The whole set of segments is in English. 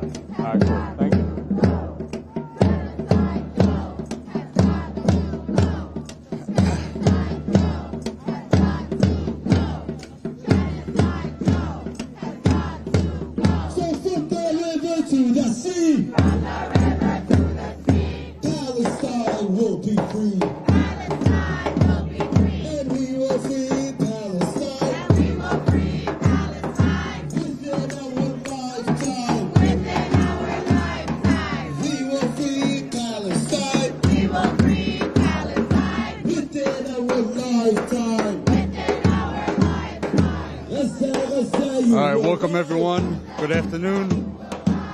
All right, cool. Thank you. So from the river to the sea, Palestine will be free. And we will free Palestine. Within our lifetime. We will free Palestine. Within our lifetime. All right, welcome everyone. Good afternoon.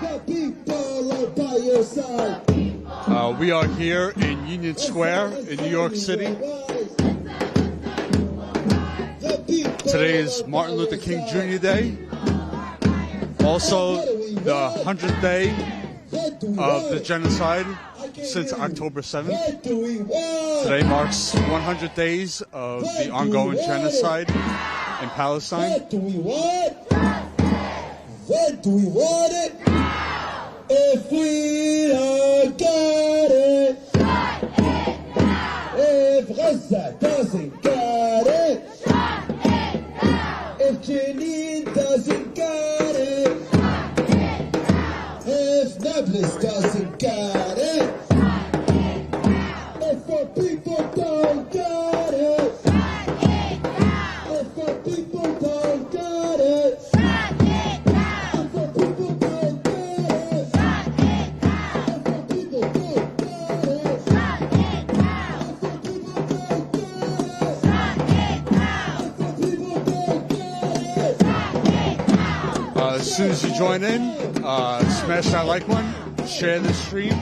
The people are by your side. We are here in Union Square in New York City. Today is Martin Luther King Jr. Day. Also, the 100th day of the genocide since October 7th. Today marks 100 days of the ongoing genocide in Palestine. What do we want? When do we want it? If we don't get it. If Gaza doesn't get it. If Jenin doesn't get it. If Nablus doesn't get it. If our people don't get it. If our people don't get it. If our people don't get it. If our people don't get it. If our people don't get it. As soon as you join in, smash that like button, share the stream.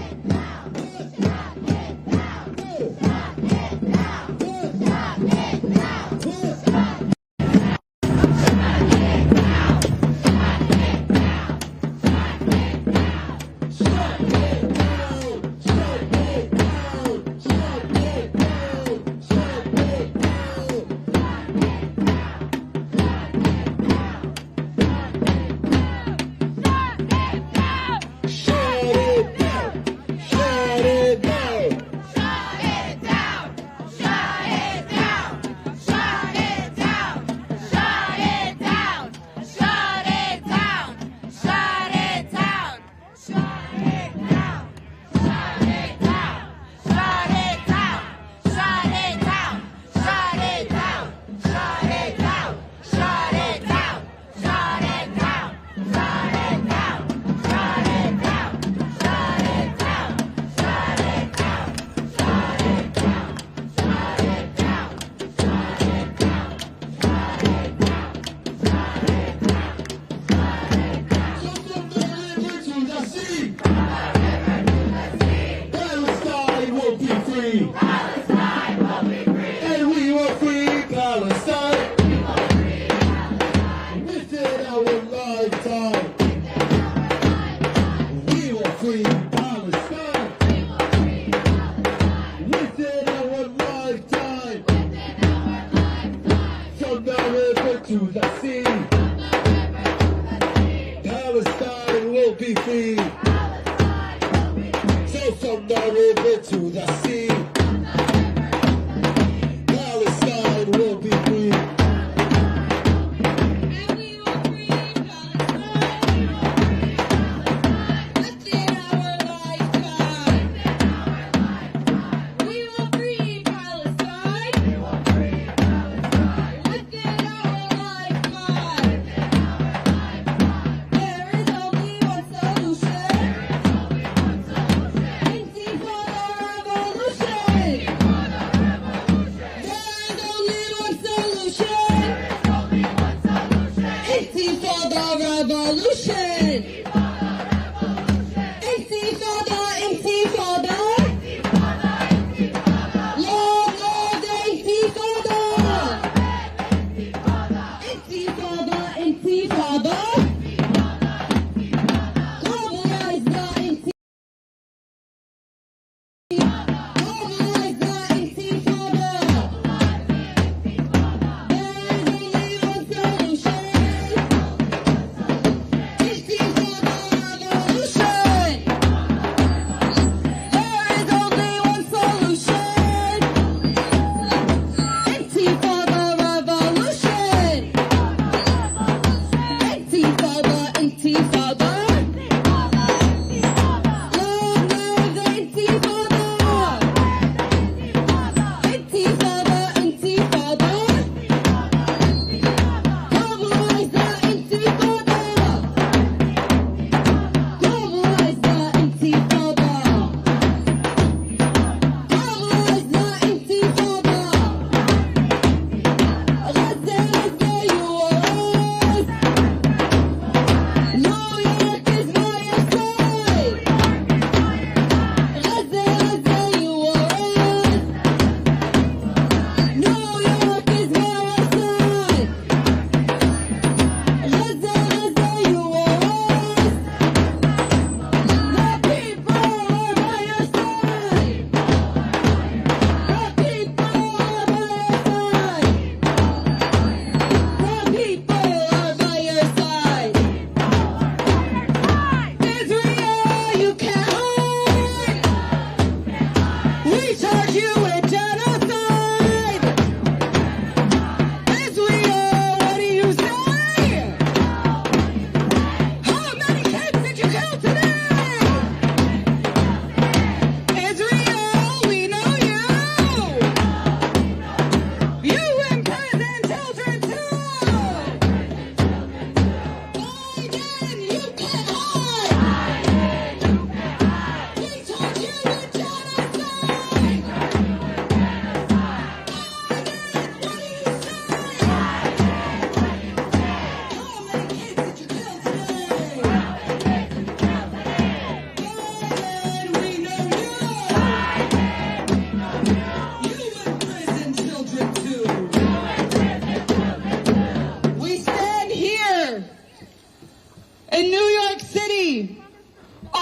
Solution.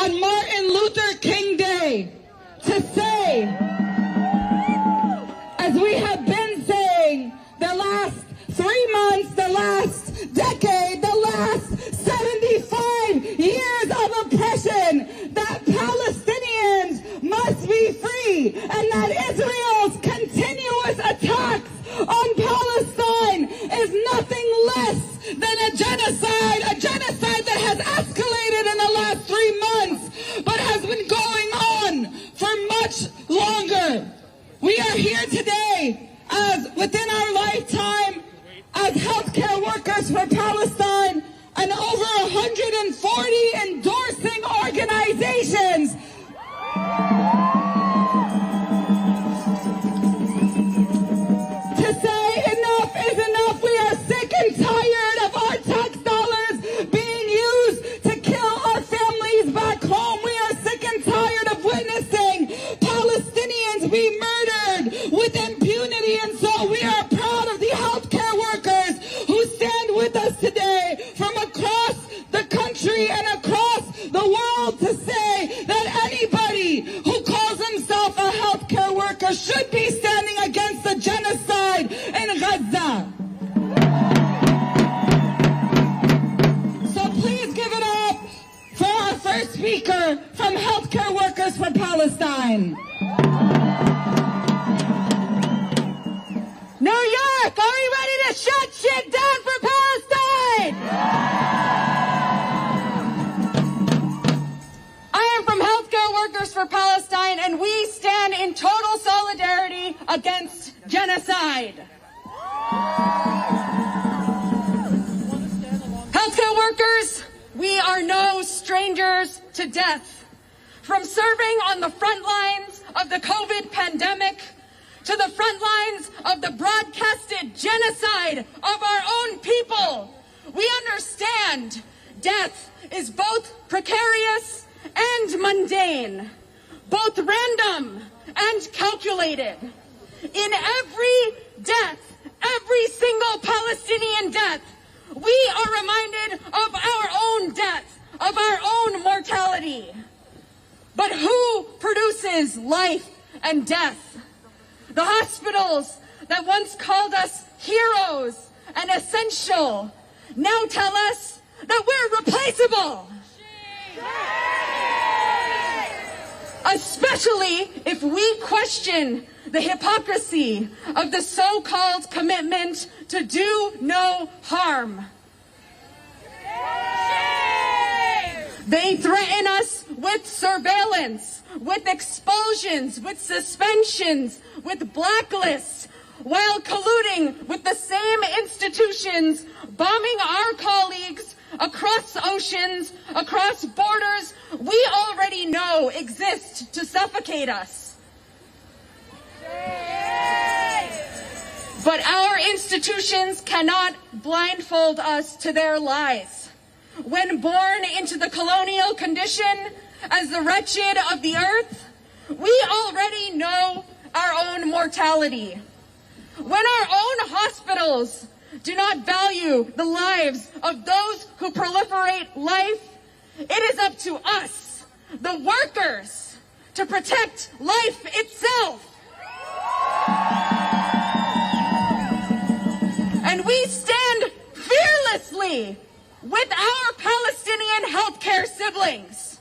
on Martin Luther King Day to say, as we have been saying the last 3 months, the last decade, the last 75 years of oppression, that Palestinians must be free, and that Israel's continuous attacks on Palestine is nothing less than a genocide that has escalated in the last 3 months, but has been going on for much longer. We are here today as within our lifetime as healthcare workers for Palestine and over 140 endorsing organizations. To say enough is enough. We are sick and tired of our tax dollars being used to kill our families back home. We are sick and tired of witnessing Palestinians be murdered with impunity, and so we are proud of the healthcare workers who stand with us today from across the country and across the world to say that anybody who calls himself a healthcare worker should be standing against the genocide in Gaza. So please give it up for our first speaker from Healthcare Workers for Palestine. New York, are we ready to shut shit down for Palestine? I am from Healthcare Workers for Palestine, and we stand in total solidarity against genocide. Healthcare workers, we are no strangers to death. From serving on the front lines of the COVID pandemic to the front lines of the broadcasted genocide of our own people, we understand death is both precarious and mundane, both random and calculated. In every death, every single Palestinian death, we are reminded of our own death, of our own mortality. But who produces life and death? The hospitals that once called us heroes and essential now tell us that we're replaceable. Especially if we question the hypocrisy of the so-called commitment to do no harm. They threaten us with surveillance, with expulsions, with suspensions, with blacklists, while colluding with the same institutions, bombing our colleagues across oceans, across borders we already know exist to suffocate us. But our institutions cannot blindfold us to their lies. When born into the colonial condition as the wretched of the earth, we already know our own mortality. When our own hospitals do not value the lives of those who proliferate life, it is up to us, the workers, to protect life itself. And we stand fearlessly with our Palestinian healthcare siblings.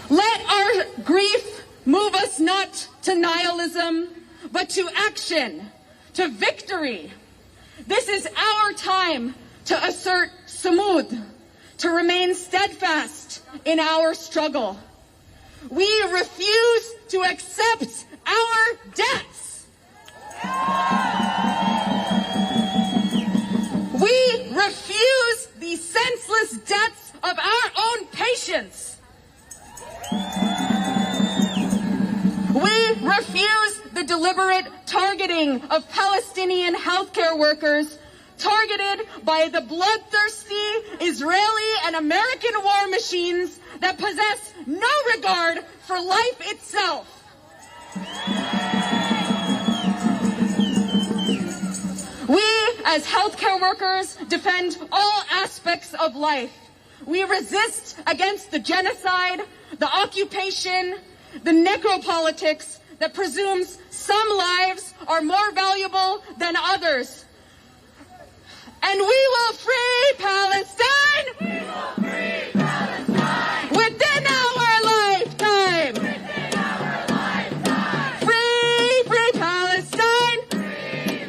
Let our grief move us not to nihilism, but to action, to victory. This is our time to assert sumud, to remain steadfast in our struggle. We refuse to accept our debts. We refuse the senseless deaths of our own patients. We refuse the deliberate targeting of Palestinian healthcare workers targeted by the bloodthirsty Israeli and American war machines that possess no regard for life itself. We as healthcare workers, defend all aspects of life. We resist against the genocide, the occupation, the necropolitics that presumes some lives are more valuable than others. And we will free Palestine! We will free Palestine! Within our lifetime! Within our lifetime! Free Palestine!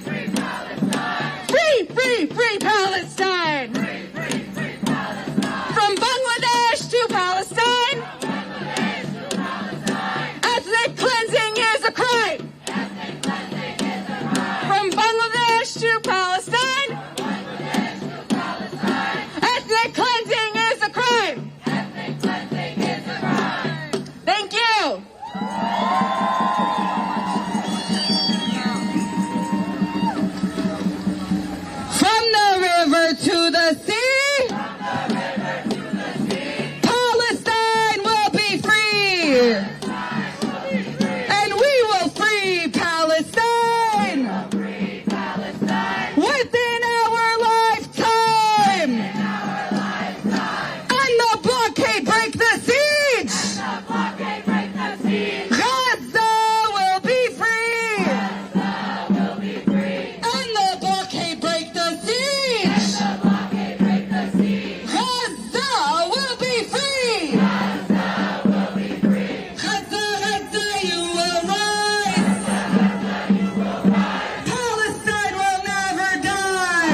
Free Palestine! Free Palestine! Free Palestine! From Bangladesh to Palestine! Bangladesh to Palestine! Ethnic cleansing is a crime! Ethnic cleansing is a crime! From Bangladesh to Palestine! Bangladesh to Palestine! Ethnic cleansing is a crime! Ethnic cleansing is a crime! Thank you! From the river to the sea, From the river to the sea, Palestine will be free! Palestine will be free! And we will free Palestine! Free Palestine! Within our lifetime! Our lifetime! And the blockade break the siege! The blockade break the siege! Gaza will be free! Gaza will be free! And the blockade break the siege! The blockade break the siege! Gaza will be free! Gaza will be free! Gaza, you will rise! You will rise! Palestine will never die!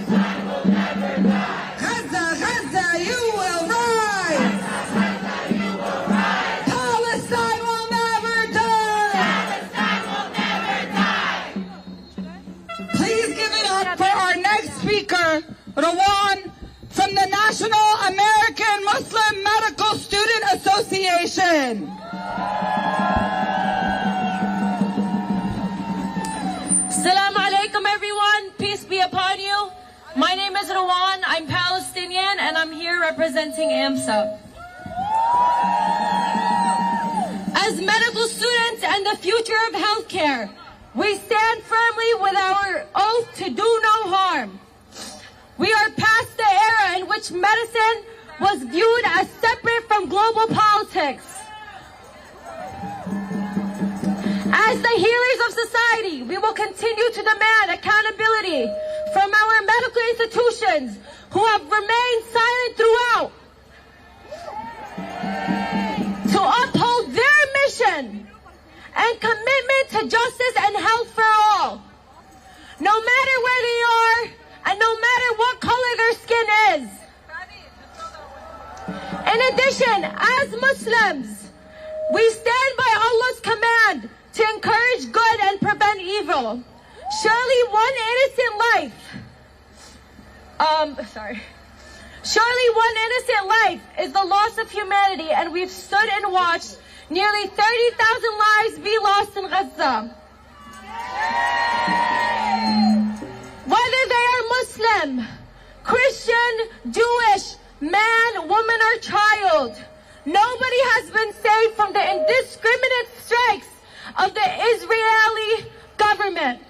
Palestine will never die! Gaza, you will rise! You will rise! Palestine will never die! Palestine will never die! Please give it up for our next speaker, Rawan, from the National American Muslim Medical Student Association. Assalamu alaikum, everyone. Peace be upon you. My name is Rawan. I'm Palestinian, and I'm here representing AMSA. As medical students and the future of healthcare, we stand firmly with our oath to do no harm. We are past the era in which medicine was viewed as separate from global politics. As the healers of society, we will continue to demand accountability from our medical institutions who have remained silent throughout, to uphold their mission and commitment to justice and health for all, no matter where they are and no matter what color their skin is. In addition, as Muslims, we stand by Allah's command to encourage good and prevent evil. Surely one innocent life is the loss of humanity, and we've stood and watched nearly 30,000 lives be lost in Gaza. Whether they are Muslim, Christian, Jewish, man, woman, or child, nobody has been saved from the indiscriminate strikes of the Israeli government,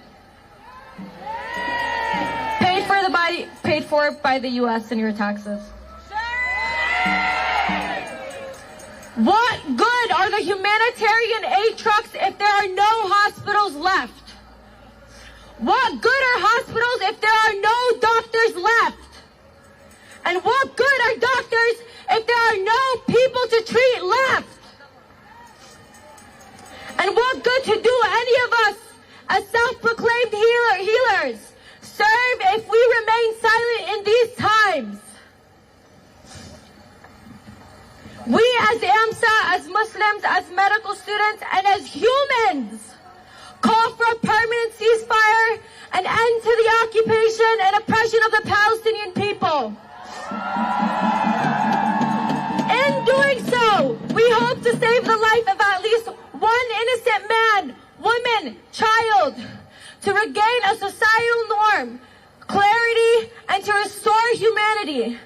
paid for by the U.S. and your taxes. What good are the humanitarian aid trucks if there are no hospitals left? What good are hospitals if there are no doctors left? And what good are doctors if there are no people to treat left? And what good to do any of us as self-proclaimed healers serve if we remain silent in these times? We as AMSA, as Muslims, as medical students, and as humans call for a permanent ceasefire, an end to the occupation and oppression of the Palestinian people. In doing so, we hope to save the life of at least one innocent man, woman, child, to regain a societal norm, clarity, and to restore humanity.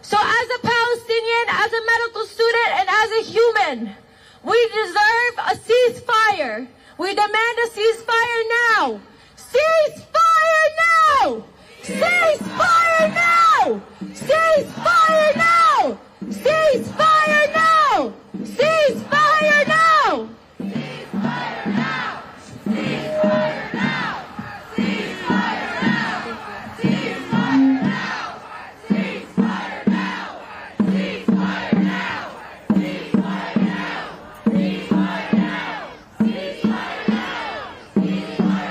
So as a Palestinian, as a medical student, and as a human, we deserve a ceasefire. We demand a ceasefire now. Ceasefire now! now! Ceasefire now! Ceasefire now! Ceasefire now! Ceasefire now! Ceasefire now! Ceasefire now! Ceasefire now! Ceasefire now! Ceasefire now! Ceasefire now! Ceasefire now! Ceasefire now! Ceasefire now! Ceasefire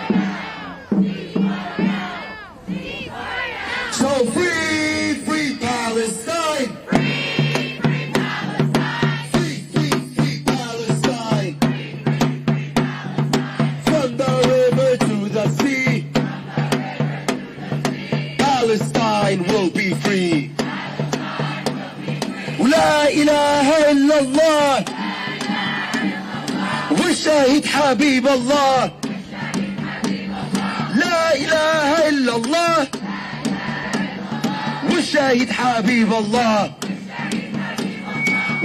now! Ceasefire now! So free Palestine! Free Palestine! Free Palestine! From the river to the sea, Palestine will be free. لا إله إلا الله والشهيد حبيب الله. لا إله إلا الله والشهيد حبيب الله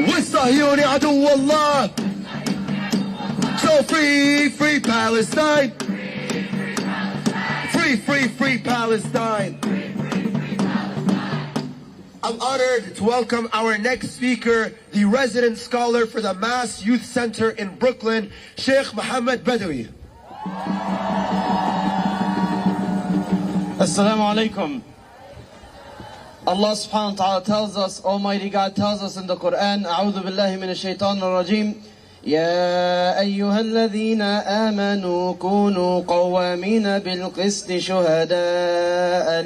والصهيوني عدو الله. So free Palestine. Free Palestine. I'm honored to welcome our next speaker, the resident scholar for the Mass Youth Center in Brooklyn, Sheikh Mohammed Badawi. Assalamu alaikum. Allah subhanahu wa ta'ala tells us, Almighty God tells us in the Quran, A'udhu billahi minash shaitanir rajim, Ya ayyuhalladhina amanu kunu qawwamina bil qisti shuhada'a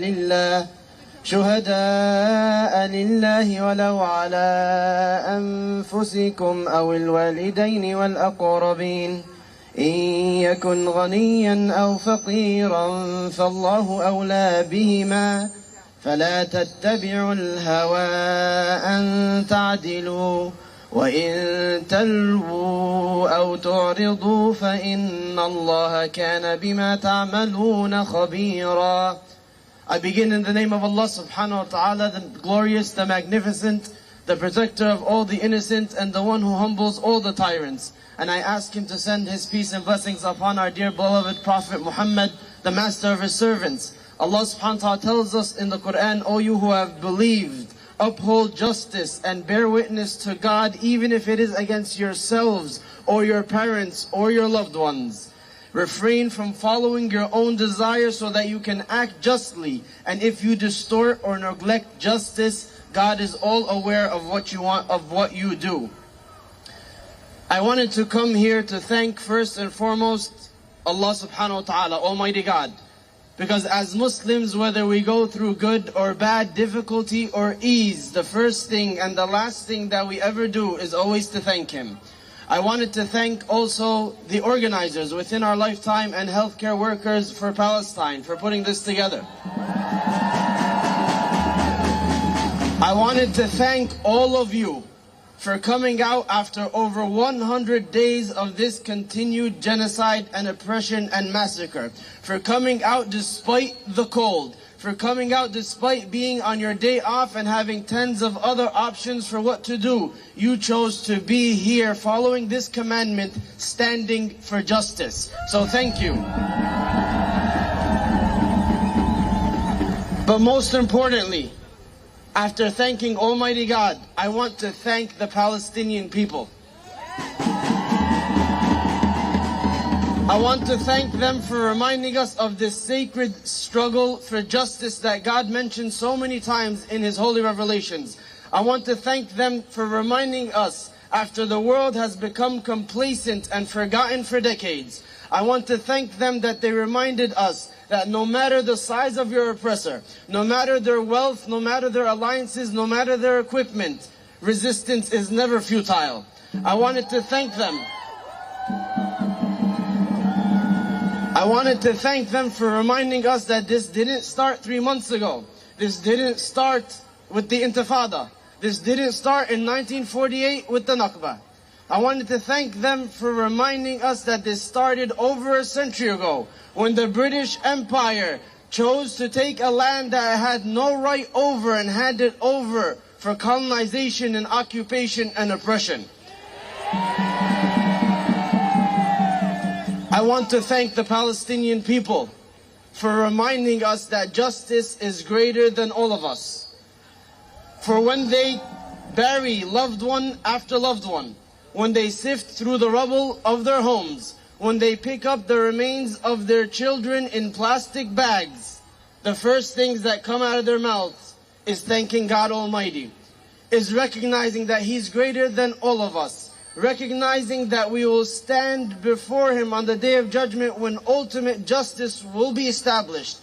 lillahi walau ala anfusikum awil walidayni wal aqrabin. إن يكن غنيا أو فقيرا فالله أولى بهما فلا تتبعوا الهوى أن تعدلوا وإن تلووا أو تعرضوا فإن الله كان بما تعملون خبيرا. I begin in the name of Allah subhanahu wa ta'ala, the glorious, the magnificent, the protector of all the innocent, and the one who humbles all the tyrants. And I ask him to send his peace and blessings upon our dear beloved Prophet Muhammad, the master of his servants. Allah subhanahu wa ta'ala tells us in the Quran, O you who have believed, uphold justice and bear witness to God, even if it is against yourselves or your parents or your loved ones. Refrain from following your own desires so that you can act justly. And if you distort or neglect justice, God is all aware of what you want, of what you do. I wanted to come here to thank first and foremost Allah subhanahu wa ta'ala, Almighty God. Because as Muslims, whether we go through good or bad, difficulty or ease, the first thing and the last thing that we ever do is always to thank Him. I wanted to thank also the organizers within our lifetime and healthcare workers for Palestine for putting this together. I wanted to thank all of you for coming out after over 100 days of this continued genocide and oppression and massacre. For coming out despite the cold. For coming out despite being on your day off and having tens of other options for what to do. You chose to be here following this commandment, standing for justice. So thank you. But most importantly, after thanking Almighty God, I want to thank the Palestinian people. I want to thank them for reminding us of this sacred struggle for justice that God mentioned so many times in His holy revelations. I want to thank them for reminding us, after the world has become complacent and forgotten for decades, I want to thank them that they reminded us that no matter the size of your oppressor, no matter their wealth, no matter their alliances, no matter their equipment, resistance is never futile. I wanted to thank them. I wanted to thank them for reminding us that this didn't start 3 months ago. This didn't start with the Intifada. This didn't start in 1948 with the Nakba. I wanted to thank them for reminding us that this started over a century ago, when the British Empire chose to take a land that it had no right over and hand it over for colonization and occupation and oppression. I want to thank the Palestinian people for reminding us that justice is greater than all of us. For when they bury loved one after loved one, when they sift through the rubble of their homes, when they pick up the remains of their children in plastic bags, the first things that come out of their mouths is thanking God Almighty, is recognizing that He's greater than all of us, recognizing that we will stand before Him on the Day of Judgment when ultimate justice will be established.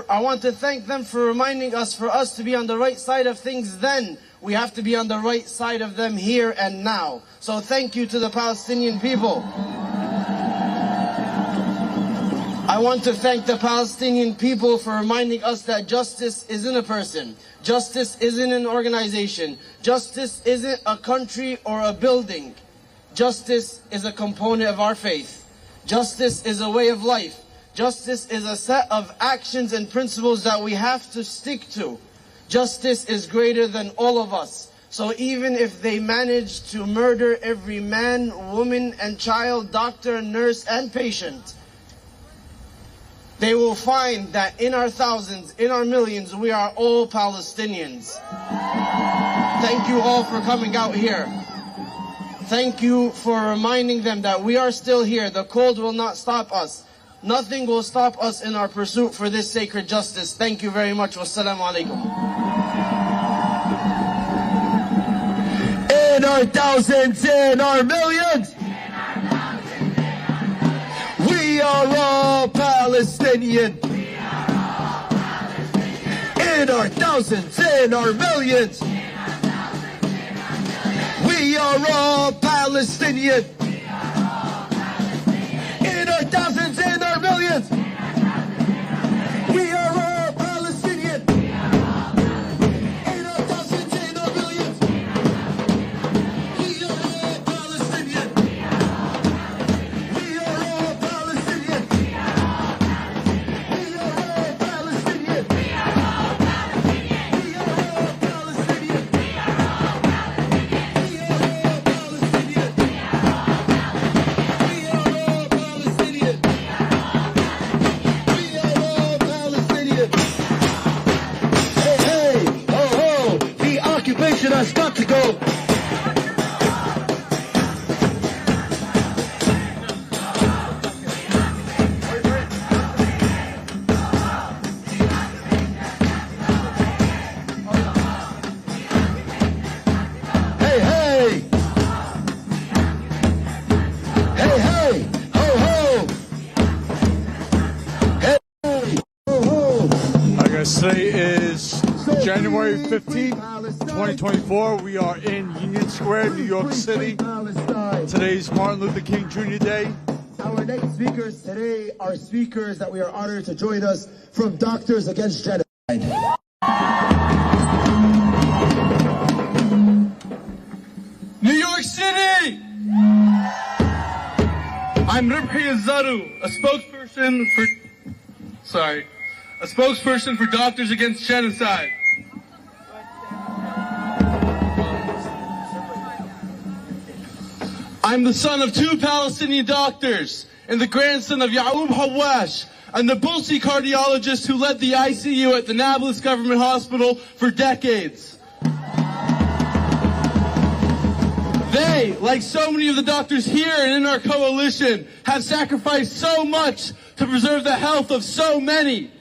I want to thank them for reminding us, for us to be on the right side of things then, we have to be on the right side of them here and now. So thank you to the Palestinian people. I want to thank the Palestinian people for reminding us that justice isn't a person. Justice isn't an organization. Justice isn't a country or a building. Justice is a component of our faith. Justice is a way of life. Justice is a set of actions and principles that we have to stick to. Justice is greater than all of us. So even if they manage to murder every man, woman, and child, doctor, nurse, and patient, they will find that in our thousands, in our millions, we are all Palestinians. Thank you all for coming out here. Thank you for reminding them that we are still here. The cold will not stop us. Nothing will stop us in our pursuit for this sacred justice. Thank you very much. Wassalamu alaikum. In our thousands, in our millions, we are all Palestinian. In our thousands, in our millions, we are all Palestinian. In our thousands, in our millions, we are all Palestinian. In our thousands, in our millions, we are all Palestinian. We are all Palestinian. We are all Palestinian. We are all Palestinian. We are all Palestinian. We are all Palestinian. We are all Palestinian. We are all Palestinian. We are all Palestinian. Hey, hey, ho, ho, the occupation has got to go. Hey, hey. Hey, hey, ho, ho. Hey, hey, ho, ho. I guess today is January 15th, 2024. We are in Union Square, New York City. Palestine. Today's Martin Luther King Jr. Day. Our next speakers today are speakers that we are honored to join us from Doctors Against Genocide. New York City! I'm Ribhi Zaru, a spokesperson for Doctors Against Genocide. I'm the son of two Palestinian doctors and the grandson of Ya'ub Hawash, a Nabulsi cardiologist who led the ICU at the Nablus Government Hospital for decades. They, like so many of the doctors here and in our coalition, have sacrificed so much to preserve the health of so many.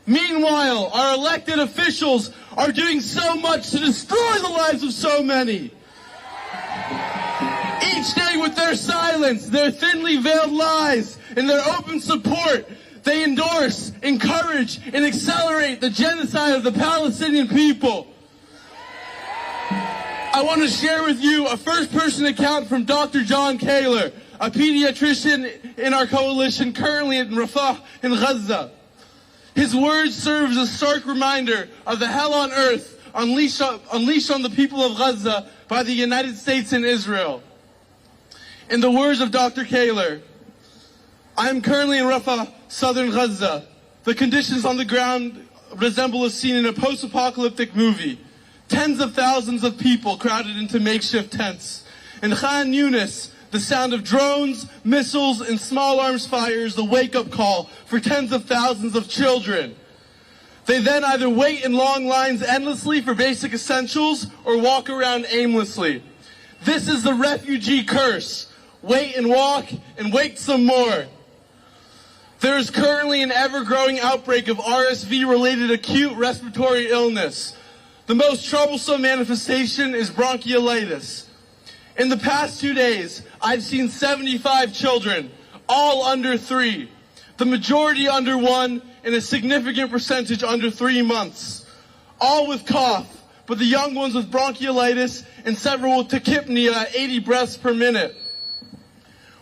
Meanwhile, our elected officials are doing so much to destroy the lives of so many. Each day with their silence, their thinly veiled lies, and their open support, they endorse, encourage, and accelerate the genocide of the Palestinian people. I want to share with you a first-person account from Dr. John Kaler, a pediatrician in our coalition currently in Rafah in Gaza. His words serve as a stark reminder of the hell on earth unleashed on the people of Gaza by the United States and Israel. In the words of Dr. Kaler, I am currently in Rafah, southern Gaza. The conditions on the ground resemble a scene in a post-apocalyptic movie. Tens of thousands of people crowded into makeshift tents. In Khan Yunis, The sound of drones, missiles, and small arms fire is the wake-up call for tens of thousands of children. They then either wait in long lines endlessly for basic essentials or walk around aimlessly. This is the refugee curse. Wait and walk and wait some more. There is currently an ever-growing outbreak of RSV-related acute respiratory illness. The most troublesome manifestation is bronchiolitis. In the past 2 days, I've seen 75 children, all under 3. The majority under 1 and a significant percentage under 3 months. All with cough, but the young ones with bronchiolitis and several with tachypnea at 80 breaths per minute.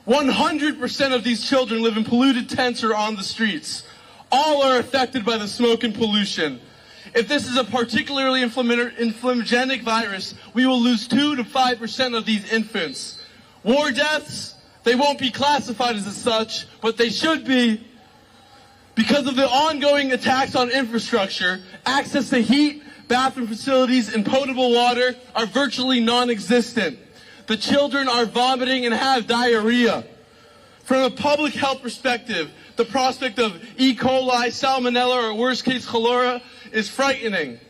100% of these children live in polluted tents or on the streets. All are affected by the smoke and pollution. If this is a particularly inflammogenic virus, we will lose 2 to 5% of these infants. War deaths, they won't be classified as such, but they should be. Because of the ongoing attacks on infrastructure, access to heat, bathroom facilities, and potable water are virtually non-existent. The children are vomiting and have diarrhea. From a public health perspective, the prospect of E. coli, salmonella, or worst case cholera is frightening.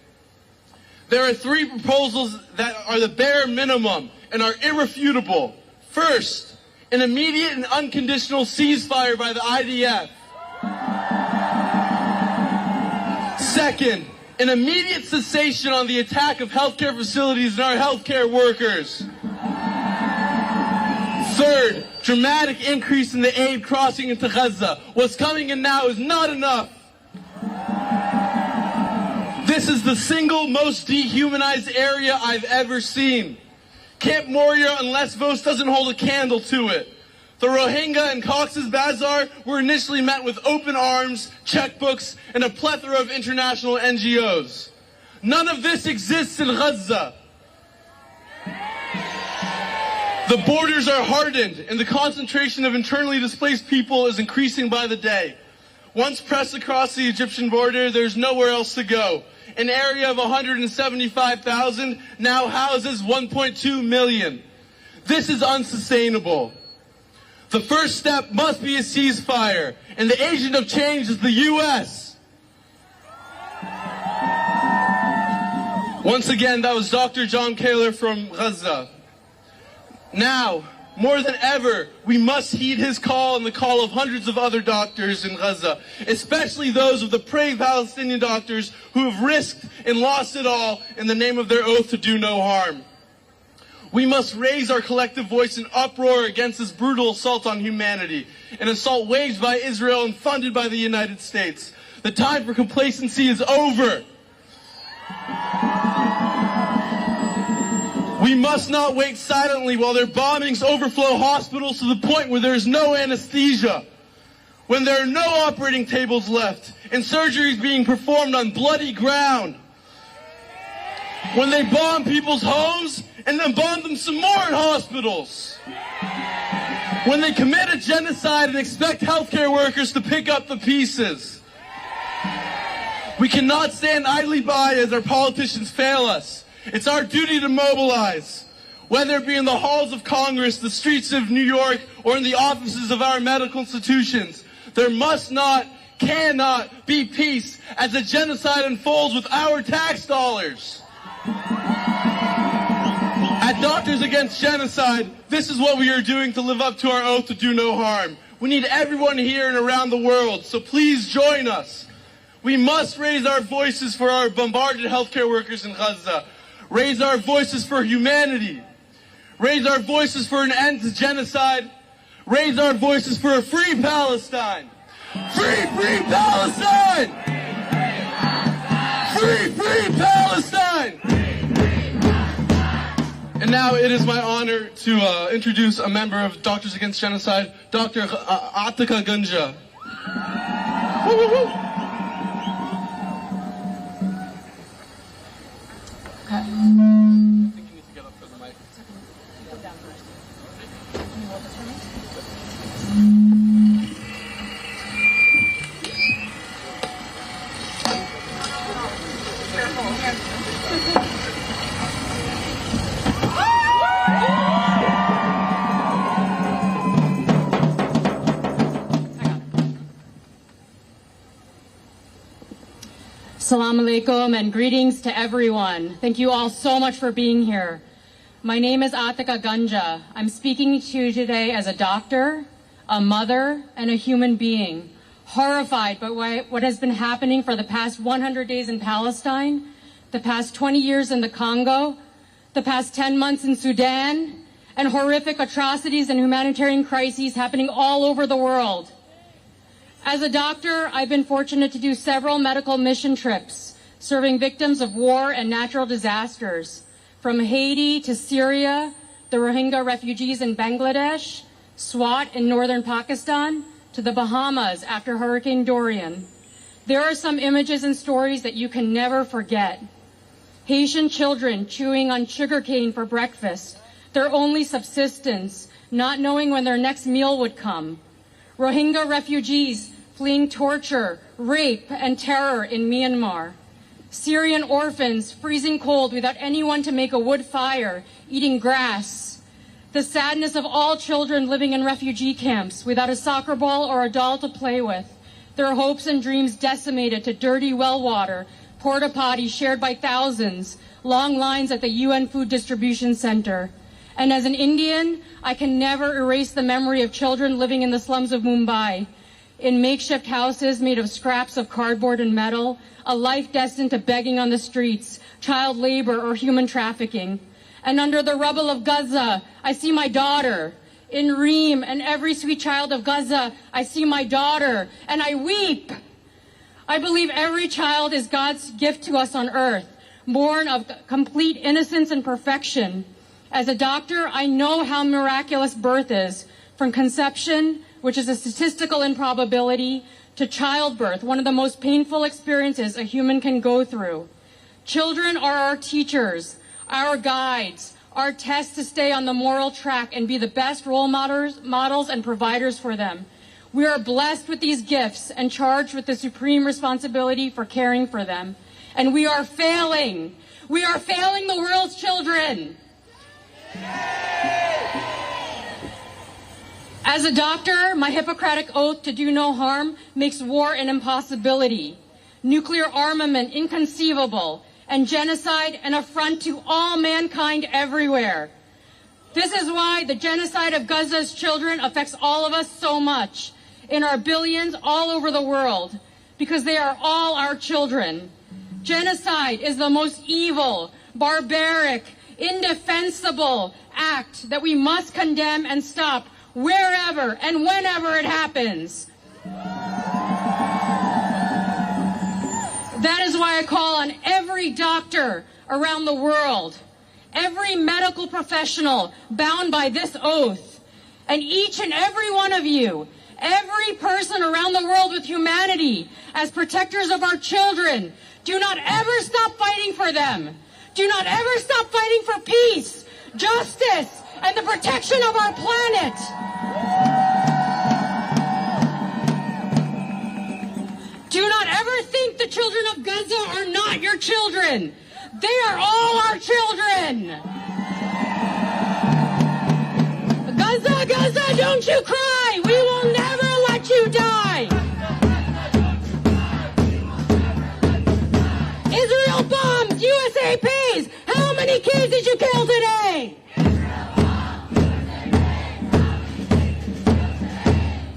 There are 3 proposals that are the bare minimum and are irrefutable. First, an immediate and unconditional ceasefire by the IDF. Second, an immediate cessation on the attack of healthcare facilities and our healthcare workers. Third, dramatic increase in the aid crossing into Gaza. What's coming in now is not enough. This is the single most dehumanized area I've ever seen. Camp Moria and Lesbos doesn't hold a candle to it. The Rohingya and Cox's Bazar were initially met with open arms, checkbooks, and a plethora of international NGOs. None of this exists in Gaza. The borders are hardened, and the concentration of internally displaced people is increasing by the day. Once pressed across the Egyptian border, there's nowhere else to go. An area of 175,000 now houses 1.2 million. This is unsustainable. The first step must be a ceasefire, and the agent of change is the U.S. Once again, that was Dr. John Kaler from Gaza. Now, more than ever, we must heed his call and the call of hundreds of other doctors in Gaza, especially those of the brave Palestinian doctors who have risked and lost it all in the name of their oath to do no harm. We must raise our collective voice in uproar against this brutal assault on humanity, an assault waged by Israel and funded by the United States. The time for complacency is over. We must not wait silently while their bombings overflow hospitals to the point where there is no anesthesia, when there are no operating tables left, and surgeries being performed on bloody ground, when they bomb people's homes and then bomb them some more in hospitals, when they commit a genocide and expect healthcare workers to pick up the pieces. We cannot stand idly by as our politicians fail us. It's our duty to mobilize, whether it be in the halls of Congress, the streets of New York, or in the offices of our medical institutions. There must not, cannot be peace as a genocide unfolds with our tax dollars. At Doctors Against Genocide, this is what we are doing to live up to our oath to do no harm. We need everyone here and around the world, so please join us. We must raise our voices for our bombarded healthcare workers in Gaza. Raise our voices for humanity. Raise our voices for an end to genocide. Raise our voices for a free Palestine. Free, free Palestine! Free, free Palestine! And now it is my honor to introduce a member of Doctors Against Genocide, Dr. Atika Gunja. Woo, woo, woo. Okay. I think you need to get up for the mic. Go down first. Can you hold this for me? Careful, careful. Assalamu alaikum and greetings to everyone. Thank you all so much for being here. My name is Atika Ganja. I'm speaking to you today as a doctor, a mother, and a human being, horrified by what has been happening for the past 100 days in Palestine, the past 20 years in the Congo, the past 10 months in Sudan, and horrific atrocities and humanitarian crises happening all over the world. As a doctor, I've been fortunate to do several medical mission trips, serving victims of war and natural disasters, from Haiti to Syria, the Rohingya refugees in Bangladesh, Swat in northern Pakistan, to the Bahamas after Hurricane Dorian. There are some images and stories that you can never forget. Haitian children chewing on sugarcane for breakfast, their only subsistence, not knowing when their next meal would come. Rohingya refugees fleeing torture, rape, and terror in Myanmar. Syrian orphans freezing cold without anyone to make a wood fire, eating grass. The sadness of all children living in refugee camps without a soccer ball or a doll to play with. Their hopes and dreams decimated to dirty well water, porta potties shared by thousands, long lines at the UN Food Distribution Center. And as an Indian, I can never erase the memory of children living in the slums of Mumbai, in makeshift houses made of scraps of cardboard and metal, a life destined to begging on the streets, child labor, or human trafficking. And under the rubble of Gaza, I see my daughter. In Reem and every sweet child of Gaza, I see my daughter, and I weep. I believe every child is God's gift to us on earth, born of complete innocence and perfection. As a doctor, I know how miraculous birth is, from conception, which is a statistical improbability, to childbirth, one of the most painful experiences a human can go through. Children are our teachers, our guides, our tests to stay on the moral track and be the best role models and providers for them. We are blessed with these gifts and charged with the supreme responsibility for caring for them. And we are failing. We are failing the world's children. As a doctor, my Hippocratic oath to do no harm makes war an impossibility, nuclear armament inconceivable, and genocide an affront to all mankind everywhere. This is why the genocide of Gaza's children affects all of us so much, in our billions all over the world, because they are all our children. Genocide is the most evil, barbaric, indefensible act that we must condemn and stop wherever and whenever it happens. That is why I call on every doctor around the world, every medical professional bound by this oath, and each and every one of you, every person around the world with humanity, as protectors of our children, do not ever stop fighting for them. Do not ever stop fighting for peace, justice, and the protection of our planet. Do not ever think the children of Gaza are not your children. They are all our children. Gaza, Gaza, don't you cry. We will never let you die. Israel bombs, USA pays. How many kids did you kill today?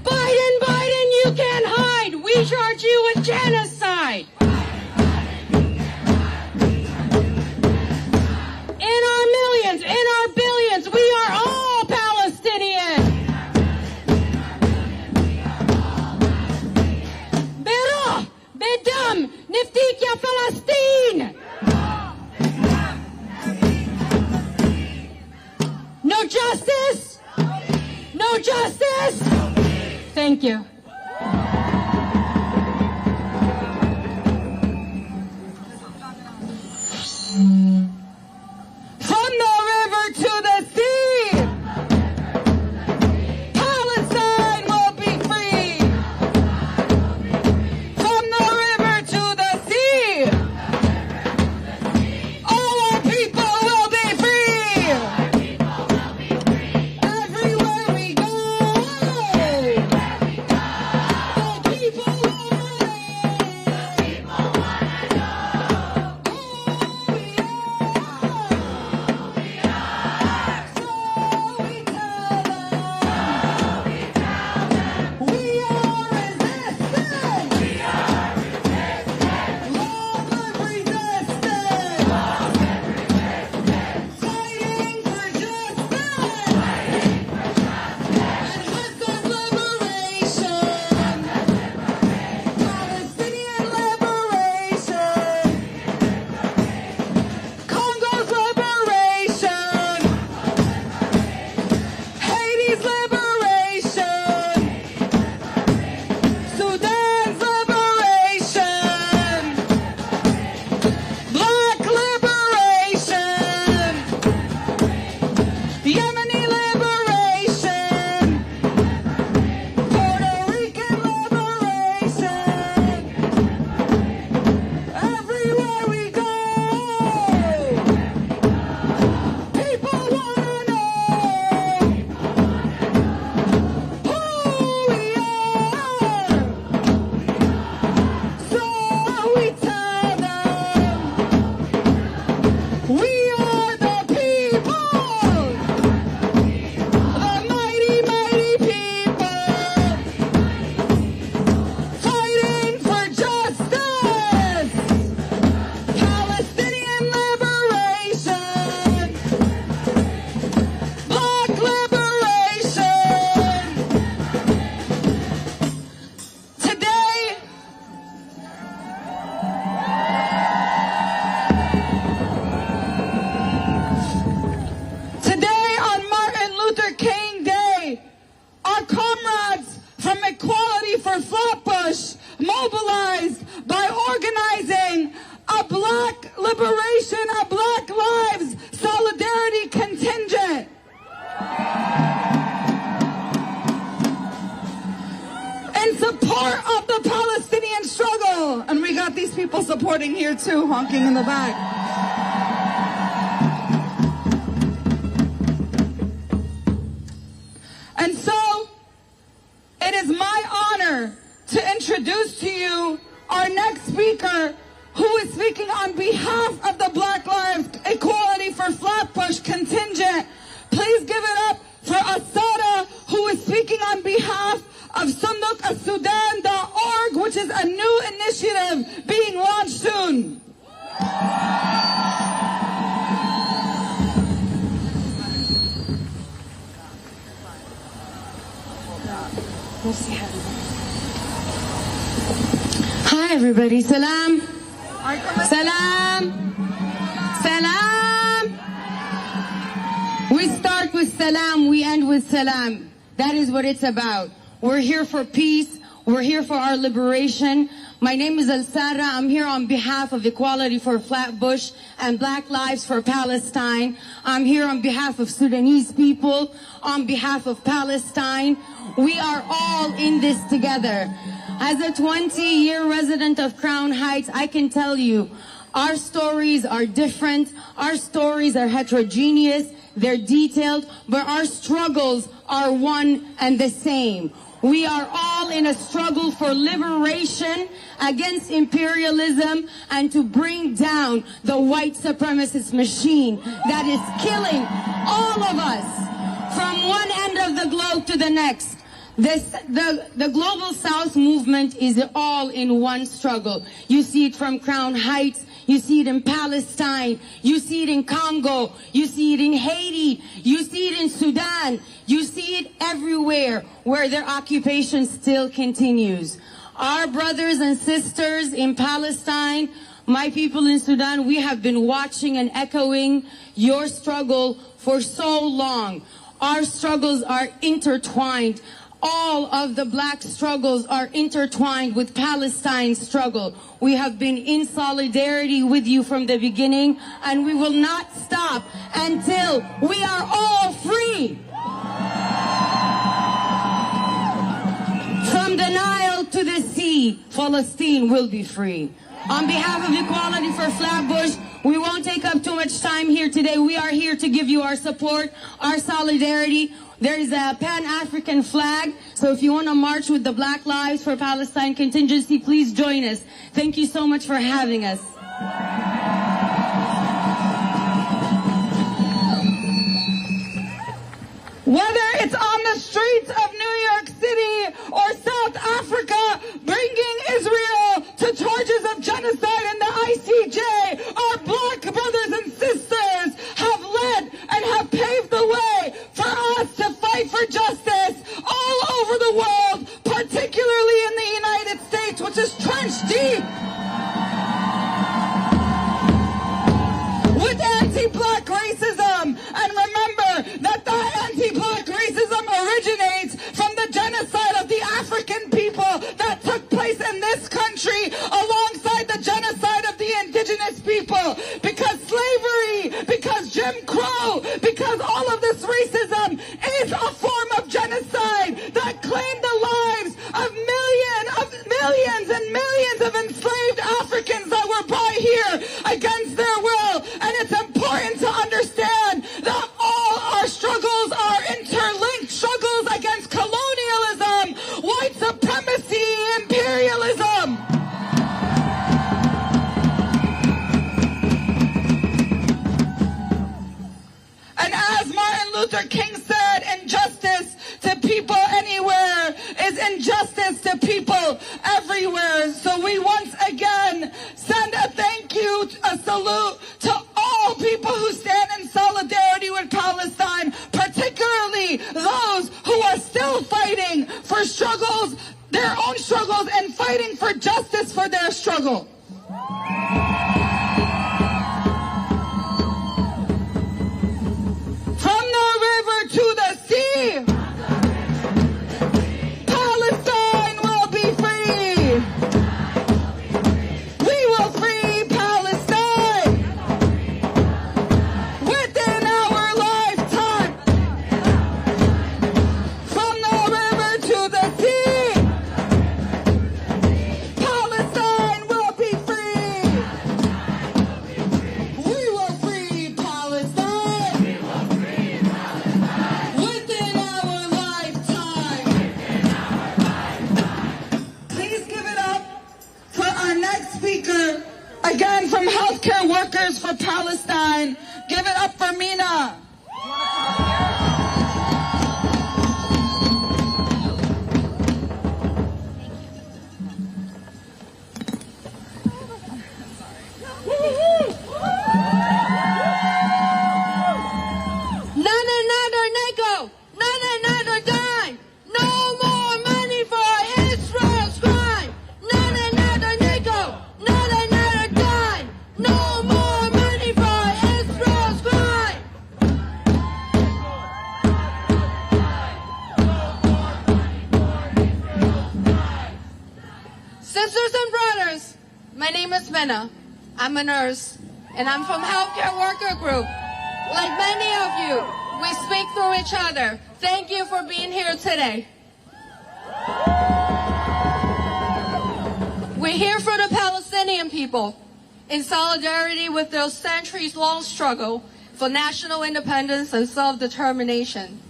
Biden, Biden, you can't hide. We charge you with genocide. In our millions, in our billions, we are all Palestinian. Berah, bedam, niftik ya Palestine. No justice? No justice? Thank you. From the river to the sea, Palestine will be free. From the river to the sea, all our people will be free. Everywhere we go, We are the people! The mighty, mighty people! Fighting for justice! Palestinian liberation! Black liberation! Today, on Martin Luther King Day, our comrades from Equality for Flatbush mobilized by organizing a Black Liberation, a Black Lives Solidarity Contingent. In support of the Palestinian struggle. And we got these people supporting here too, honking in the back. And so, it is my honor to introduce to you our next speaker, who is speaking on behalf of the Black Lives Equality for Flatbush contingent. Please give it up for Asada, who is speaking on behalf of SundukASudan.org, which is a new initiative being launched soon. Hi everybody, salam. Salam. Salam. We start with salam, we end with salam. That is what it's about. We're here for peace. We're here for our liberation. My name is Al-Sara. I'm here on behalf of Equality for Flatbush and Black Lives for Palestine. I'm here on behalf of Sudanese people, on behalf of Palestine. We are all in this together. As a 20-year resident of Crown Heights, I can tell you, our stories are different. Our stories are heterogeneous. They're detailed, but our struggles are one and the same. We are all in a struggle for liberation against imperialism and to bring down the white supremacist machine that is killing all of us from one end of the globe to the next. The Global South movement is all in one struggle. You see it from Crown Heights. You see it in Palestine. You see it in Congo. You see it in Haiti. You see it in Sudan. You see it everywhere where their occupation still continues. Our brothers and sisters in Palestine, my people in Sudan, we have been watching and echoing your struggle for so long. Our struggles are intertwined. All of the black struggles are intertwined with Palestine's struggle. We have been in solidarity with you from the beginning, and we will not stop until we are all free. From the Nile to the sea, Palestine will be free. On behalf of Equality for Flatbush, we won't take up too much time here today. We are here to give you our support, our solidarity. There is a Pan-African flag, so if you want to march with the Black Lives for Palestine contingency, please join us. Thank you so much for having us. Whether it's on the streets of New York City or South Africa, bringing Israel to charges of genocide in the ICJ, our black brothers and sisters have led and have paved the way for us to fight for justice all over the world, particularly in the United States, which is trenched deep with anti-black racism. And remember that the anti-black racism originates from the genocide of the African people that took place in this country alongside the genocide of the indigenous people. Because slavery, because Jim Crow, because all of this racism is a form of genocide that claimed the lives of millions and millions of enslaved Africans that were brought here against their will. And it's important to understand that all our struggles are interlinked struggles against colonialism, white supremacy, imperialism. Luther King said, injustice to people anywhere is injustice to people everywhere. So we once again send a thank you, a salute to all people who stand in solidarity with Palestine, particularly those who are still fighting for struggles, their own struggles, and fighting for justice for their struggle. From the river to the sea, Palestine will be free. We will free Palestine within our lifetime. From the river to the sea, Palestine will be free. We will free Palestine within our lifetime. Please give it up for our next speaker, again from Healthcare Workers for Palestine. Give it up for Mina. None another nickel, none another dime. No more money for Israel's crime. None another nickel, none another dime. No more money for Israel's crime. Sisters and brothers, my name is Mena. I'm a nurse, and I'm from Healthcare Worker Group. Like many of you, we speak through each other. Thank you for being here today. We're here for the Palestinian people, in solidarity with their centuries-long struggle for national independence and self-determination.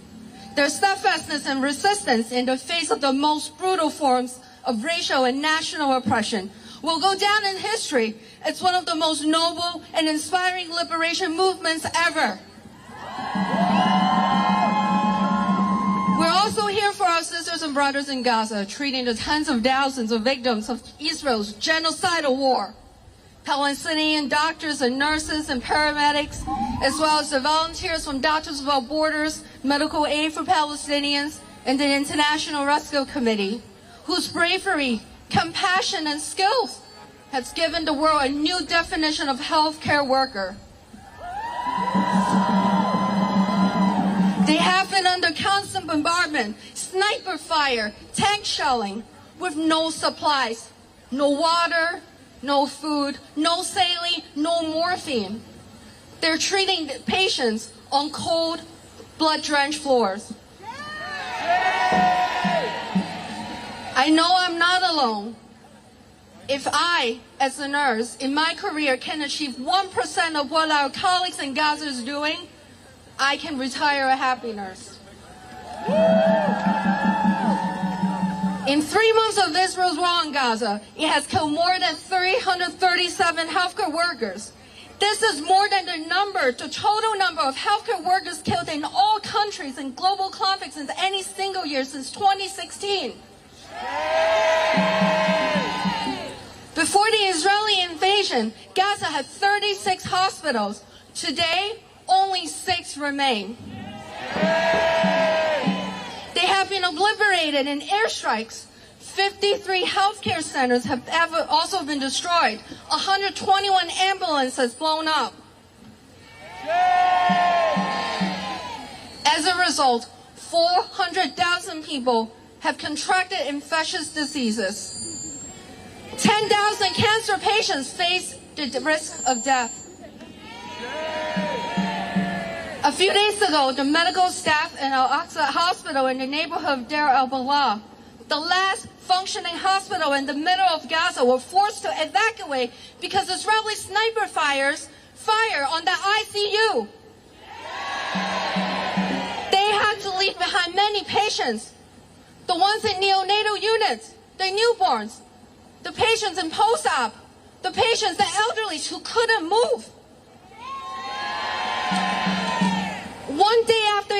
Their steadfastness and resistance in the face of the most brutal forms of racial and national oppression will go down in history. It's one of the most noble and inspiring liberation movements ever. We're also here for our sisters and brothers in Gaza, treating the tens of thousands of victims of Israel's genocidal war. Palestinian doctors and nurses and paramedics, as well as the volunteers from Doctors Without Borders, Medical Aid for Palestinians, and the International Rescue Committee, whose bravery, compassion, and skills has given the world a new definition of healthcare worker. They have been under constant bombardment, sniper fire, tank shelling, with no supplies, no water, no food, no saline, no morphine. They're treating patients on cold, blood-drenched floors. I know I'm not alone. If I, as a nurse, in my career can achieve 1% of what our colleagues in Gaza is doing, I can retire a happy nurse. In 3 months of Israel's war on Gaza, it has killed more than 337 healthcare workers. This is more than the total number of healthcare workers killed in all countries in global conflicts in any single year since 2016. Before the Israeli invasion, Gaza had 36 hospitals. Today, only 6 remain. They have been obliterated in airstrikes. 53 healthcare centers have also been destroyed. 121 ambulances blown up. As a result, 400,000 people have contracted infectious diseases. 10,000 cancer patients face the risk of death. A few days ago, the medical staff in Al-Aqsa Hospital in the neighborhood of Deir al-Balah, the last functioning hospital in the middle of Gaza, were forced to evacuate because Israeli sniper fire on the ICU. They had to leave behind many patients, the ones in neonatal units, the newborns, the patients in post-op, the patients, the elderly who couldn't move. One day after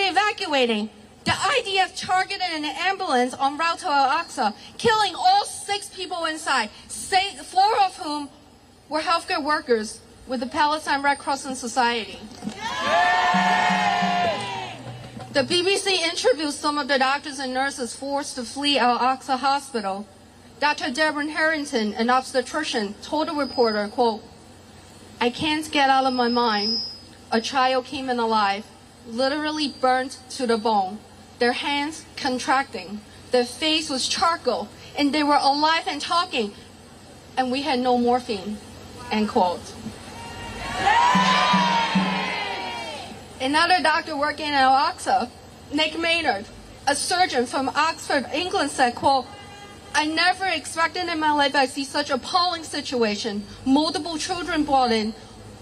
evacuating, the IDF targeted an ambulance en route to Al-Aqsa, killing all 6 people inside, 4 of whom were healthcare workers with the Palestine Red Crescent Society. The BBC interviewed some of the doctors and nurses forced to flee Al-Aqsa Hospital. Dr. Deborah Harrington, an obstetrician, told a reporter, quote, "I can't get out of my mind. A child came in alive, literally burnt to the bone. Their hands contracting. Their face was charcoal, and they were alive and talking. And we had no morphine," end quote. Another doctor working at Al-Aqsa, Nick Maynard, a surgeon from Oxford, England, said, quote, "I never expected in my life I'd see such appalling situation. Multiple children brought in,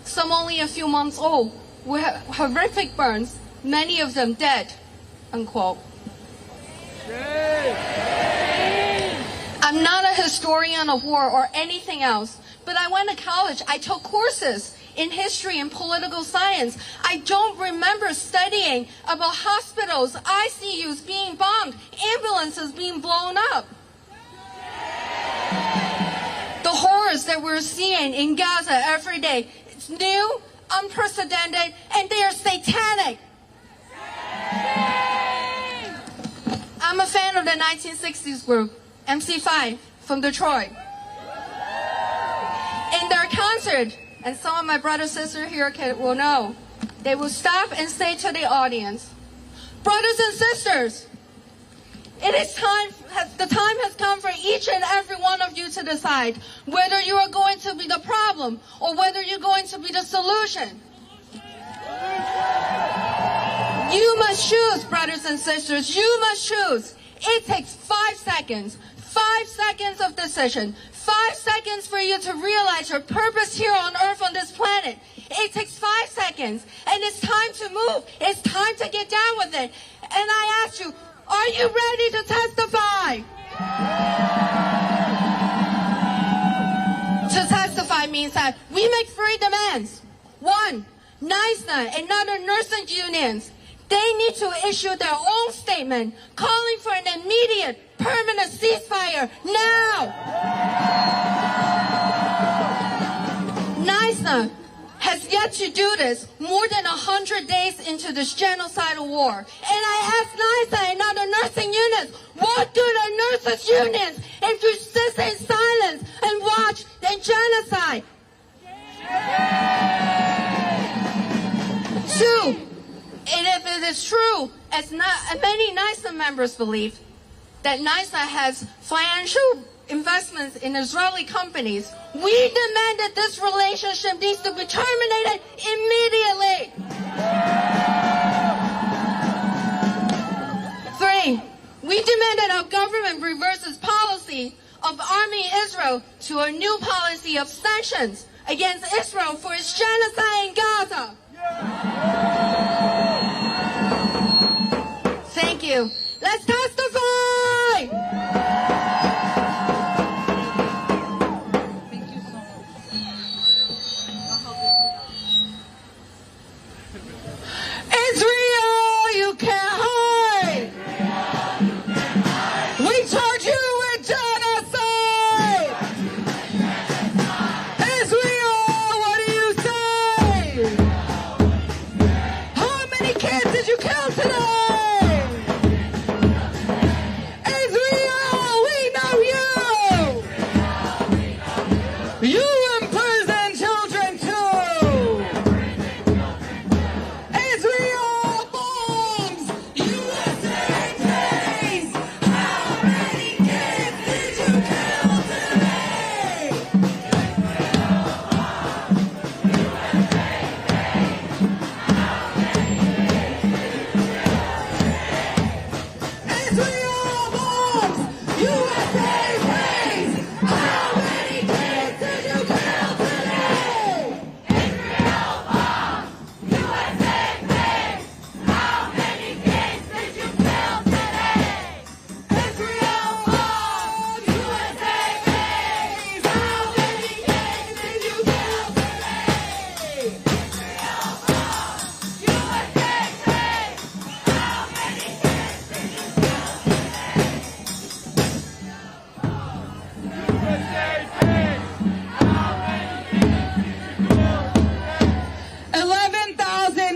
some only a few months old, with horrific burns, many of them dead," unquote. I'm not a historian of war or anything else, but I went to college. I took courses in history and political science. I don't remember studying about hospitals, ICUs being bombed, ambulances being blown up. The horrors that we're seeing in Gaza every day, it's new, unprecedented, and they are satanic. I'm a fan of the 1960s group, MC5, from Detroit. In their concert, and some of my brothers and sisters here will know, they will stop and say to the audience, "Brothers and sisters, the time has come for each and every one of you to decide whether you are going to be the problem or whether you're going to be the solution. You must choose, brothers and sisters, you must choose. It takes 5 seconds. 5 seconds of decision. 5 seconds for you to realize your purpose here on Earth on this planet. It takes 5 seconds. And it's time to move. It's time to get down with it. And I ask you, are you ready to testify? To testify means that we make 3 demands. 1, NYC and other nursing unions, they need to issue their own statement calling for an immediate, permanent ceasefire now. NYC has yet to do this more than 100 days into this genocidal war. And I ask NYC and other nursing unions, what do the nurses unions if you sit in silence and watch the genocide? 2, and if it is true, as many NYC members believe, that NYC has financial investments in Israeli companies, we demand that this relationship needs to be terminated immediately. 3, we demand that our government reverse its policy of arming Israel to a new policy of sanctions against Israel for its genocide in Gaza. Thank you. Let's testify! Thank you so much. Israel, you can't hide! We charge you with genocide! Israel, what do you say? How many kids did you kill today?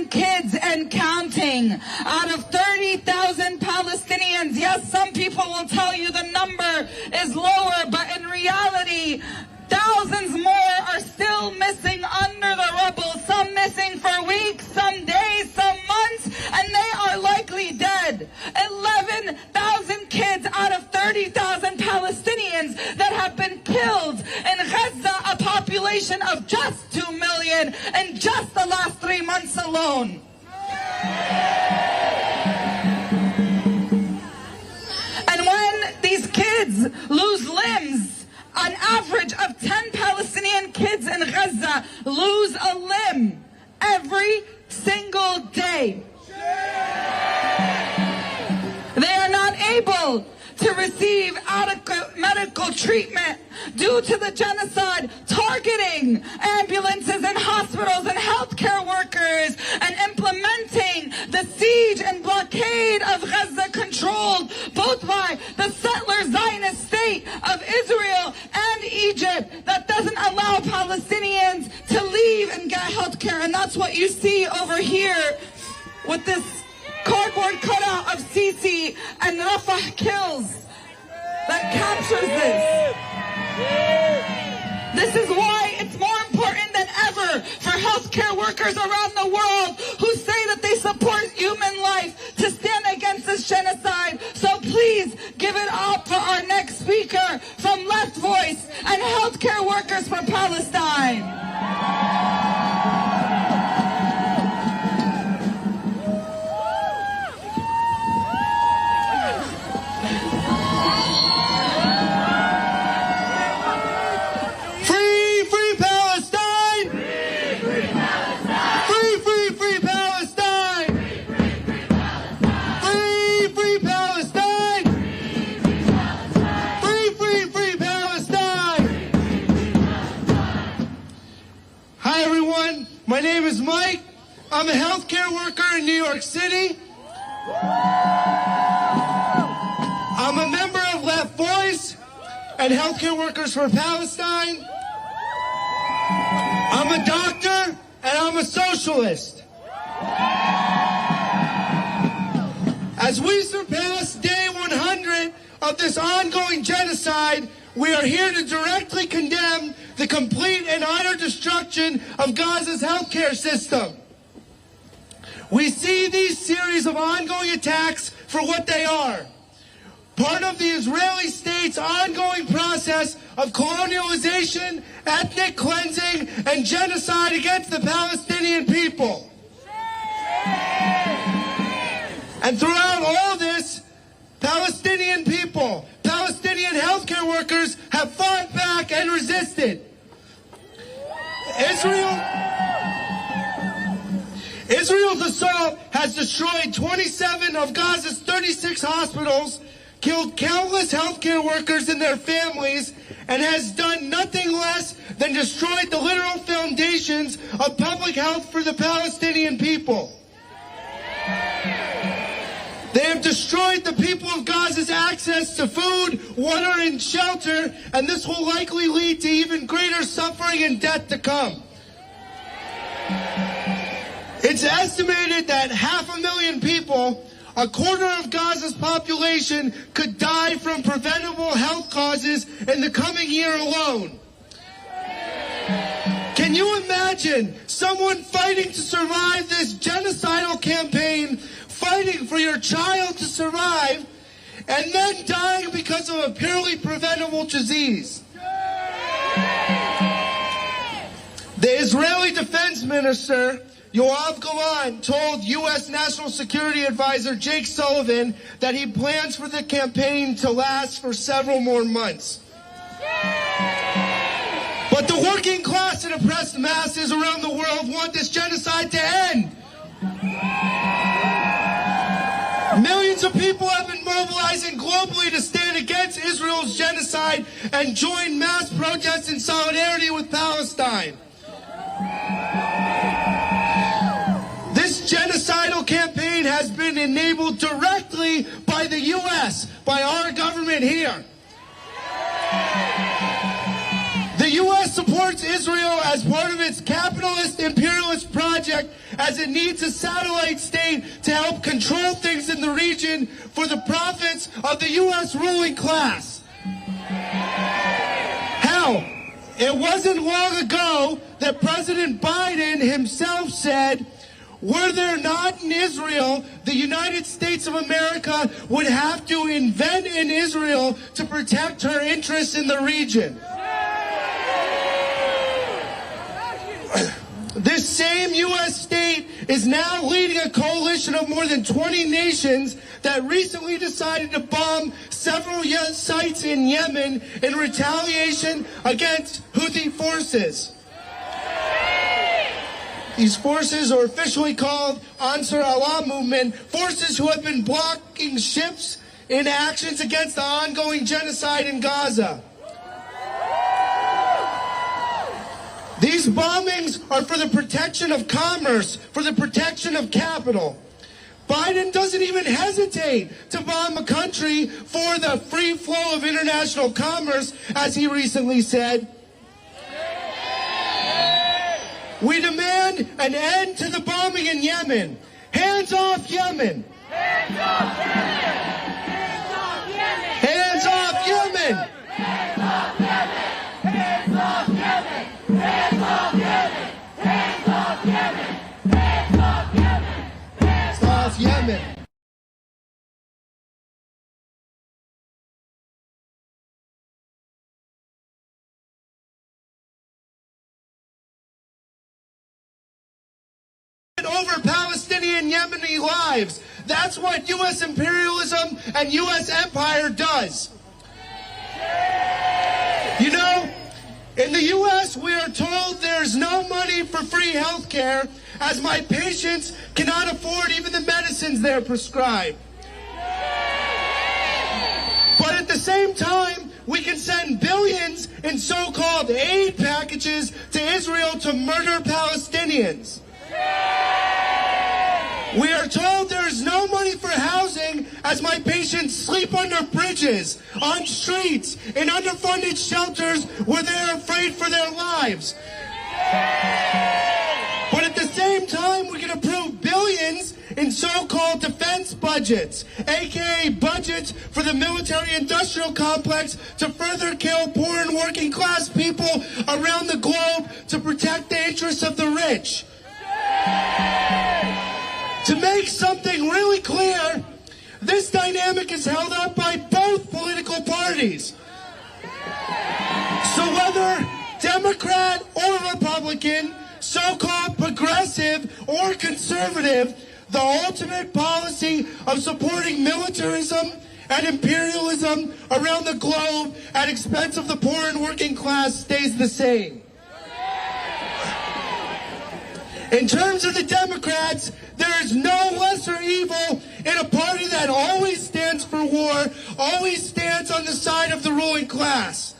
kids and counting. Out of 30,000 Palestinians, yes, some people will tell you the number is lower, but in reality, thousands more are still missing under the rubble. Some missing for weeks, some days, some months, and they are likely dead. 11,000 kids out of 30,000 Palestinians that have been killed in Gaza, a population of just 2 million in just the last 3 months alone. And when these kids lose limbs, an average of 10 Palestinian kids in Gaza lose a limb every single day. They are not able to receive adequate medical treatment due to the genocide, targeting ambulances and hospitals and healthcare workers, and implementing the siege and blockade of Gaza, controlled both by the settler Zionist state of Israel and Egypt, that doesn't allow Palestinians to leave and get healthcare. And that's what you see over here with this cardboard cutout of Sisi and Rafah kills that captures this. This is why it's more important than ever for healthcare workers around the world who say that they support human life to stand against this genocide. So please give it up for our next speaker from Left Voice and healthcare workers for Palestine. My name is Mike. I'm a healthcare worker in New York City. I'm a member of Left Voice and Healthcare Workers for Palestine. I'm a doctor and I'm a socialist. As we surpass day 100 of this ongoing genocide, we are here to directly condemn the complete and utter destruction of Gaza's healthcare system. We see these series of ongoing attacks for what they are. Part of the Israeli state's ongoing process of colonialization, ethnic cleansing, and genocide against the Palestinian people. And throughout all this, Palestinian people, Palestinian healthcare workers have fought back and resisted. Israel's assault has destroyed 27 of Gaza's 36 hospitals, killed countless healthcare workers and their families, and has done nothing less than destroyed the literal foundations of public health for the Palestinian people. They have destroyed the people of Gaza's access to food, water, and shelter, and this will likely lead to even greater suffering and death to come. It's estimated that 500,000 people, a quarter of Gaza's population, could die from preventable health causes in the coming year alone. Can you imagine someone fighting to survive this genocidal campaign, fighting for your child to survive, and then dying because of a purely preventable disease? The Israeli Defense Minister, Yoav Gallant, told U.S. National Security Advisor Jake Sullivan that he plans for the campaign to last for several more months. But the working class and oppressed masses around the world want this genocide to end. Millions of people have been mobilizing globally to stand against Israel's genocide and join mass protests in solidarity with Palestine. This genocidal campaign has been enabled directly by the U.S., by our government here. The U.S. supports Israel Israel as part of its capitalist imperialist project, as it needs a satellite state to help control things in the region for the profits of the U.S. ruling class. Hell, it wasn't long ago that President Biden himself said, were there not in Israel, the United States of America would have to invent in Israel to protect her interests in the region. This same U.S. state is now leading a coalition of more than 20 nations that recently decided to bomb several sites in Yemen in retaliation against Houthi forces. These forces are officially called Ansar Allah movement, forces who have been blocking ships in actions against the ongoing genocide in Gaza. These bombings are for the protection of commerce, for the protection of capital. Biden doesn't even hesitate to bomb a country for the free flow of international commerce, as he recently said. We demand an end to the bombing in Yemen. Hands off Yemen! Hands off Yemen! Hands off Yemen! Hands off Yemen! Hands off Yemen! Hands off Yemen! Hands off Yemen! Hands off Yemen! Hands off Yemen! Hands off Yemen! Over Palestinian Yemeni lives. That's what U.S. imperialism and U.S. empire does. You know, in the U.S. we are told there's no money for free health care, as my patients cannot afford even the medicines they're prescribed. But at the same time, we can send billions in so-called aid packages to Israel to murder Palestinians. We are told there is no money for housing, as my patients sleep under bridges, on streets, in underfunded shelters where they are afraid for their lives. But at the same time, we can approve billions in so-called defense budgets, aka budgets for the military-industrial complex to further kill poor and working-class people around the globe to protect the interests of the rich. To make something really clear, this dynamic is held up by both political parties. So whether Democrat or Republican, so-called progressive or conservative, the ultimate policy of supporting militarism and imperialism around the globe at expense of the poor and working class stays the same. In terms of the Democrats, there is no lesser evil in a party that always stands for war, always stands on the side of the ruling class.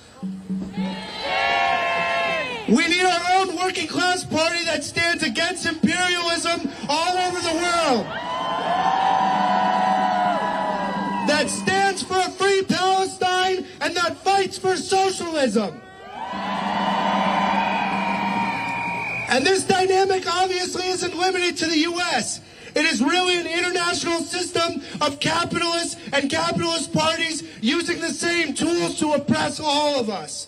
We need our own working class party that stands against imperialism all over the world. That stands for a free Palestine and that fights for socialism. And this dynamic obviously isn't limited to the U.S. It is really an international system of capitalists and capitalist parties using the same tools to oppress all of us.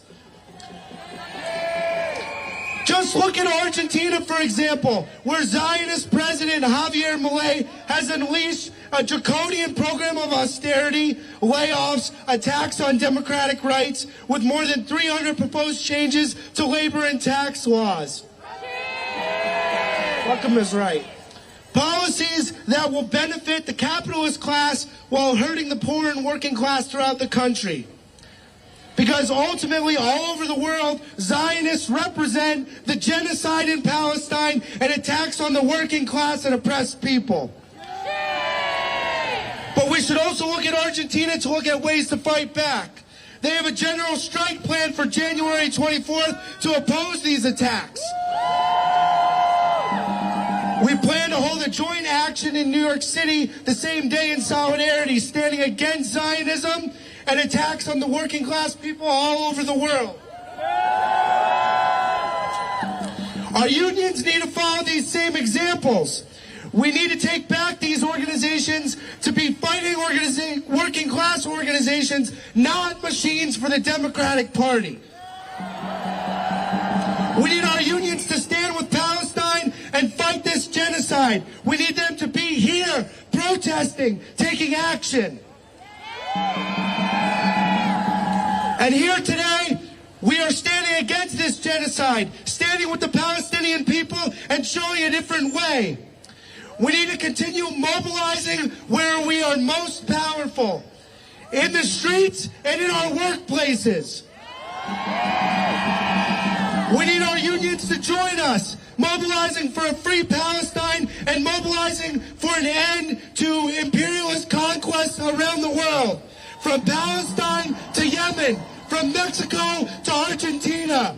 Just look at Argentina, for example, where Zionist President Javier Milei has unleashed a draconian program of austerity, layoffs, attacks on democratic rights, with more than 300 proposed changes to labor and tax laws. Welcome is right. Policies that will benefit the capitalist class while hurting the poor and working class throughout the country. Because ultimately, all over the world, Zionists represent the genocide in Palestine and attacks on the working class and oppressed people. But we should also look at Argentina to look at ways to fight back. They have a general strike plan for January 24th to oppose these attacks. We plan to hold a joint action in New York City the same day in solidarity, standing against Zionism and attacks on the working class people all over the world. Our unions need to follow these same examples. We need to take back these organizations to be fighting working class organizations, not machines for the Democratic Party. We need our unions to stand with Palestine and fight this genocide. We need them to be here, protesting, taking action. And here today, we are standing against this genocide, standing with the Palestinian people and showing a different way. We need to continue mobilizing where we are most powerful, in the streets and in our workplaces. We need our unions to join us, mobilizing for a free Palestine and mobilizing for an end to imperialist conquests around the world, from Palestine to Yemen, from Mexico to Argentina.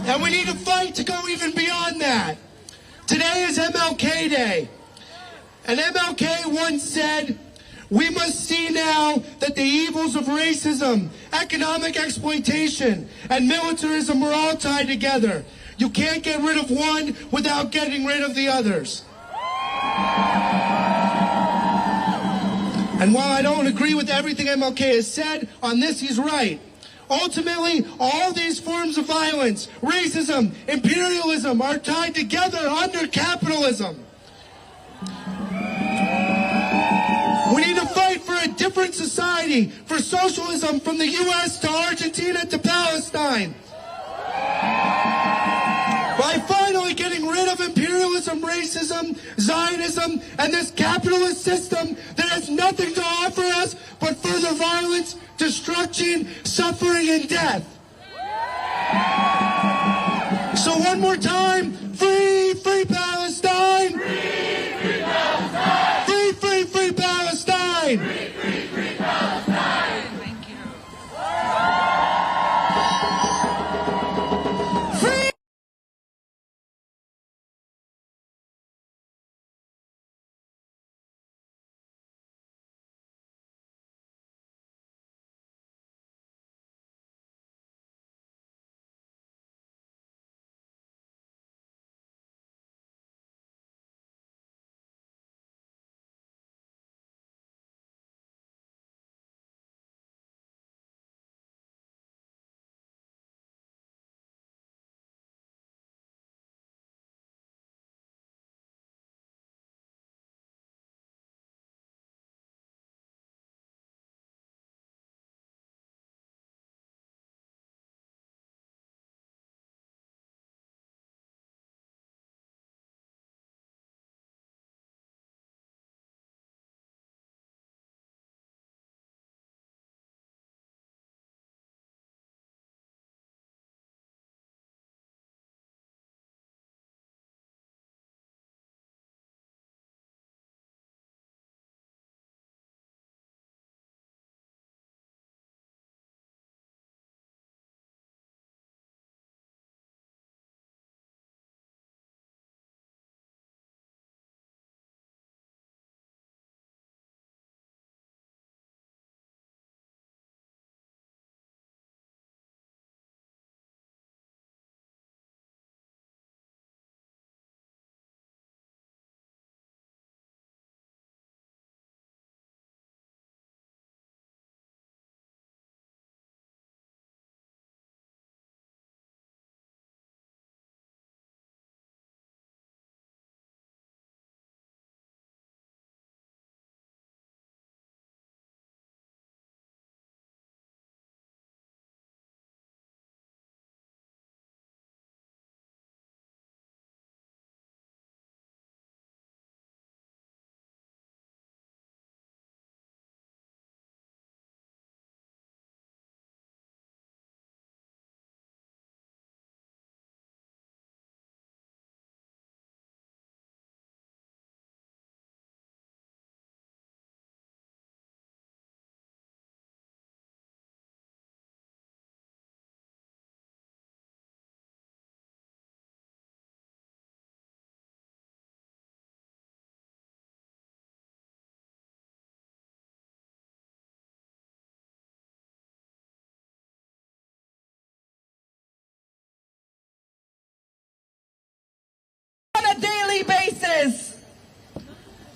And we need to fight to go even beyond that. Today is MLK Day. And MLK once said, "We must see now that the evils of racism, economic exploitation, and militarism are all tied together. You can't get rid of one without getting rid of the others." And while I don't agree with everything MLK has said, on this he's right. Ultimately, all these forms of violence, racism, imperialism are tied together under capitalism. We need to fight for a different society, for socialism from the U.S. to Argentina to Palestine. By finally getting rid of imperialism, racism, Zionism, and this capitalist system that has nothing to offer us but further violence, destruction, suffering, and death. So one more time, free, free Palestine! Free, free Palestine! Free, free, free Palestine! Free, free, free Palestine! Thank you.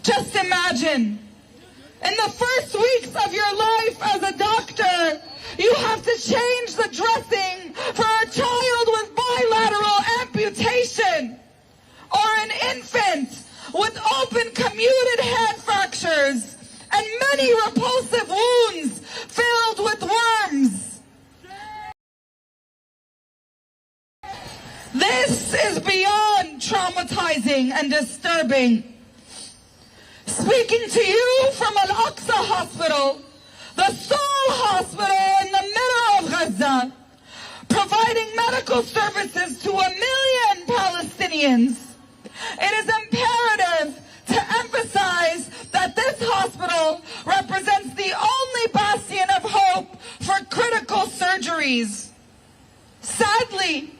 Just imagine, in the first weeks of your life as a doctor, you have to change the dressing for a child with bilateral amputation, or an infant with open comminuted hand fractures and many repulsive wounds filled with worms. This is beyond traumatizing and disturbing. Speaking to you from Al-Aqsa Hospital, the sole hospital in the middle of Gaza, providing medical services to 1 million Palestinians, it is imperative to emphasize that this hospital represents the only bastion of hope for critical surgeries. Sadly,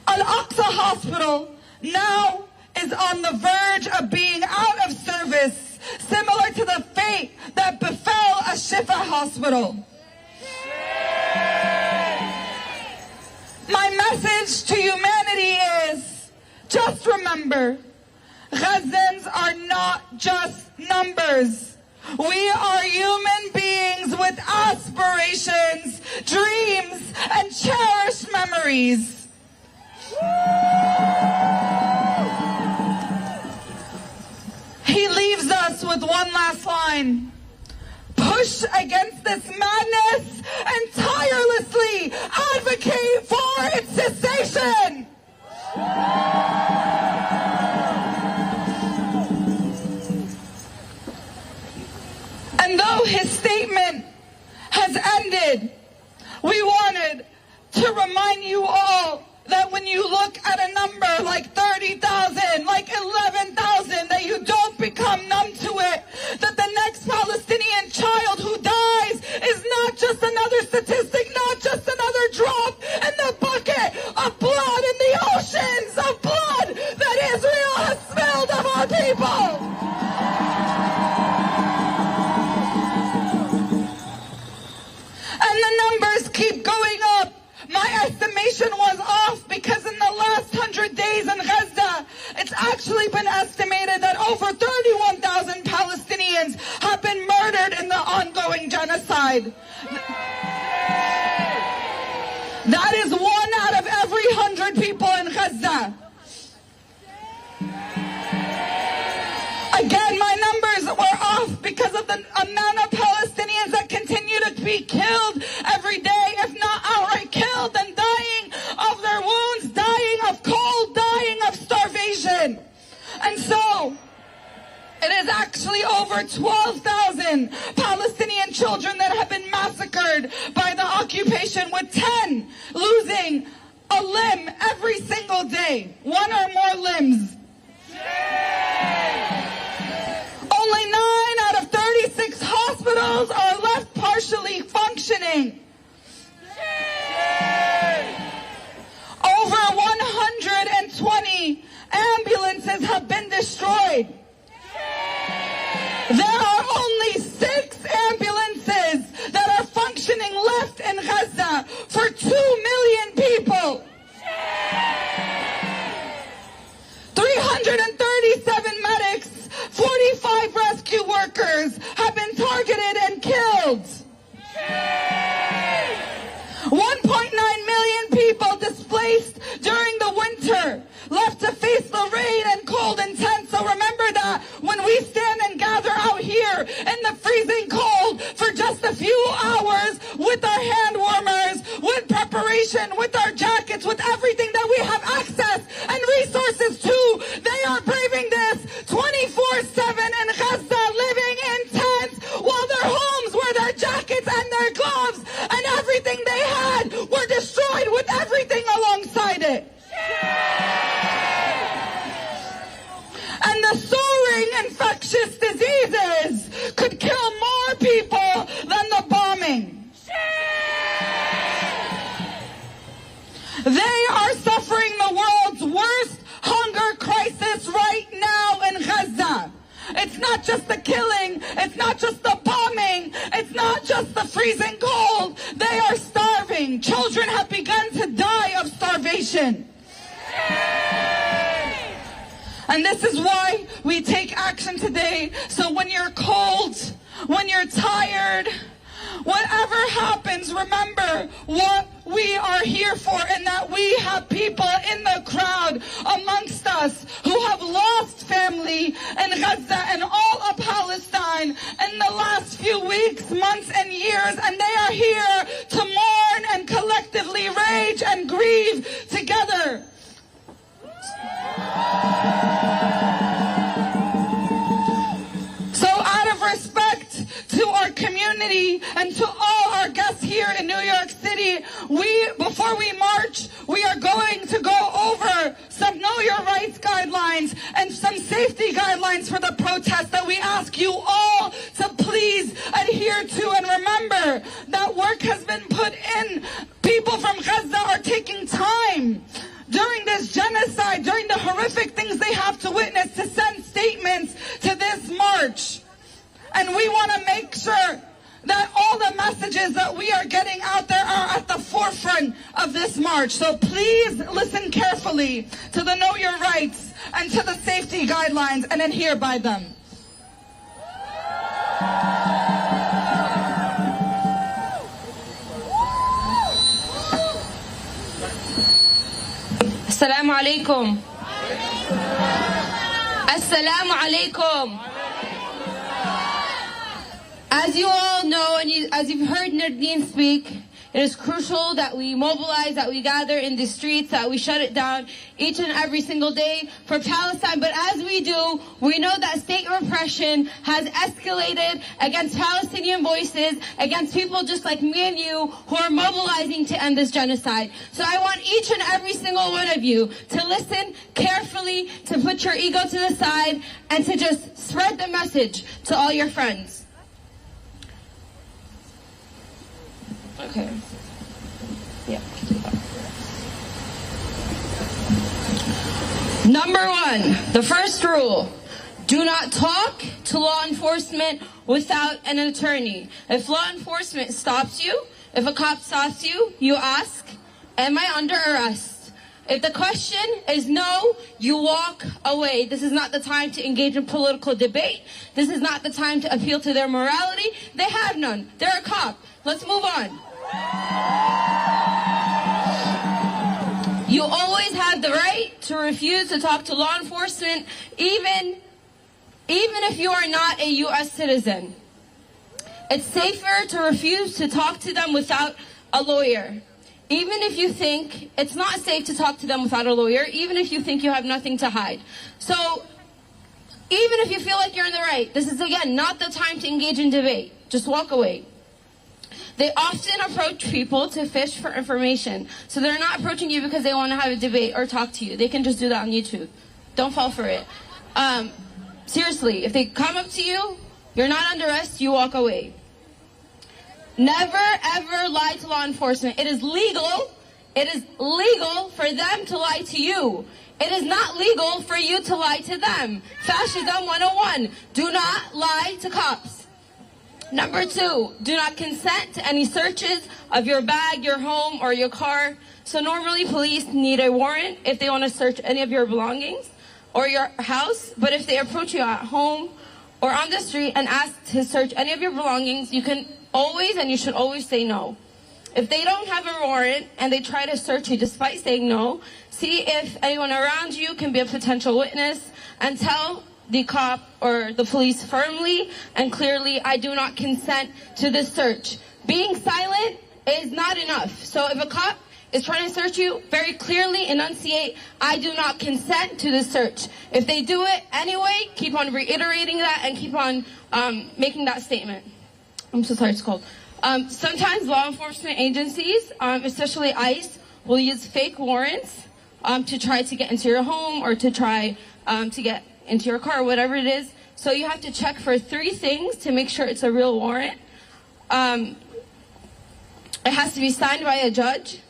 Al-Aqsa Hospital now is on the verge of being out of service, similar to the fate that befell Al-Shifa Hospital. My message to humanity is, just remember, Gazans are not just numbers. We are human beings with aspirations, dreams, and cherished memories. He leaves us with one last line. Push against this madness and tirelessly advocate for its cessation. And though his statement has ended, we wanted to remind you all that when you look at a number like 30,000, like 11,000, that you don't become numb to it, that the next Palestinian child who dies is not just another statistic, not just another drop in the bucket of blood in the oceans of blood that Israel has spilled of our people. And the numbers keep going up. My estimation was off because in the last 100 days in Gaza, it's actually been estimated that over 31,000 Palestinians have been murdered in the ongoing genocide. That is 1 out of every 100 people in Gaza. Again, my numbers were off because of the amount of Palestinians that continue to be killed every day, if not outright killed, and dying of their wounds, dying of cold, dying of starvation. And so, it is actually over 12,000 Palestinian children that have been massacred by the occupation, with 10 losing a limb every single day, 1 or more limbs. Only 9 out of 36 hospitals are left partially functioning. Over 120 ambulances have been destroyed. There are only 6 ambulances that are functioning left in Gaza for 2 million people. 337 medics, 45 rescue workers have been targeted and killed. 1.9 million people displaced during the winter, left to face the rain and cold and tense. So remember that when we stand and gather out here in the freezing cold for just a few hours with our hand warmers, with preparation, with our jackets, with everything that we have access and resources to, they are braving this 24/7 in Gaza, living in tents while their homes were their jackets and their gloves, and everything they had were destroyed with everything alongside it. And the soaring infectious diseases could kill more people than the bombing. They are suffering the world's worst hunger crisis right now in Gaza. It's not just the killing, it's not just the bombing, it's not just the freezing cold. They are starving. Children have begun to die of starvation. And this is why we take action today. So when you're cold, when you're tired, whatever happens, remember what we are here for, and that we have people in the crowd amongst us who have lost family in Gaza and all of Palestine in the last few weeks, months, and years, and they are here to mourn and collectively rage and grieve together. So out of respect to our community and to all our guests here in New York City, before we march, we are going to go over some Know Your Rights guidelines and some safety guidelines for the protest that we ask you all to please adhere to. And remember that work has been put in. People from Gaza are taking time during this genocide, during the horrific things they have to witness, to send statements to this march. And we want to make sure that all the messages that we are getting out there are at the forefront of this march. So please listen carefully to the Know Your Rights and to the safety guidelines and adhere by them. Assalamu alaikum. Assalamu alaikum. As you all know, and as you've heard Nardeen speak, it is crucial that we mobilize, that we gather in the streets, that we shut it down each and every single day for Palestine. But as we do, we know that state repression has escalated against Palestinian voices, against people just like me and you who are mobilizing to end this genocide. So I want each and every single one of you to listen carefully, to put your ego to the side, and to just spread the message to all your friends. Okay. Yeah. Number one, the first rule: do not talk to law enforcement without an attorney. If law enforcement stops you, if a cop stops you, you ask, am I under arrest? If the question is no, you walk away. This is not the time to engage in political debate. This is not the time to appeal to their morality. They have none. They're a cop. Let's move on. You always have the right to refuse to talk to law enforcement, even if you are not a U.S. citizen. It's safer to refuse to talk to them without a lawyer. Even if you think it's not safe to talk to them without a lawyer, even if you think you have nothing to hide. So, even if you feel like you're in the right, this is, again, not the time to engage in debate. Just walk away. They often approach people to fish for information. So they're not approaching you because they want to have a debate or talk to you. They can just do that on YouTube. Don't fall for it. Seriously, if they come up to you, you're not under arrest, you walk away. Never, ever lie to law enforcement. It is legal for them to lie to you. It is not legal for you to lie to them. Fascism 101. Do not lie to cops. Number two, do not consent to any searches of your bag, your home, or your car. So normally police need a warrant if they want to search any of your belongings or your house. But if they approach you at home or on the street and ask to search any of your belongings, you can always and you should always say no. If they don't have a warrant and they try to search you despite saying no, see if anyone around you can be a potential witness and tell the cop or the police firmly and clearly, I do not consent to this search. Being silent is not enough. So if a cop is trying to search you, very clearly enunciate, I do not consent to this search. If they do it anyway, keep on reiterating that and keep on making that statement. I'm so sorry, it's cold. Sometimes law enforcement agencies, especially ICE, will use fake warrants to try to get into your home or to try to get into your car, whatever it is. So you have to check for 3 things to make sure it's a real warrant. It has to be signed by a judge.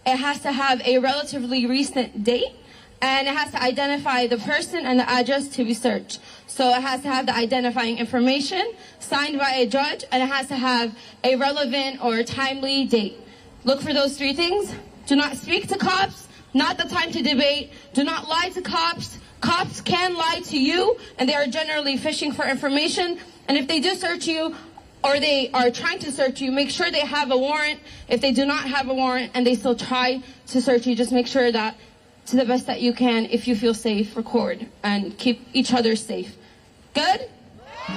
It has to have a relatively recent date. And it has to identify the person and the address to be searched. So it has to have the identifying information, signed by a judge, and it has to have a relevant or timely date. Look for those 3 things. Do not speak to cops. Not the time to debate. Do not lie to cops. Cops can lie to you, and they are generally fishing for information. And if they do search you, or they are trying to search you, make sure they have a warrant. If they do not have a warrant and they still try to search you, just make sure that, to the best that you can, if you feel safe, record and keep each other safe. Good? I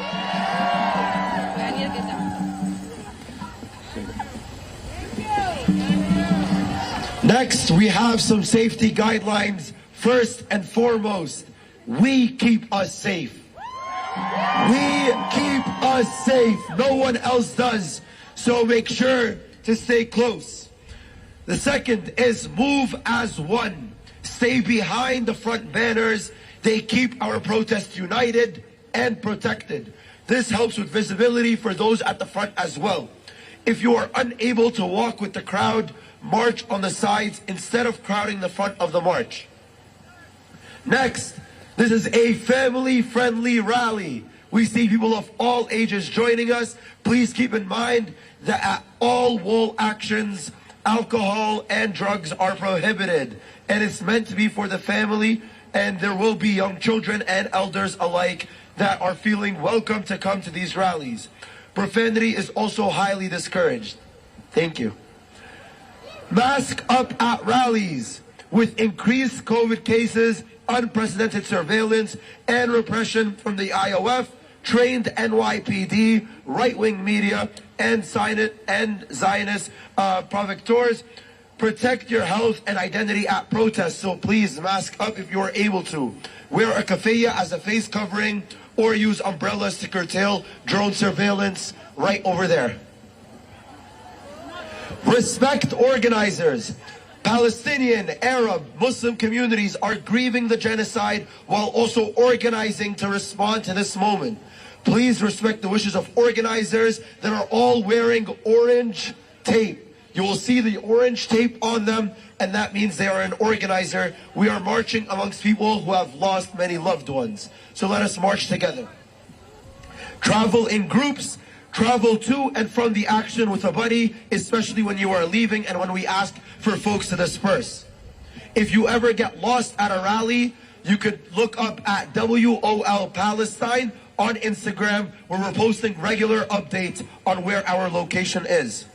need to get that. Next, we have some safety guidelines. First and foremost, we keep us safe. We keep us safe. No one else does. So make sure to stay close. The second is move as one. Stay behind the front banners. They keep our protest united and protected. This helps with visibility for those at the front as well. If you are unable to walk with the crowd, march on the sides instead of crowding the front of the march. Next, this is a family-friendly rally. We see people of all ages joining us. Please keep in mind that at all wall actions, alcohol and drugs are prohibited. And it's meant to be for the family, and there will be young children and elders alike that are feeling welcome to come to these rallies. Profanity is also highly discouraged. Thank you. Mask up at rallies. With increased COVID cases, unprecedented surveillance, and repression from the IOF, trained NYPD, right-wing media, and Zionist provocateurs, protect your health and identity at protests. So please mask up if you are able to. Wear a keffiyeh as a face covering, or use umbrellas to curtail drone surveillance right over there. Respect organizers. Palestinian, Arab, Muslim communities are grieving the genocide while also organizing to respond to this moment. Please respect the wishes of organizers that are all wearing orange tape. You will see the orange tape on them, and that means they are an organizer. We are marching amongst people who have lost many loved ones. So let us march together. Travel in groups. Travel to and from the action with a buddy, especially when you are leaving and when we ask for folks to disperse. If you ever get lost at a rally, you could look up at WOL Palestine on Instagram, where we're posting regular updates on where our location is.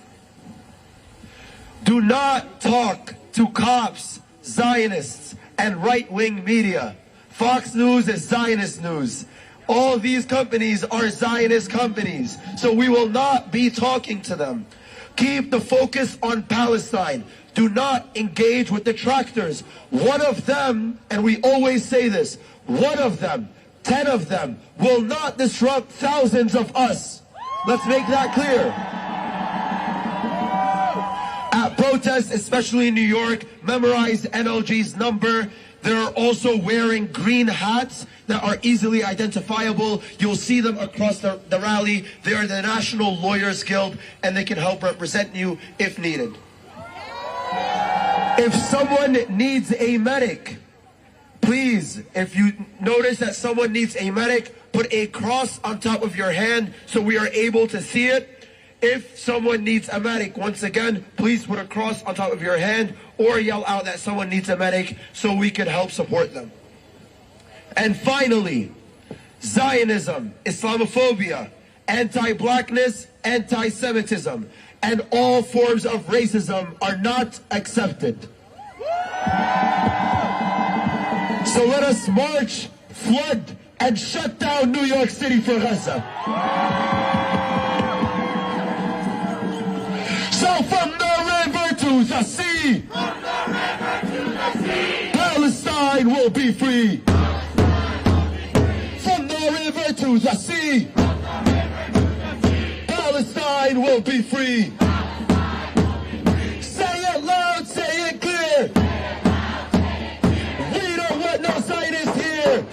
Do not talk to cops, Zionists, and right-wing media. Fox News is Zionist news. All these companies are Zionist companies, so we will not be talking to them. Keep the focus on Palestine. Do not engage with detractors. One of them, and we always say this, one of them, 10 of them, will not disrupt thousands of us. Let's make that clear. At protests, especially in New York, memorize NLG's number. They're also wearing green hats that are easily identifiable. You'll see them across the rally. They are the National Lawyers Guild, and they can help represent you if needed. If someone needs a medic, please, if you notice that someone needs a medic, put a cross on top of your hand so we are able to see it. If someone needs a medic, once again, please put a cross on top of your hand or yell out that someone needs a medic so we can help support them. And finally, Zionism, Islamophobia, anti-blackness, anti-Semitism, and all forms of racism are not accepted. So let us march, flood, and shut down New York City for Gaza. So from the river to the sea, Palestine will be free. From the river to the sea, Palestine will be free. Say it loud, say it clear. We don't want no Zionists here.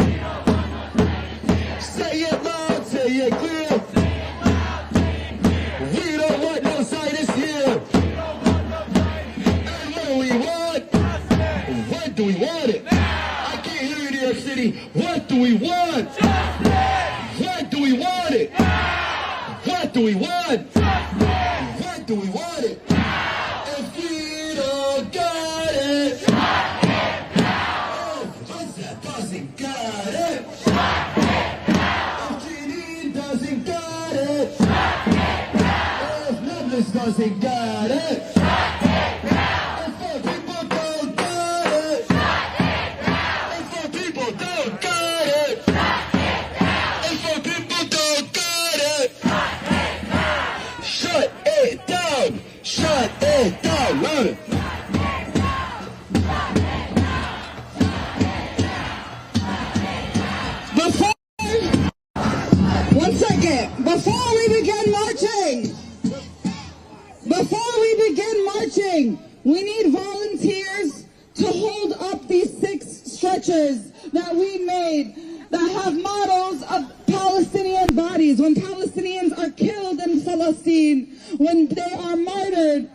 Say it loud, say it clear. We don't want no Zionists here. And what do we want? What do we want it? I can't hear you, New York City. What do we want? What do we want it? What do we want? What do we want it? If we don't got it, doesn't got it, shut it down. If GD doesn't got it, shut it down. If Nevis doesn't got it, shut it down. If our people don't got it, shut it down. If our people don't got it, shut it down. If our people don't got it, shut it down. Shut it down. Love it. One second. Before we begin marching, we need volunteers to hold up these 6 stretchers that we made that have models of Palestinian bodies. When Palestinians are killed in Palestine, when they are martyred,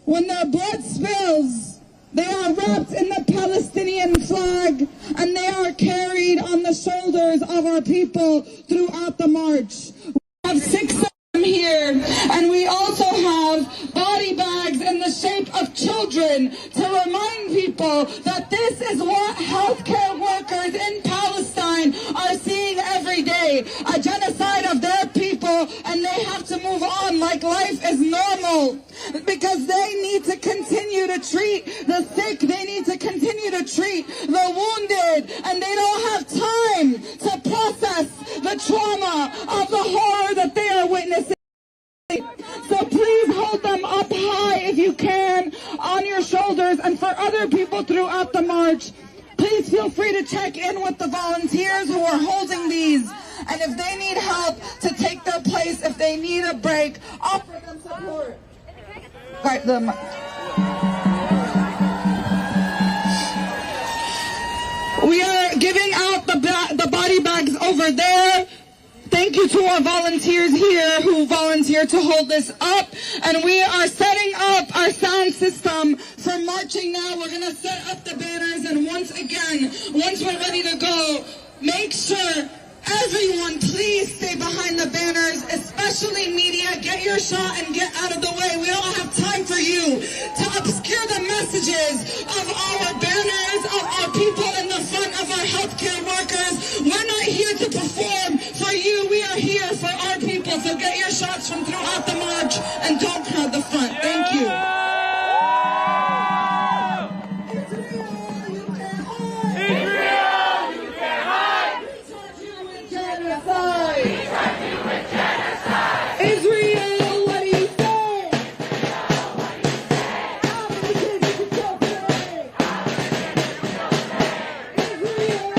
when their blood spills, they are wrapped in the Palestinian flag and they are carried on the shoulders of our people throughout the march. We have 6 of them here, and we also have body bags in the shape of children to remind people that this is what healthcare workers in Palestine are seeing every day, a genocide of their people, and they have to move on like life is normal. Because they need to continue to treat the sick, they need to continue to treat the wounded, and they don't have time to process the trauma of the horror that they are witnessing. So please hold them up high if you can on your shoulders, and for other people throughout the march, please feel free to check in with the volunteers who are holding these. And if they need help to take their place, if they need a break, offer them support. Right, we are giving out the body bags over there. Thank you to our volunteers here who volunteered to hold this up. And we are setting up our sound system for marching now. We're going to set up the banners, and once we're ready to go, make sure everyone please stay behind the banners, especially media. Get your shot and get out of the way. We don't have time for you to obscure the messages of our banners, of our people in the front, of our healthcare workers. We're not here to perform for you. We are here for our people. So get your shots from throughout the march and don't crowd the front. Thank you. Israel, what do you say? Israel,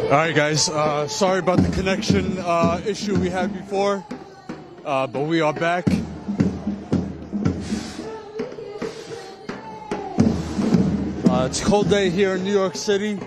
All right, guys. Sorry about the connection issue we had before, but we are back. It's a cold day here in New York City.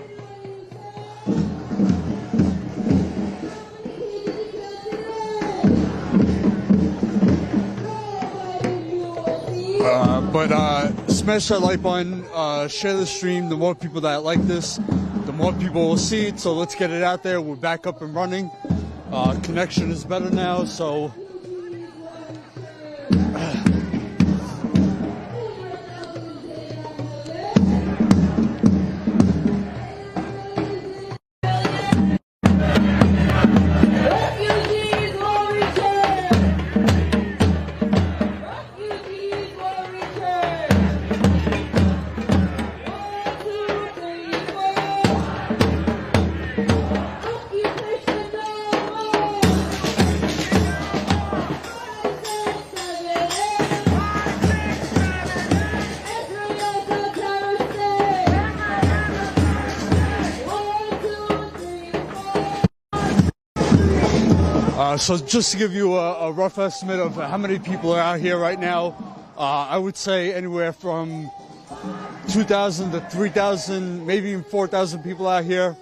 But smash that like button, share the stream. The more people that like this, the more people will see it. So let's get it out there. We're back up and running. Connection is better now, so... So just to give you a rough estimate of how many people are out here right now, I would say anywhere from 2,000 to 3,000, maybe even 4,000 people out here.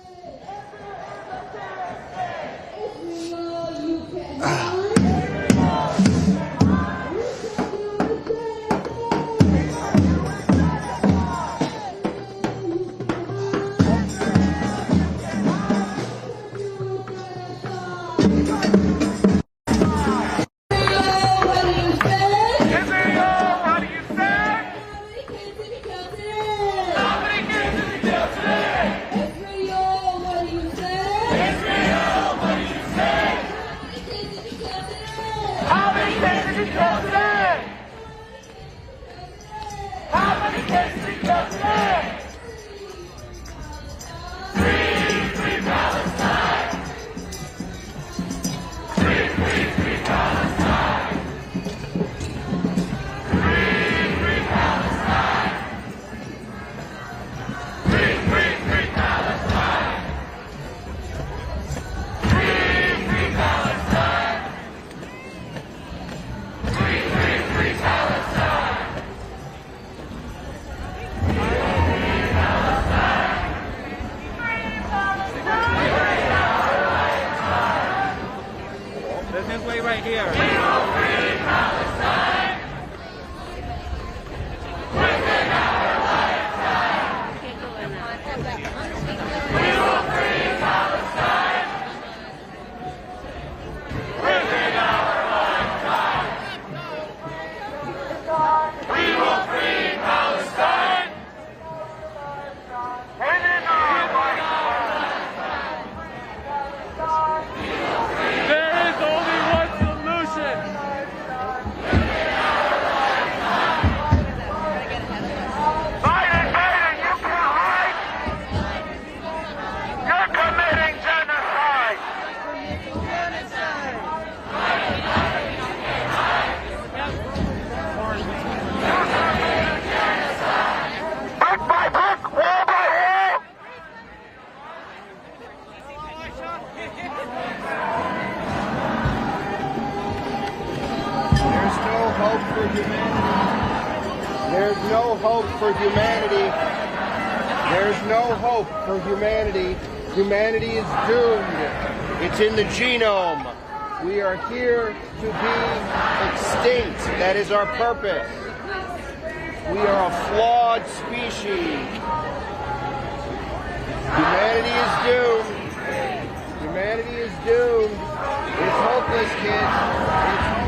Humanity is doomed. It's in the genome. We are here to be extinct. That is our purpose. We are a flawed species. Humanity is doomed. Humanity is doomed. It's hopeless, kids. It's hopeless.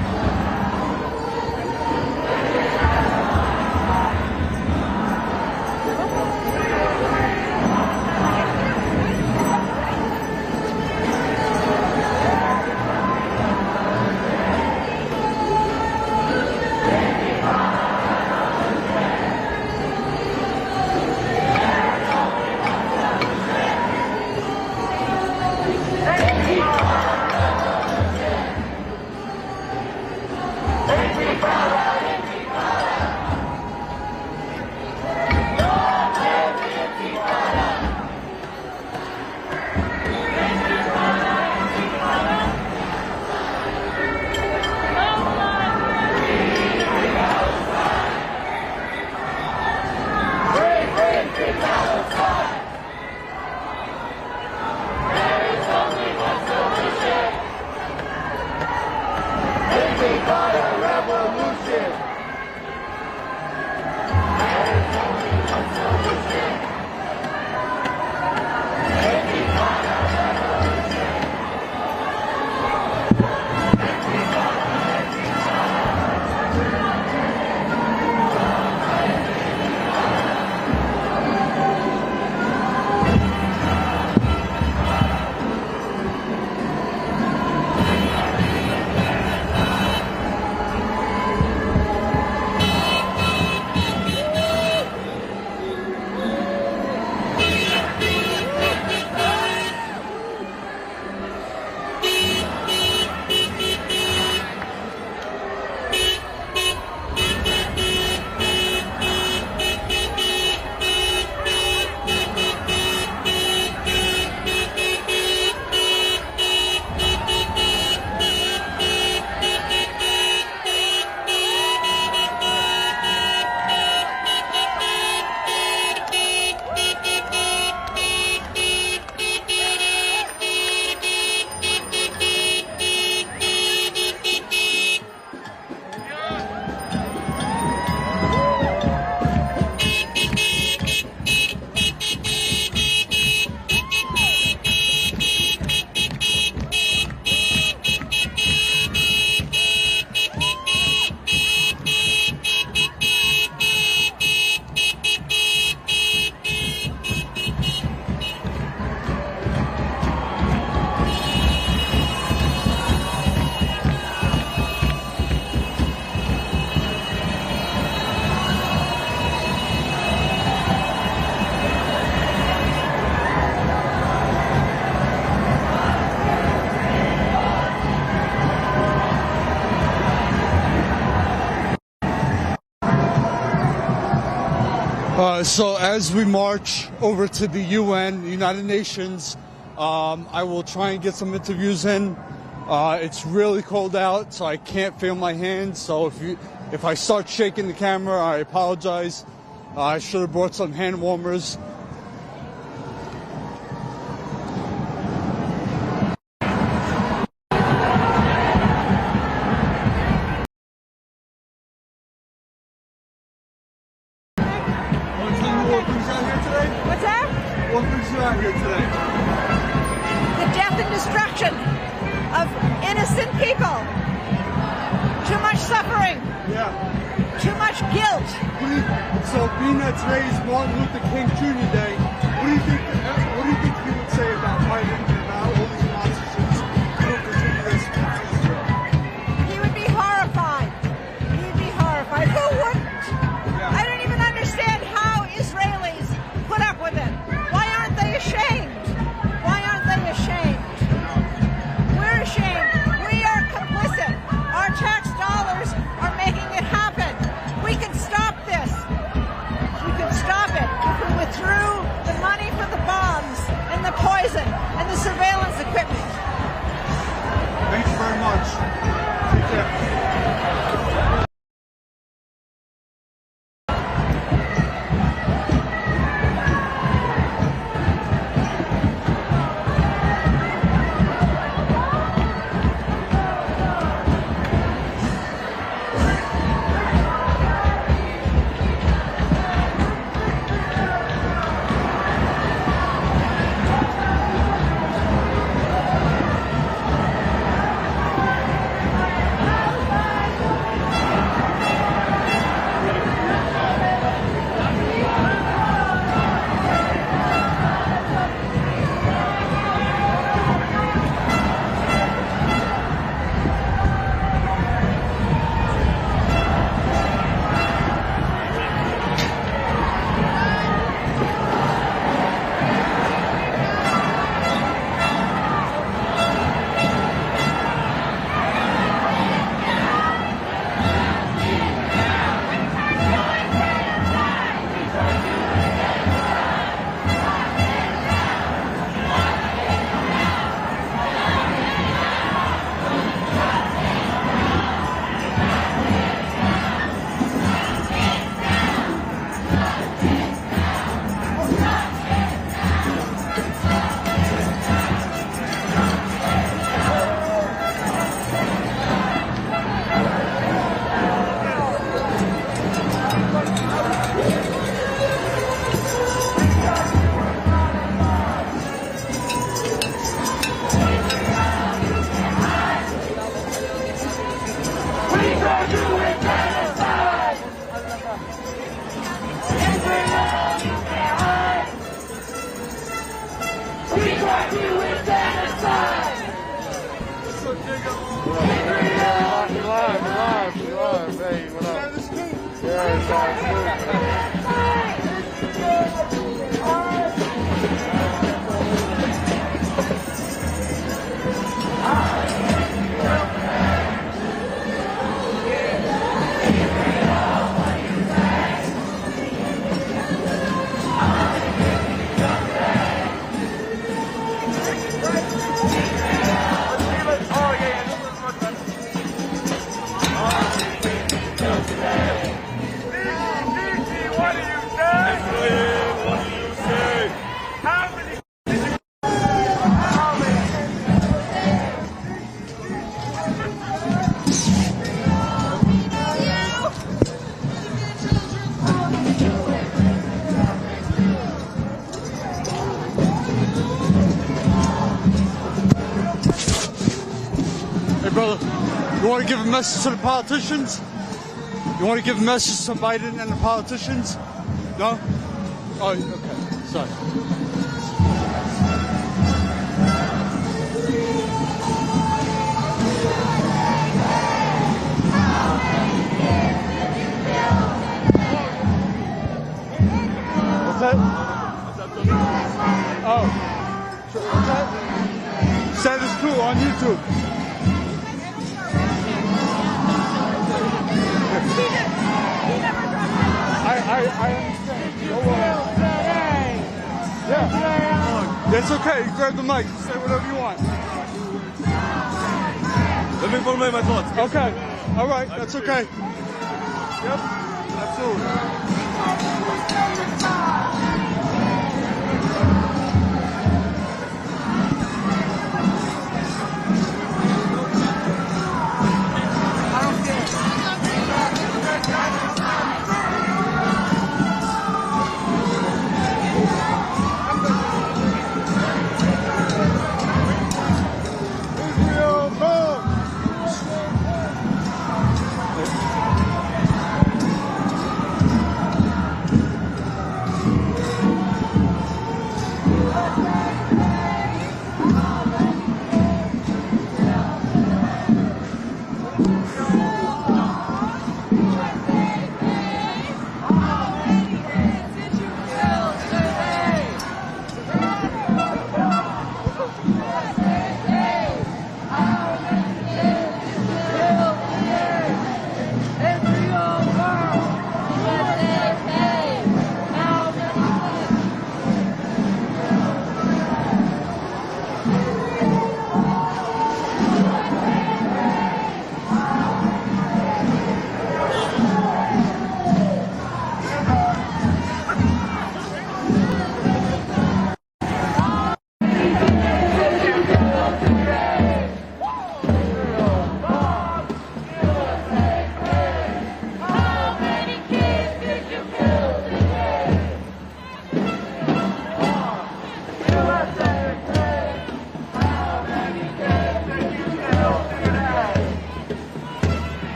So as we march over to the UN, the United Nations, I will try and get some interviews in. It's really cold out, so I can't feel my hands. So if I start shaking the camera, I apologize. I should have brought some hand warmers. What's that? What brings you out here today? The death and destruction of innocent people. Too much suffering. Yeah. Too much guilt. So being that today is Martin Luther King Jr. Day, what do you think you would say about Biden and about all these politicians who continue this? He would be horrified. He'd be horrified. Who wouldn't? Yeah. I don't even understand how Israelis put up with it. Why aren't they ashamed? Why aren't they ashamed? We're ashamed. We are complicit. Our tax dollars are making it happen. We can stop this. We can stop it if we withdrew the money for the bombs and the poison and the surveillance equipment. Thank you very much. Take care. You want to give a message to the politicians? You want to give a message to Biden and the politicians? No? Oh, okay. Sorry. What's that? Oh. What's that? Status Coup on YouTube. I understand. That's okay. You grab the mic. Say whatever you want. Let me follow my thoughts. Okay. All right. That's okay. Yep. Absolutely.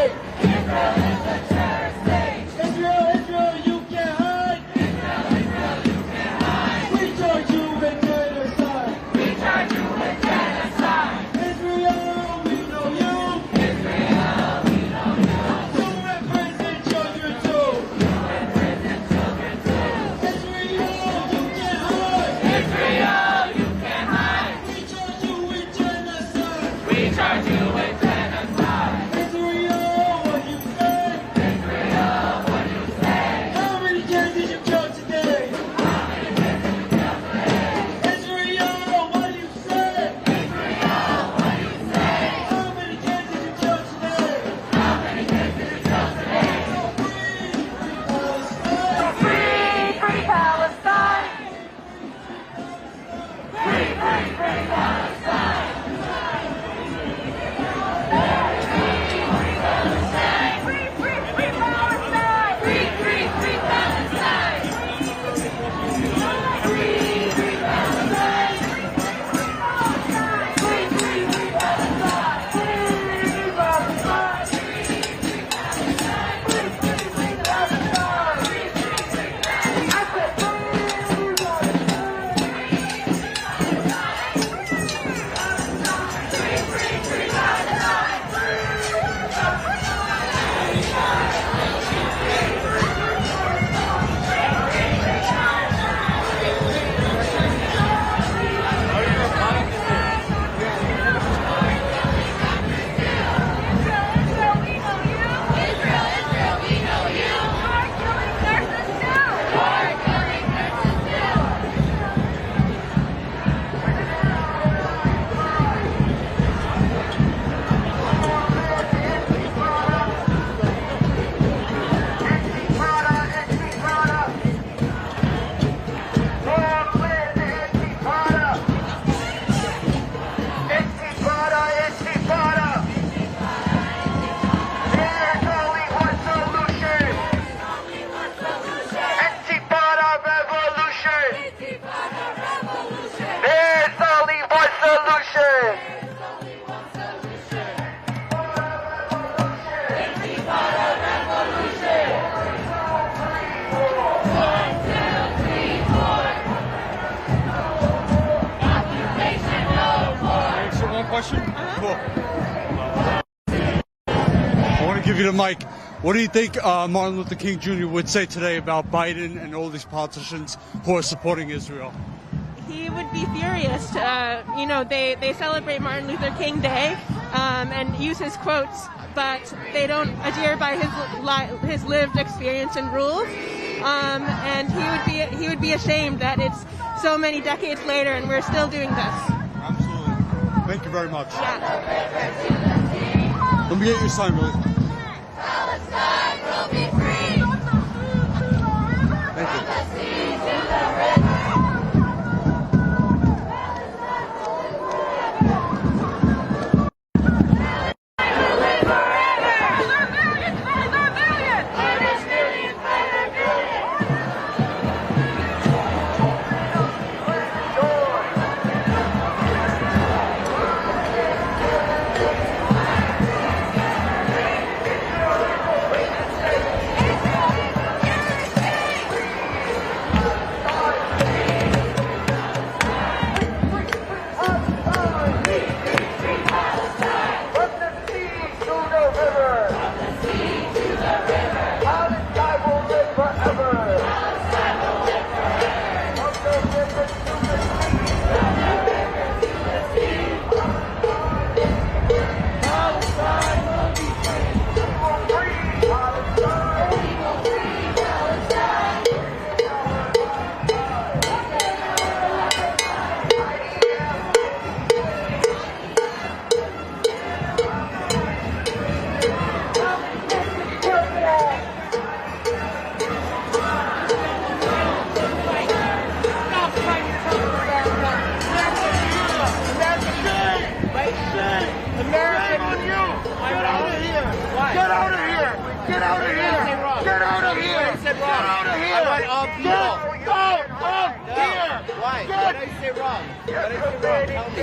state. Israel is a terror state. Israel, Israel, you can't hide. Israel, Israel, you can't hide. We charge you with genocide. We charge you with genocide. Israel, we know you. Israel, we know you. You represent children too. You represent children too. Israel, you can't hide. Israel, you can't hide. We charge you with genocide. We charge you with genocide. Israel, what you say? Israel, what you say? How many kids did you kill today? How many kids did you kill today? Israel, what do you say? Israel, what do you say? How many kids did you kill today? How many kids did you kill today? Free, free Palestine! Free, free, free Palestine! Question? Cool. I want to give you the mic. What do you think Martin Luther King Jr. would say today about Biden and all these politicians who are supporting Israel? He would be furious. You know, they celebrate Martin Luther King Day and use his quotes, but they don't adhere by his lived experience and rules. And he would be ashamed that it's so many decades later and we're still doing this. Thank you very much. Yeah. Let me get your sign, really. Palestine will be free. Thank you.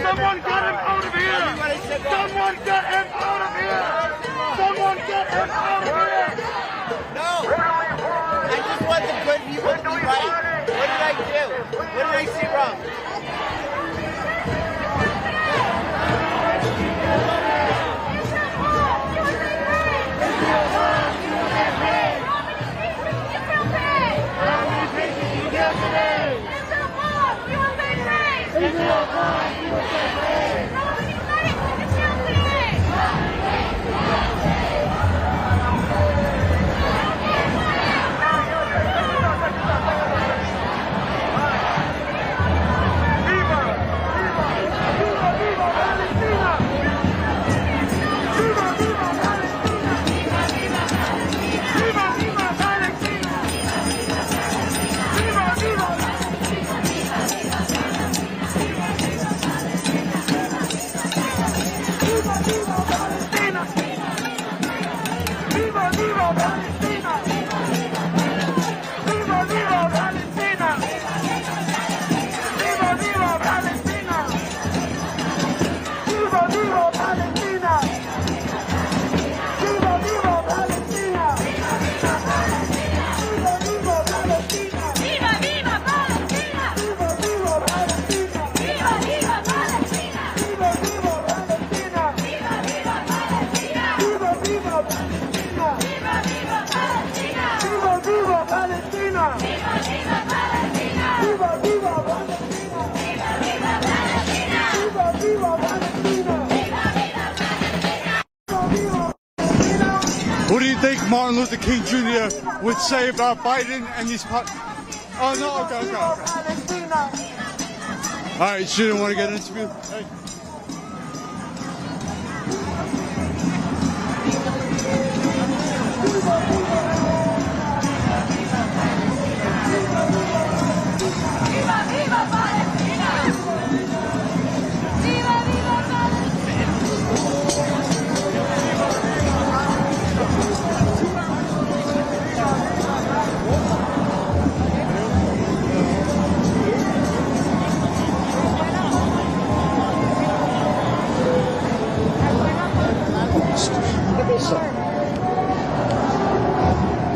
Someone get him out of here! Someone get him out of here! Someone get him out of here! No! I just want the good people to be right. What did I do? What did I see wrong? What do you think Martin Luther King Jr. would say about Biden and these... Oh, no, okay. All right, she didn't want to get an interview? Hey.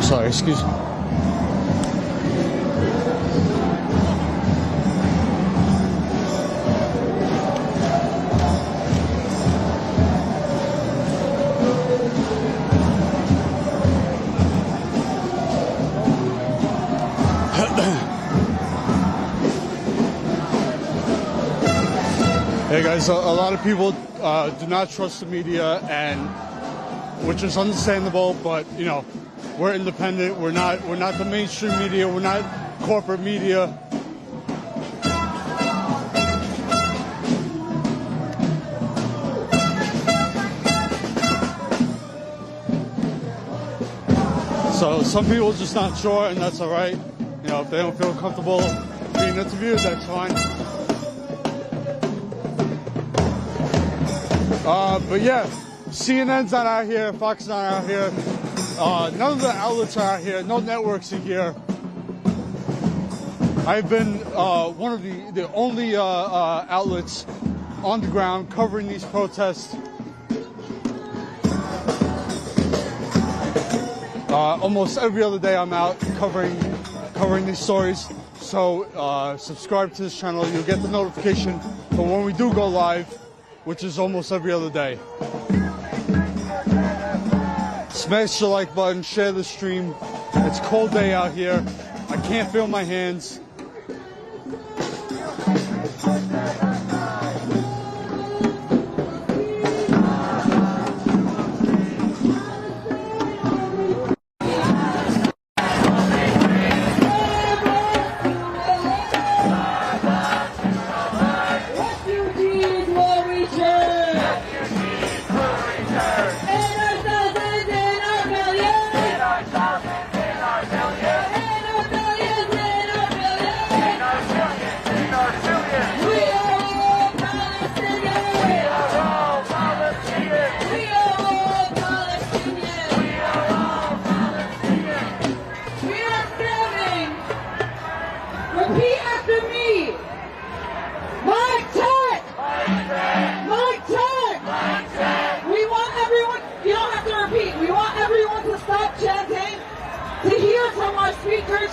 Sorry, excuse me. Hey guys, a lot of people do not trust the media, and which is understandable, but you know, we're independent. We're not the mainstream media. We're not corporate media. So some people are just not sure, and that's all right. You know, if they don't feel comfortable being interviewed, that's fine. But yeah, CNN's not out here, Fox not out here. None of the outlets are out here. No networks are here. I've been one of the only outlets on the ground covering these protests. Almost every other day I'm out covering these stories. So subscribe to this channel. You'll get the notification for when we do go live, which is almost every other day. Smash the like button, share the stream. It's a cold day out here. I can't feel my hands.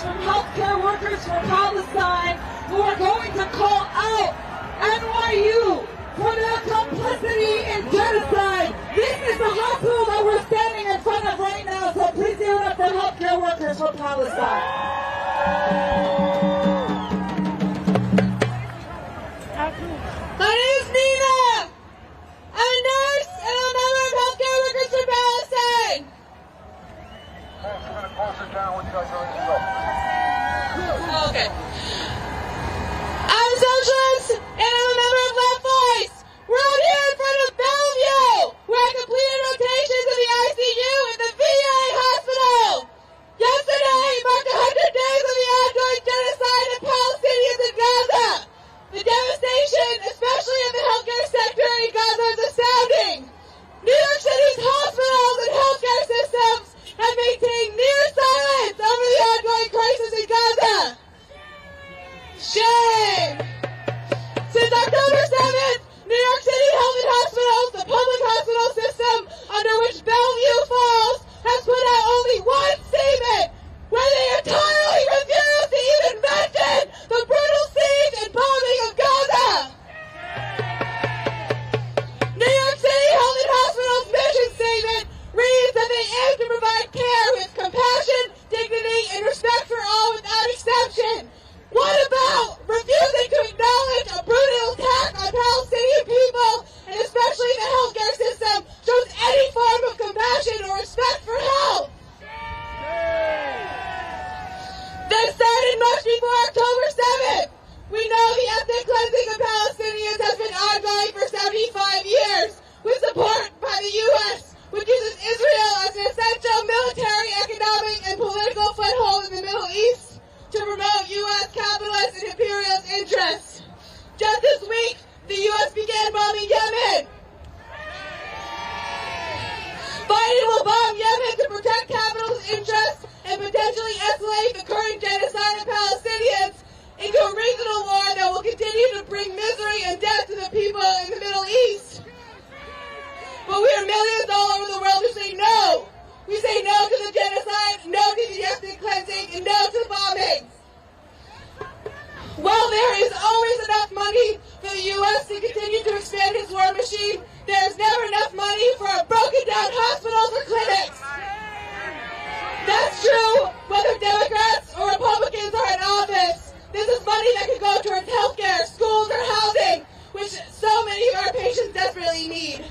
from healthcare workers for Palestine who are going to call out NYU for their complicity in genocide. This is the hospital that we're standing in front of right now, so please give it up for healthcare workers for Palestine. My name is Nina. I'm a nurse and I'm a member of Healthcare Workers for Palestine. Okay. I'm a socialist and I'm a member of Left Voice. We're out here in front of Bellevue, where I completed rotations in the ICU at the VA hospital. Yesterday marked 100 days of the ongoing genocide of Palestinians in Gaza. The devastation, especially in the healthcare sector in Gaza, is astounding. New York City's hospitals and healthcare systems have maintained near silence over the ongoing crisis in Gaza. Shame! Since October 7th, New York City Health and Hospitals, the public hospital system under which Bellevue falls, has put out only one statement where they entirely refuse to even mention the brutal siege and bombing of Gaza. New York City Health and Hospitals' mission statement reads that they aim to provide care with compassion, dignity, and respect for all without exception. What about refusing to acknowledge a brutal attack on Palestinian people, and especially the healthcare system, shows any form of compassion or respect for health? That started much before October 7th. We know the ethnic cleansing of Palestinians has been ongoing for 75 years, with support by the U.S., which uses Israel as an essential military, economic, and political foothold in the Middle East to promote U.S. capitalist and imperialist interests. Just this week, the U.S. began bombing Yemen. Biden will bomb Yemen to protect capitalist interests and potentially escalate the current genocide of Palestinians into a regional war that will continue to bring misery and death to the people in the Middle East. But we are millions all over the world who say no. We say no to the genocide, no to the ethnic cleansing, and no to the bombing. While there is always enough money for the U.S. to continue to expand its war machine, there is never enough money for our broken down hospitals or clinics. That's true whether Democrats or Republicans are in office. This is money that could go towards healthcare, schools, or housing, which so many of our patients desperately need.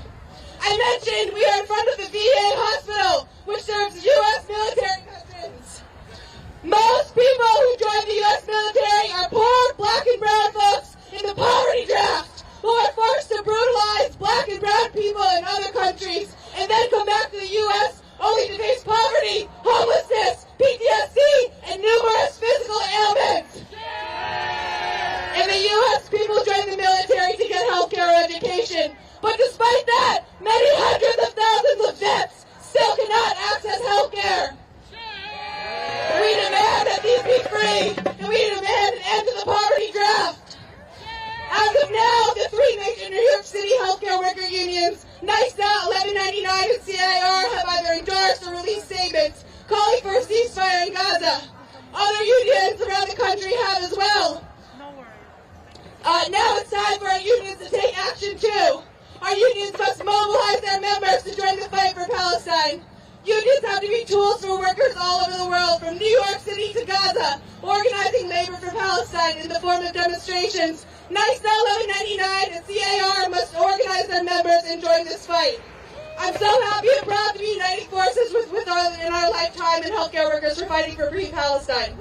I mentioned we are in front of the VA hospital, which serves U.S. military veterans. Most people who join the U.S. military are poor black and brown folks in the poverty draft who are forced to brutalize black and brown people in other countries and then come back to the U.S. only to face poverty, homelessness, PTSD, and numerous physical ailments. In the U.S., people join the military to get healthcare or education. But despite that, many hundreds of thousands of vets still cannot access health care. We demand that these be free, and we demand an end to the poverty draft. As of now, the three major New York City healthcare worker unions, NYC, 1199, and CIR, have either endorsed or released statements calling for a ceasefire in Gaza. Other unions around the country have as well. Now it's time for our unions to take action too. Our unions must mobilize their members to join the fight for Palestine. Unions have to be tools for workers all over the world, from New York City to Gaza, organizing labor for Palestine in the form of demonstrations. NYC 1199 and CAR must organize their members and join this fight. I'm so happy and proud to be uniting forces in our lifetime and healthcare workers for fighting for free Palestine.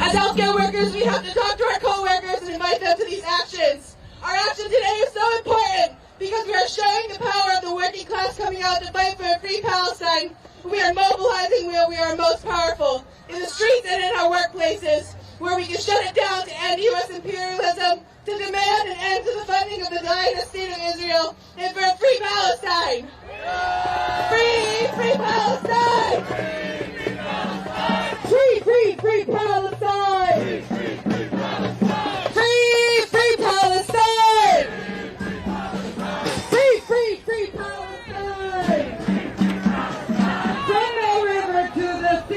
As healthcare workers, we have to talk to our co-workers and invite them to these actions. Our action today is so important because we are showing the power of the working class coming out to fight for a free Palestine. We are mobilizing where we are most powerful, in the streets and in our workplaces, where we can shut it down to end U.S. imperialism, to demand an end to the funding of the Zionist State of Israel, and for a free Palestine. Free, free Palestine! Free, free, free Palestine! Free, free Palestine! Free, free, free Palestine! From the river to the sea!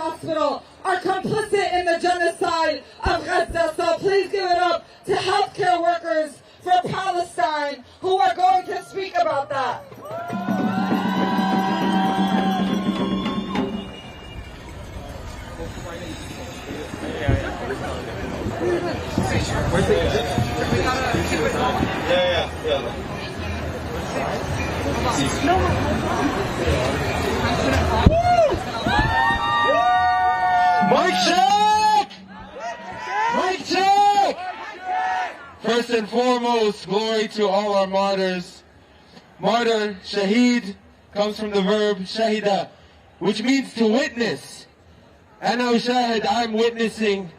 hospital are complicit in the genocide of Gaza. So please give it up to healthcare workers for Palestine who are going to speak about that. Mic check! Mic check! First and foremost, glory to all our martyrs. Martyr, shaheed, comes from the verb shahida, which means to witness. Ana ushahid, I'm witnessing.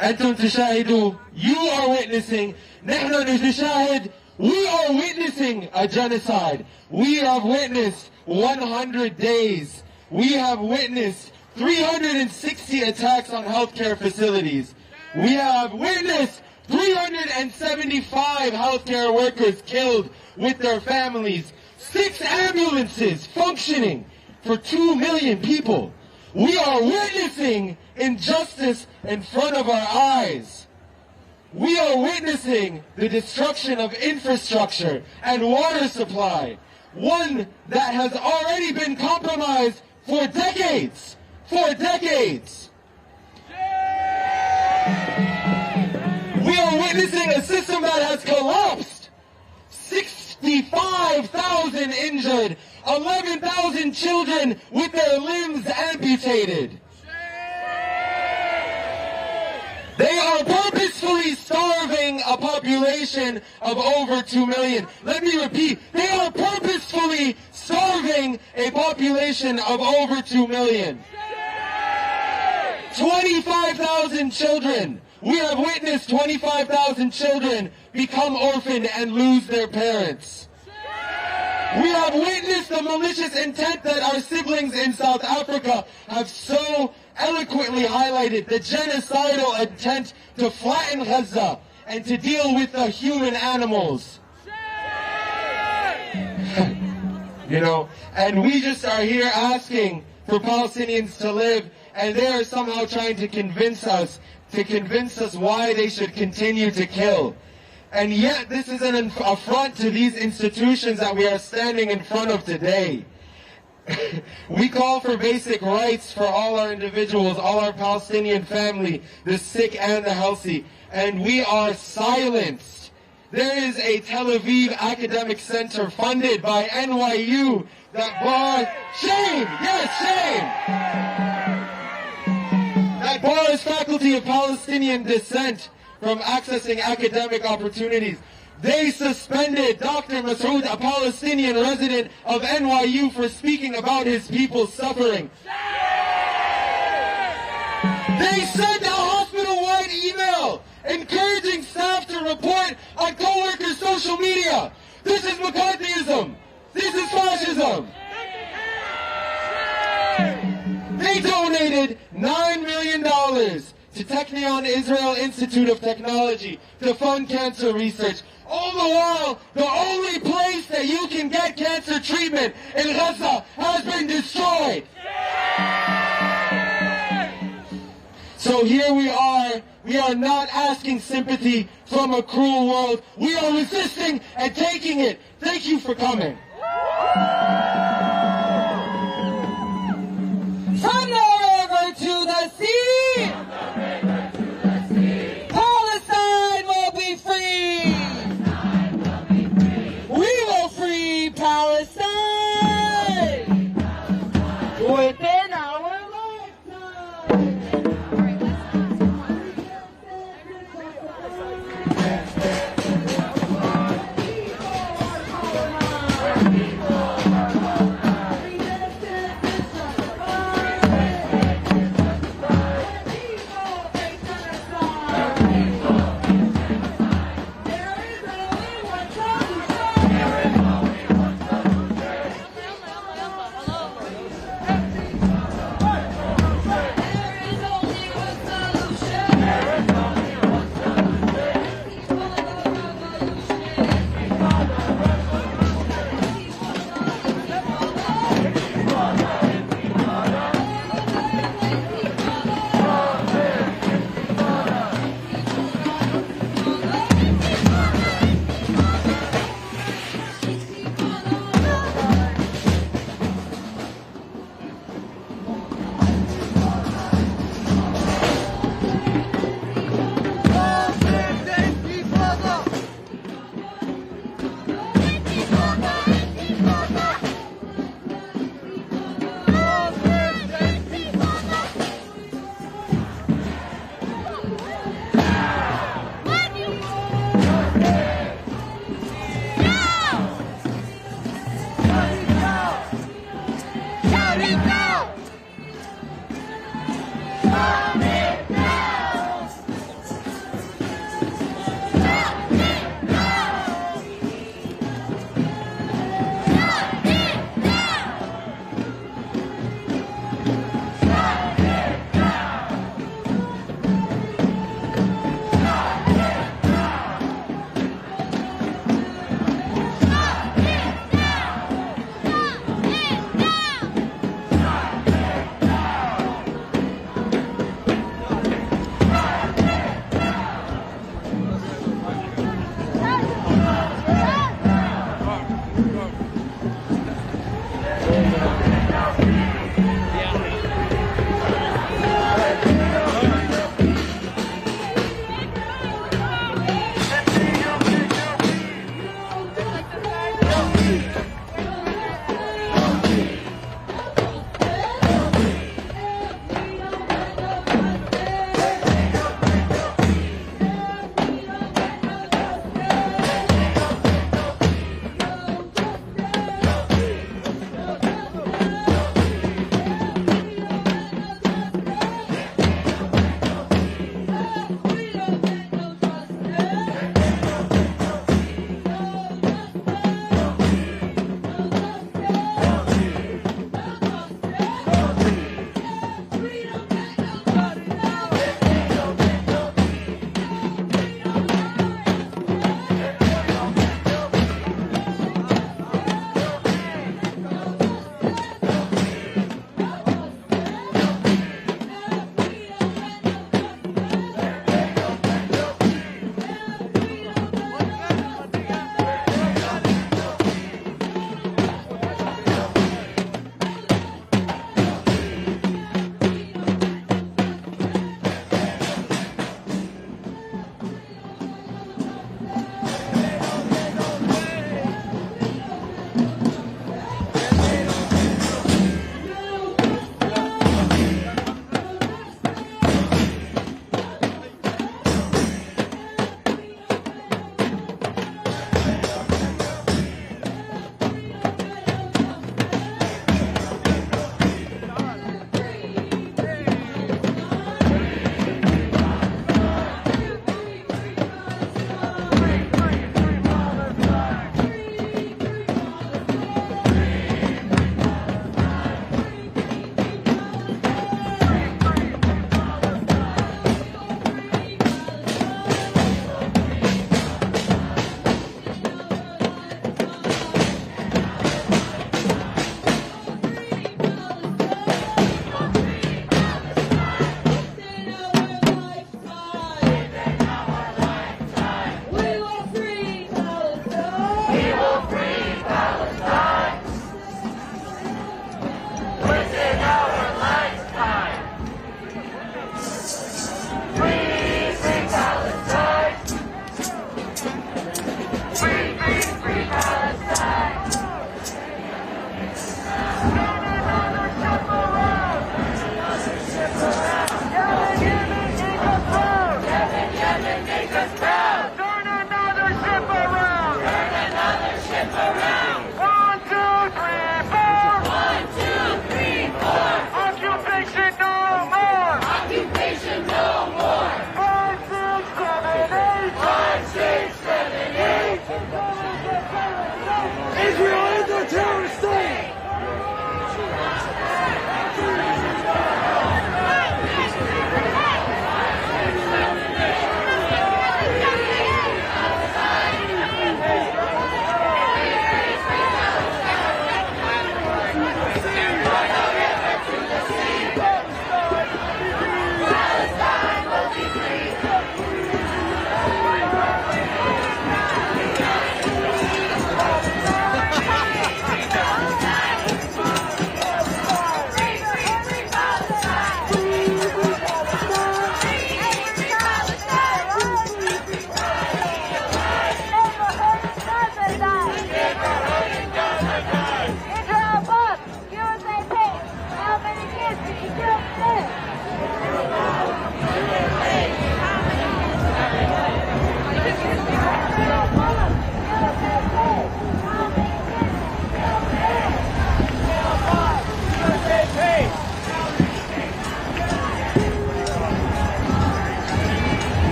Antum tushahidu, you are witnessing. Nahnu nushahid, we are witnessing a genocide. We have witnessed 100 days. We have witnessed 360 attacks on healthcare facilities. We have witnessed 375 healthcare workers killed with their families. 6 ambulances functioning for 2 million people. We are witnessing injustice in front of our eyes. We are witnessing the destruction of infrastructure and water supply, one that has already been compromised for decades. For decades. We are witnessing a system that has collapsed. 65,000 injured, 11,000 children with their limbs amputated. They are purposefully starving a population of over 2 million. Let me repeat, they are purposefully starving a population of over 2 million. 25,000 children. We have witnessed 25,000 children become orphaned and lose their parents. We have witnessed the malicious intent that our siblings in South Africa have so eloquently highlighted, the genocidal intent to flatten Gaza and to deal with the human animals. You know, and we just are here asking for Palestinians to live, and they are somehow trying to convince us why they should continue to kill. And yet this is an affront to these institutions that we are standing in front of today. We call for basic rights for all our individuals, all our Palestinian family, the sick and the healthy, and we are silenced. There is a Tel Aviv academic center funded by NYU that bars, shame, yes, shame, that bars faculty of Palestinian descent from accessing academic opportunities. They suspended Dr. Masoud, a Palestinian resident of NYU, for speaking about his people's suffering. They sent a hospital-wide email encouraging staff to report on co-workers' social media. This is McCarthyism. This is fascism. They donated $9 million to Technion Israel Institute of Technology to fund cancer research. All the while, the only place that you can get cancer treatment in Gaza has been destroyed. So here we are not asking sympathy from a cruel world. We are resisting and taking it. Thank you for coming. From the river to the sea, Palestine will be free. We will free Palestine within our lifetime.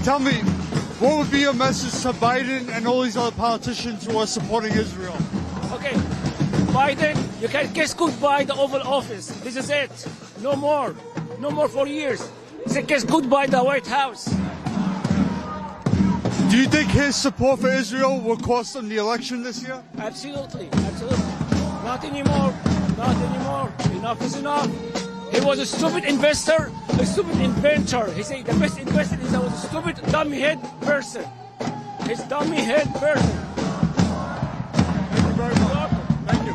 Tell me, what would be your message to Biden and all these other politicians who are supporting Israel? Okay, Biden, you can kiss goodbye the Oval Office. This is it. No more. No more for years. Say kiss goodbye the White House. Do you think his support for Israel will cost him the election this year? Absolutely, absolutely. Not anymore. Not anymore. Enough is enough. He was a stupid investor, a stupid inventor. He said the best investor is a stupid dummy head person. He's dummy head person. Thank you very much. Thank you.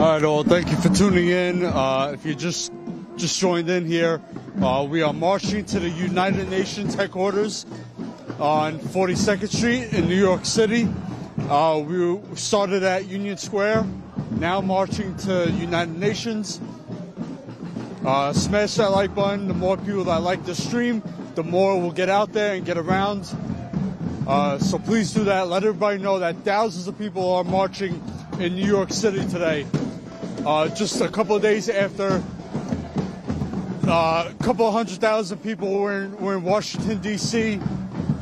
All right, well, thank you for tuning in. If you just joined in here, we are marching to the United Nations headquarters on 42nd Street in New York City. We started at Union Square, now marching to United Nations. Smash that like button. The more people that like the stream, the more we'll get out there and get around. So please do that. Let everybody know that thousands of people are marching in New York City today. Just a couple of days after a couple of 100,000 people were in Washington, D.C.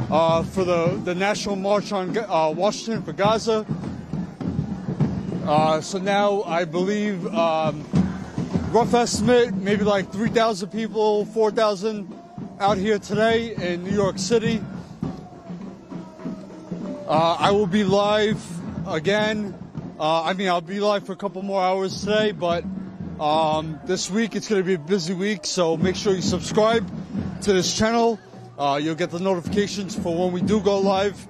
For the National March on Washington for Gaza. So now I believe, rough estimate, maybe like 3,000 people, 4,000 out here today in New York City. I will be live again. I'll be live for a couple more hours today, but this week it's going to be a busy week, so make sure you subscribe to this channel. You'll get the notifications for when we do go live.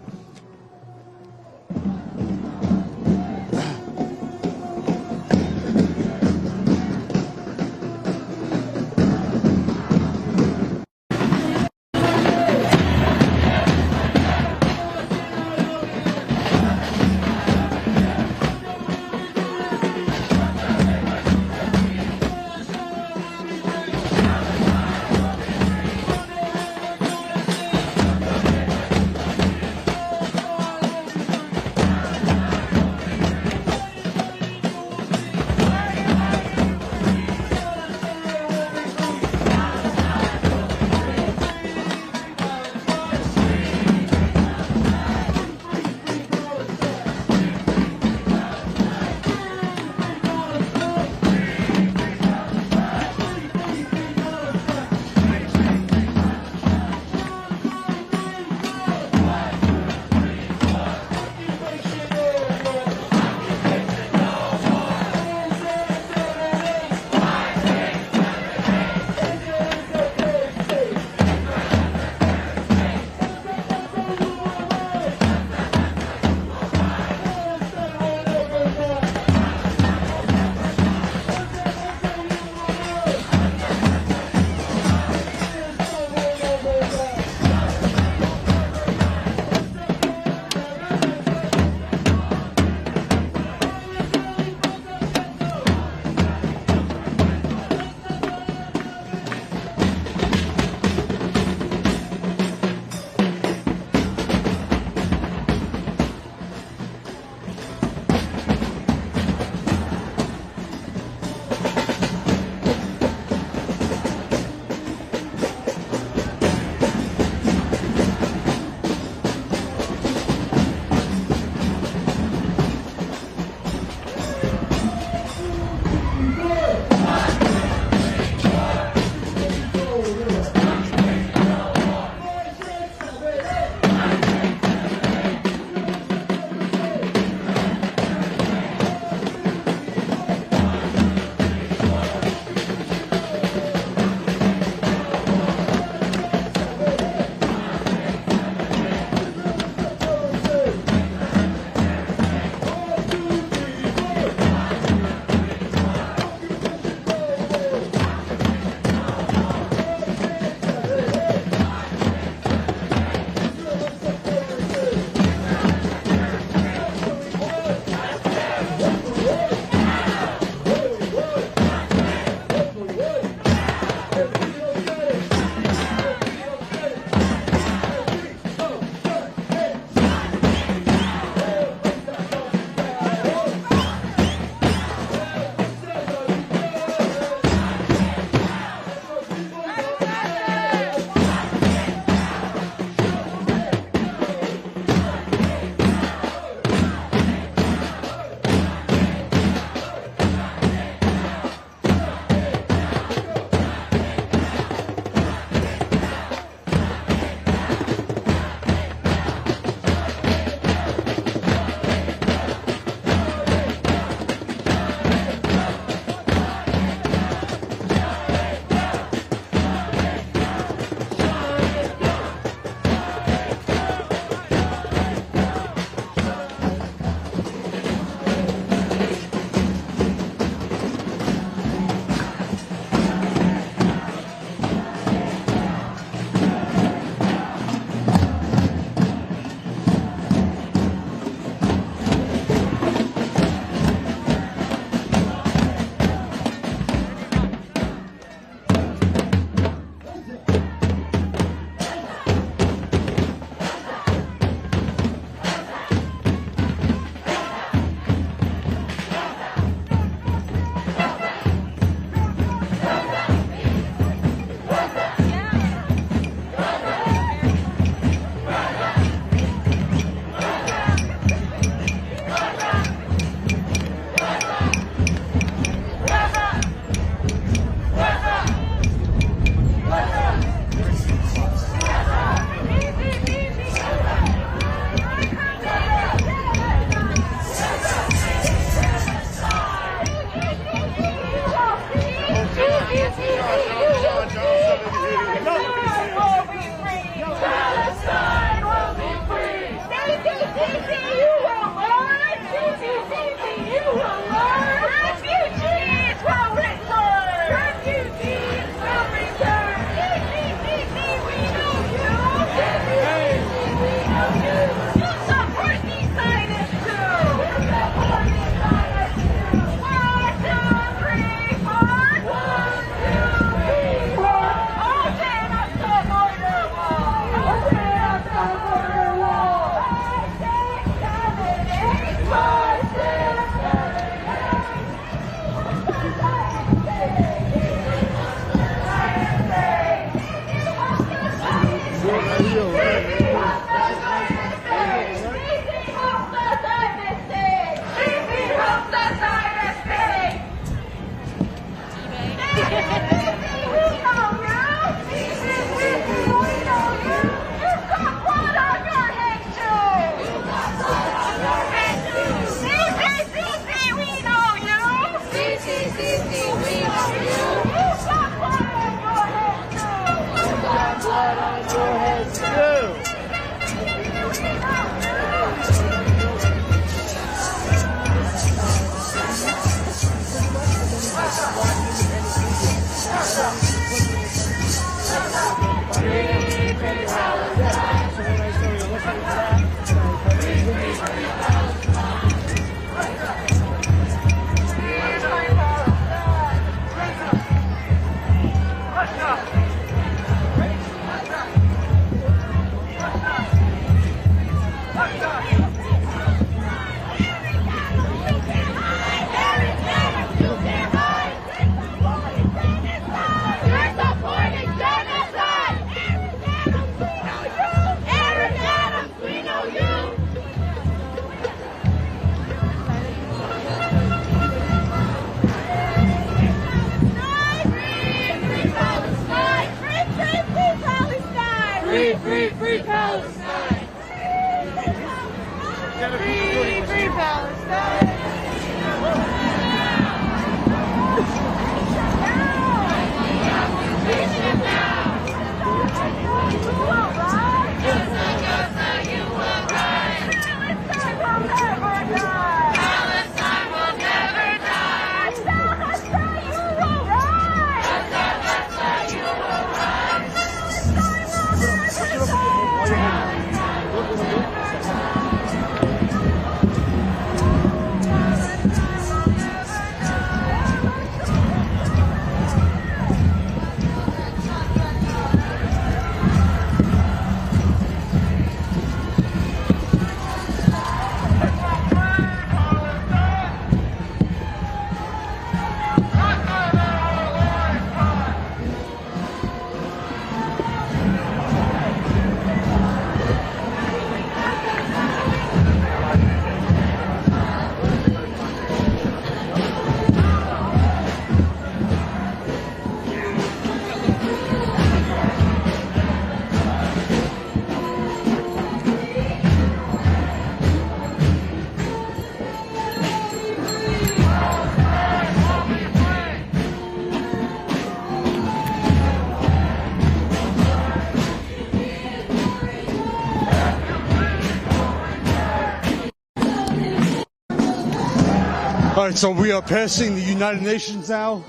right, so we are passing the United Nations now.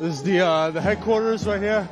This is the headquarters right here.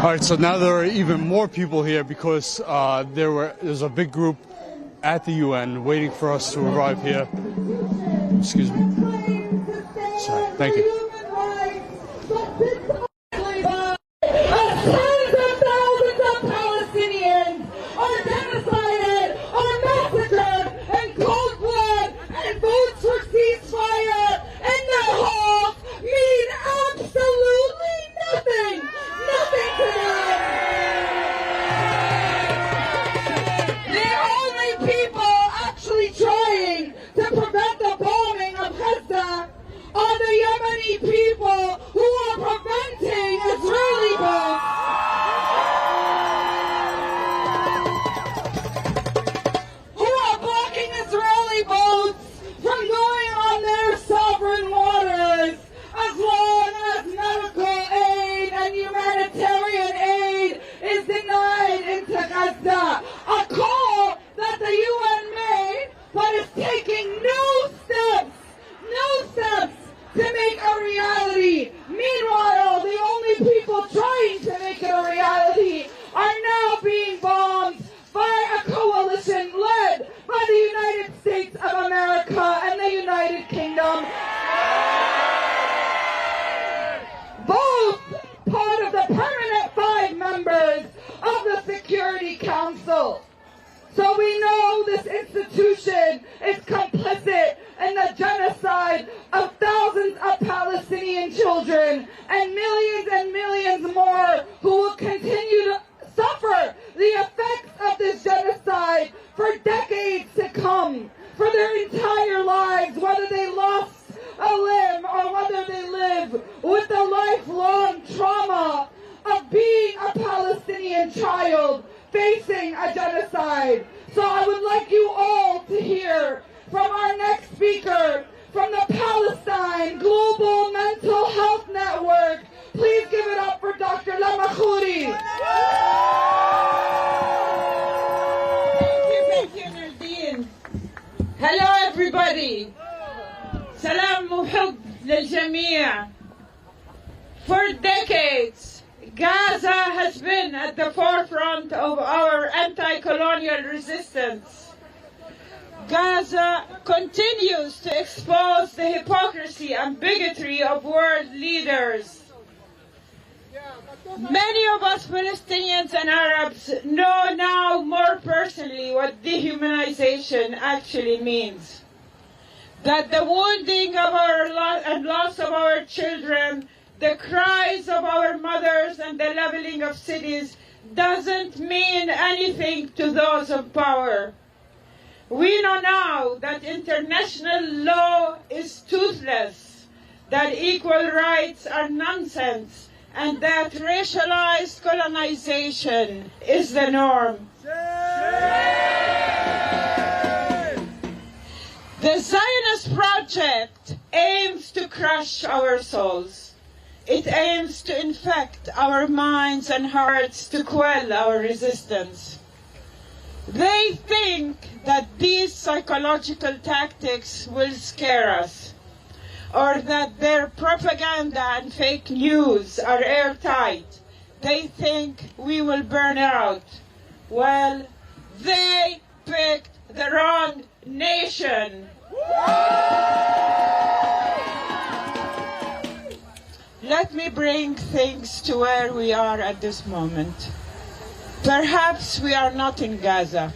All right, so now there are even more people here because there's a big group at the UN waiting for us to arrive here. Excuse me. Sorry, thank you. So we know this institution is complicit in the genocide of thousands of Palestinian children and millions more who will continue to suffer the effects of this genocide for decades to come, for their entire lives, whether they lost a limb or whether they live with the lifelong trauma of being a Palestinian child facing a genocide. So I would like you all to hear from our next speaker from the Palestine Global Mental Health Network. Please give it up for Dr. Lamachouri. Thank you, Nadine. Hello, everybody. Salam muhub للجميع. For decades, Gaza has been at the forefront of our anti-colonial resistance. Gaza continues to expose the hypocrisy and bigotry of world leaders. Many of us Palestinians and Arabs know now more personally what dehumanization actually means. That the wounding of and loss of our children, the cries of our mothers and the leveling of cities doesn't mean anything to those of power. We know now that international law is toothless, that equal rights are nonsense, and that racialized colonization is the norm. The Zionist project aims to crush our souls. It aims to infect our minds and hearts to quell our resistance. They think that these psychological tactics will scare us, or that their propaganda and fake news are airtight. They think we will burn out. Well, they picked the wrong nation. Let me bring things to where we are at this moment. Perhaps we are not in Gaza.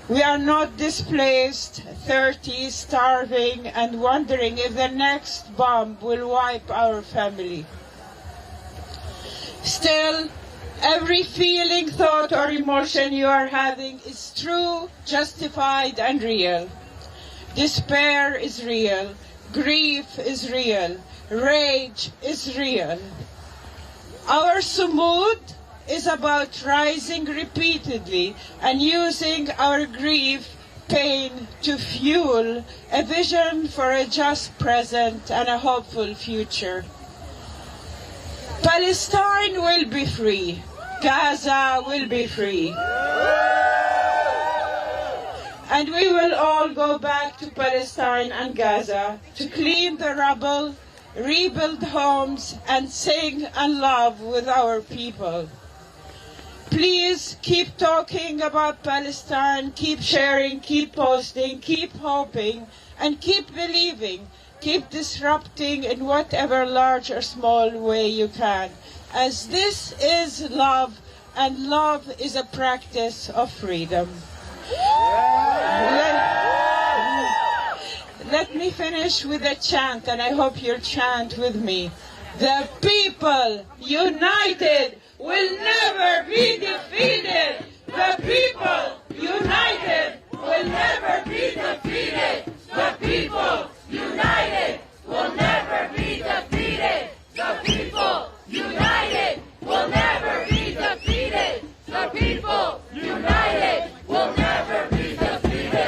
We are not displaced, 30, starving, and wondering if the next bomb will wipe our family. Still, every feeling, thought, or emotion you are having is true, justified, and real. Despair is real. Grief is real. Rage is real. Our sumud is about rising repeatedly and using our grief, pain to fuel a vision for a just present and a hopeful future. Palestine will be free. Gaza will be free. And we will all go back to Palestine and Gaza to clean the rubble, rebuild homes, and sing and love with our people. Please keep talking about Palestine, keep sharing, keep posting, keep hoping, and keep believing. Keep disrupting in whatever large or small way you can, as this is love, and love is a practice of freedom. Let me finish with a chant, and I hope you'll chant with me. The people united will never be defeated. The people united will never be defeated. The people united will never be defeated. The people united will never be defeated. The people united will never be defeated. The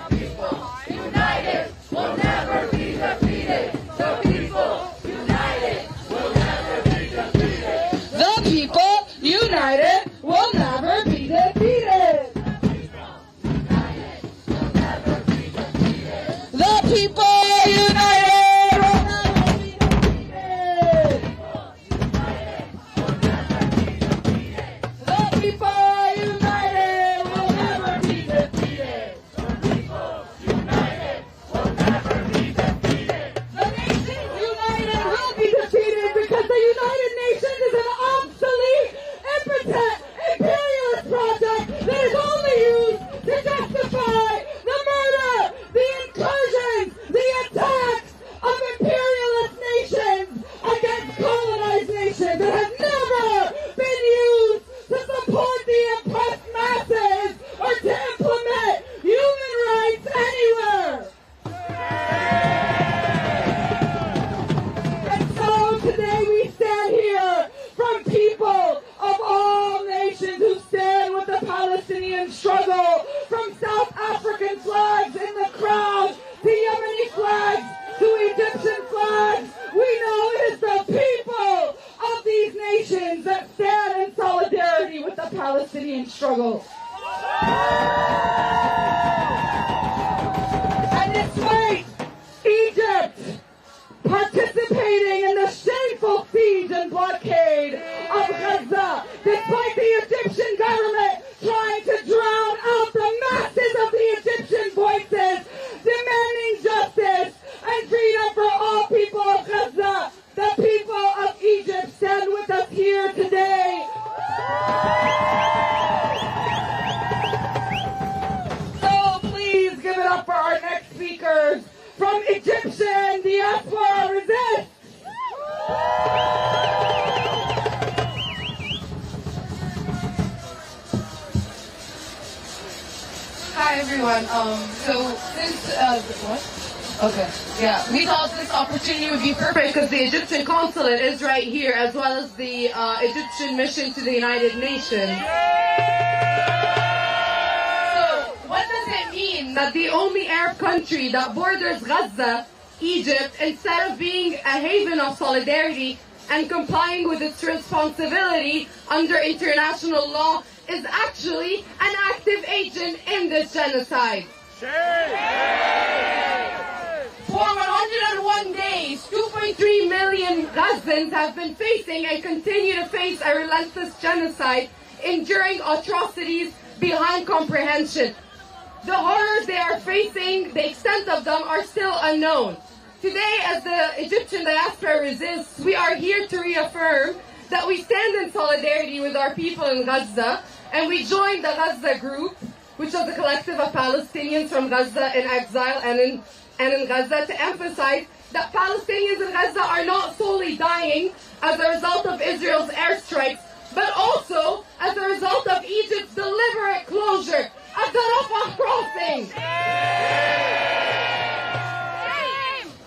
people united will never be defeated. The people united will never be defeated. The people united will never be defeated. The people united will never be defeated. The people united will never be defeated. The people united will never be defeated. The nation united will be defeated because the United Nations is an obsolete, impotent, imperialist project that is only used to justify the murder, the incursions, the from Egyptian diaspora resist. Hi everyone. So since what? Okay. Yeah, we thought this opportunity would be perfect because the Egyptian consulate is right here, as well as the Egyptian mission to the United Nations. So what does it mean that the only Arab country that borders Gaza, Egypt, instead of being a haven of solidarity and complying with its responsibility under international law, is actually an active agent in this genocide? For 101 days, 2.3 million Gazans have been facing and continue to face a relentless genocide, enduring atrocities beyond comprehension. The horrors they are facing, the extent of them, are still unknown. Today, as the Egyptian diaspora resists, we are here to reaffirm that we stand in solidarity with our people in Gaza, and we join the Gaza Group, which is a collective of Palestinians from Gaza in exile and in Gaza, to emphasize that Palestinians in Gaza are not solely dying as a result of Israel's airstrikes, but also as a result of Egypt's deliberate closure of the Rafah crossing.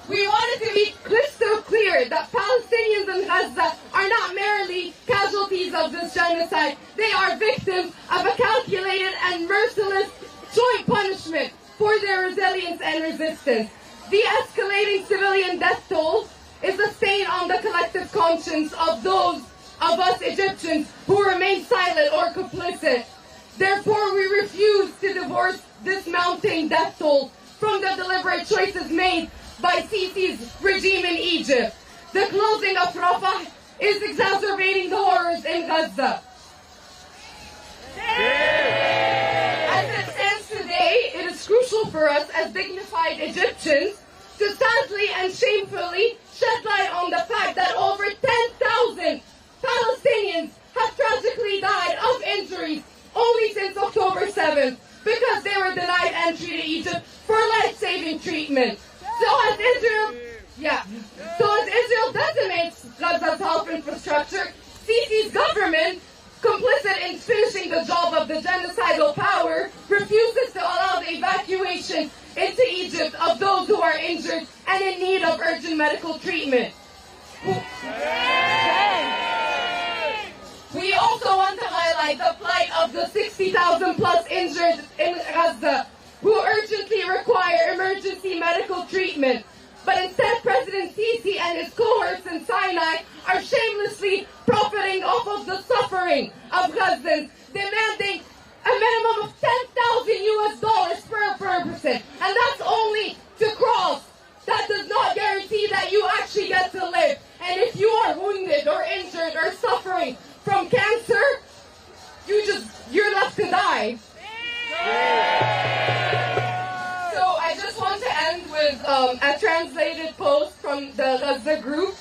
We wanted to be crystal clear that Palestinians in Gaza are not merely casualties of this genocide. They are victims of a calculated and merciless joint punishment for their resilience and resistance. The escalating civilian death toll is a stain on the collective conscience of those of us Egyptians who remain silent or complicit. Therefore, we refuse to divorce this mounting death toll from the deliberate choices made by Sisi's regime in Egypt. The closing of Rafah is exacerbating the horrors in Gaza. As it stands today, it is crucial for us as dignified Egyptians to sadly and shamefully shed light on the fact that over 10,000 Palestinians have tragically died of injuries only since October 7th because they were denied entry to Egypt for life-saving treatment. So as Israel decimates Gaza's health infrastructure, Sisi's government, complicit in finishing the job of the genocidal power, refuses to allow the evacuation into Egypt of those who are injured and in need of urgent medical treatment. We also want to highlight the plight of the 60,000 plus injured in Gaza who urgently require emergency medical treatment. But instead, President Sisi and his cohorts in Sinai are shamelessly profiting off of the suffering of Gazans, demanding a minimum of $10,000 per person. And that's only to cross. That does not guarantee that you actually get to live. And if you are wounded or injured or suffering from cancer, you're left to die. So I just want to end with a translated post from the Gaza Group.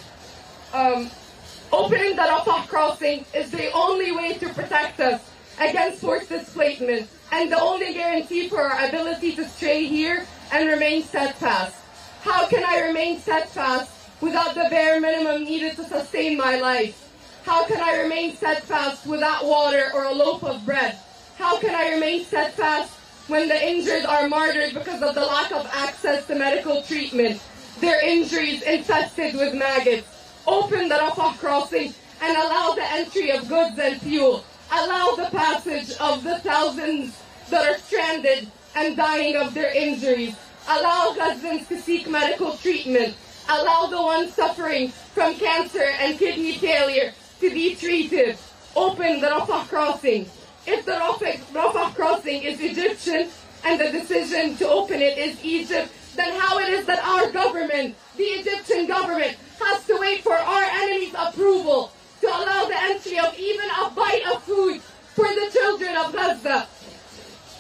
Opening the Rafah crossing is the only way to protect us against forced displacement and the only guarantee for our ability to stay here and remain steadfast. How can I remain steadfast without the bare minimum needed to sustain my life? How can I remain steadfast without water or a loaf of bread? How can I remain steadfast when the injured are martyred because of the lack of access to medical treatment, their injuries infested with maggots? Open the Rafah crossing and allow the entry of goods and fuel. Allow the passage of the thousands that are stranded and dying of their injuries. Allow Gazans to seek medical treatment. Allow the ones suffering from cancer and kidney failure to be treated. Open the Rafah crossing. If the Rafah crossing is Egyptian and the decision to open it is Egypt, then how it is that our government, the Egyptian government, has to wait for our enemies' approval to allow the entry of even a bite of food for the children of Gaza?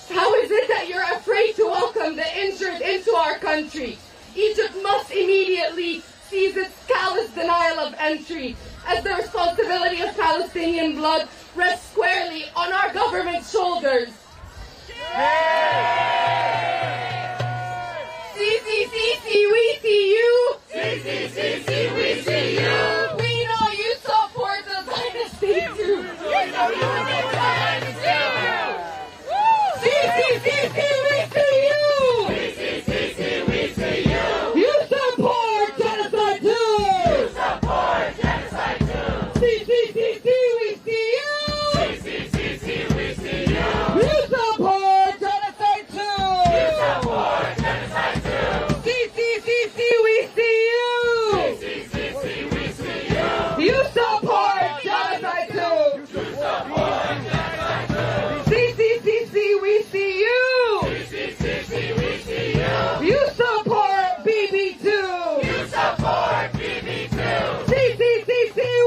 How is it that you're afraid to welcome the injured into our country? Egypt must immediately seize its callous denial of entry, as the responsibility of Palestinian blood rests squarely on our government's shoulders. Sisi, We see you. We know you support the dynasty too. We know you support the dynasty too. We see you. We see you. You support genocide too. You support genocide too. We see you. We see you. You support genocide too. You support genocide too. We see you. We see you. You support genocide too. You support genocide too. We see you. We see you. You support BB too. You support BB too. We see you.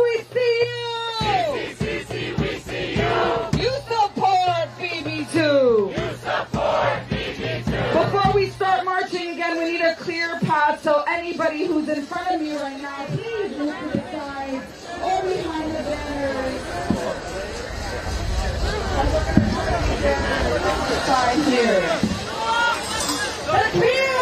We see you. You support BB too. You support BB too. Before we start marching again, we need a clear path. So anybody who's in front of me right now, please move to the side or behind the banners. Side here. Takbir!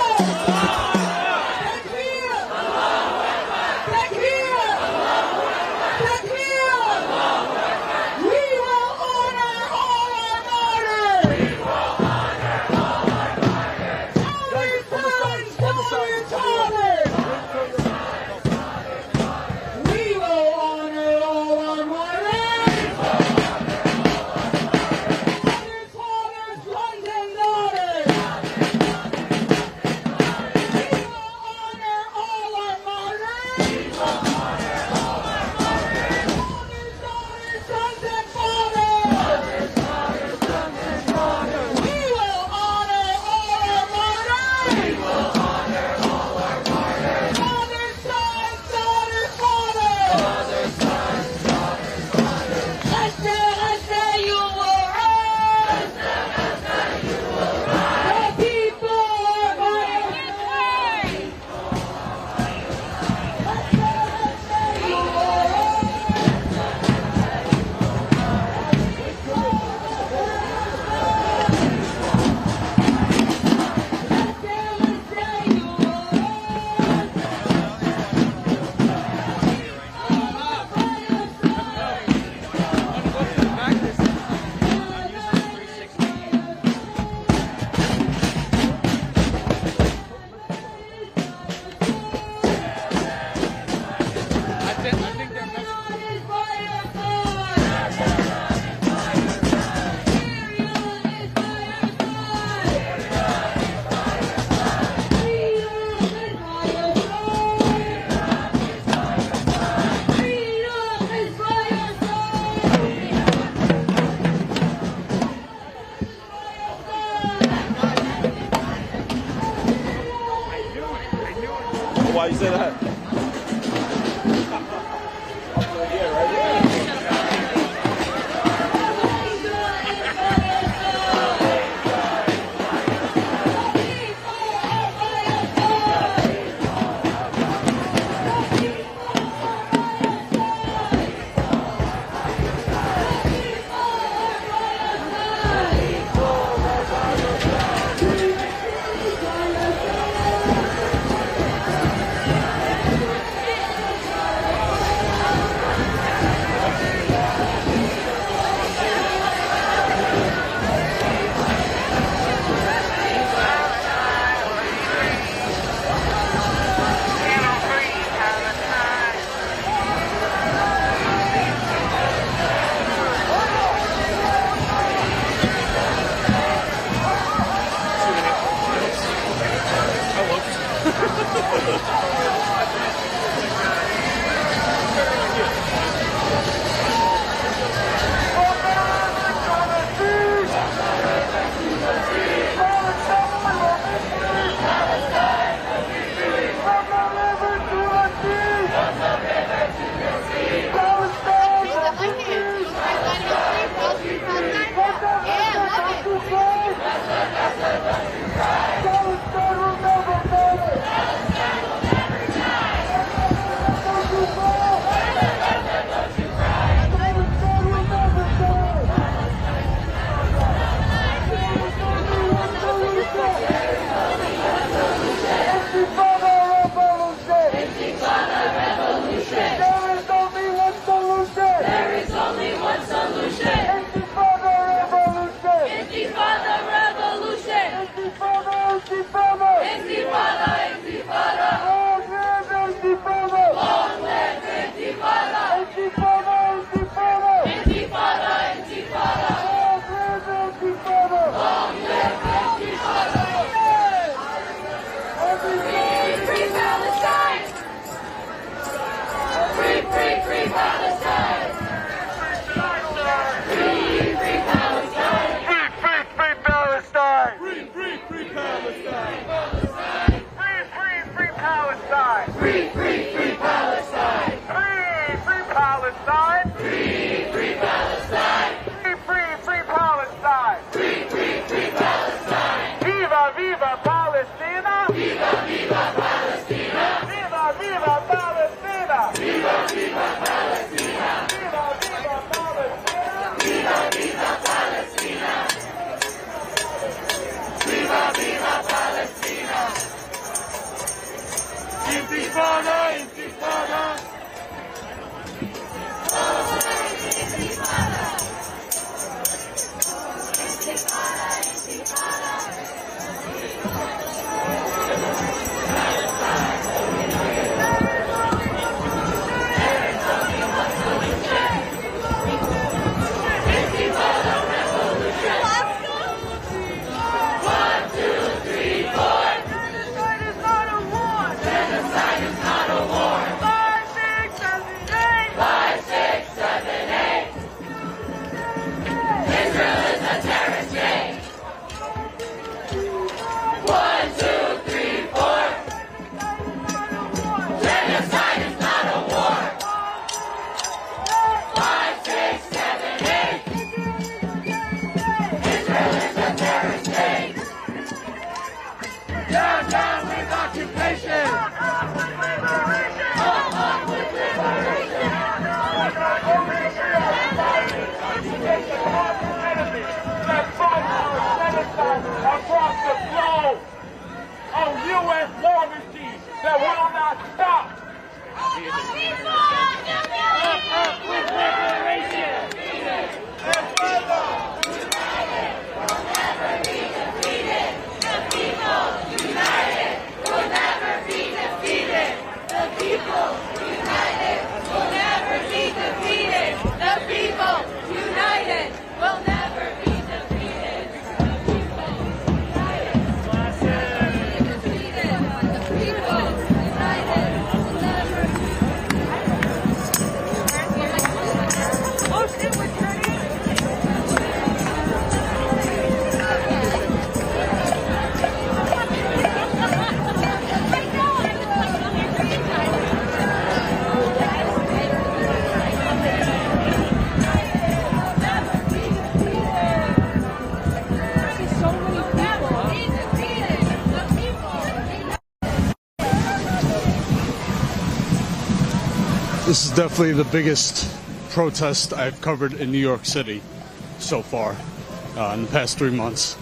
Why you say that? Free Palestine! Free Palestine! Free Palestine! Free Palestine! Free Palestine! Free Palestine! Free Palestine! Free Palestine! Free Palestine! Free Palestine! Free Palestine! Viva, viva Palestina! Viva, viva Palestina! Viva, viva Palestina! Viva, viva Palestina! Viva, viva Palestina! Viva, viva Palestina! Intifada, intifada! Across the globe, a U.S. war machine that will not stop. Up with liberation. And further. United will never be defeated. The people united will never be defeated. The people united will never be defeated. The people united will never be defeated. This is definitely the biggest protest I've covered in New York City so far in the past 3 months.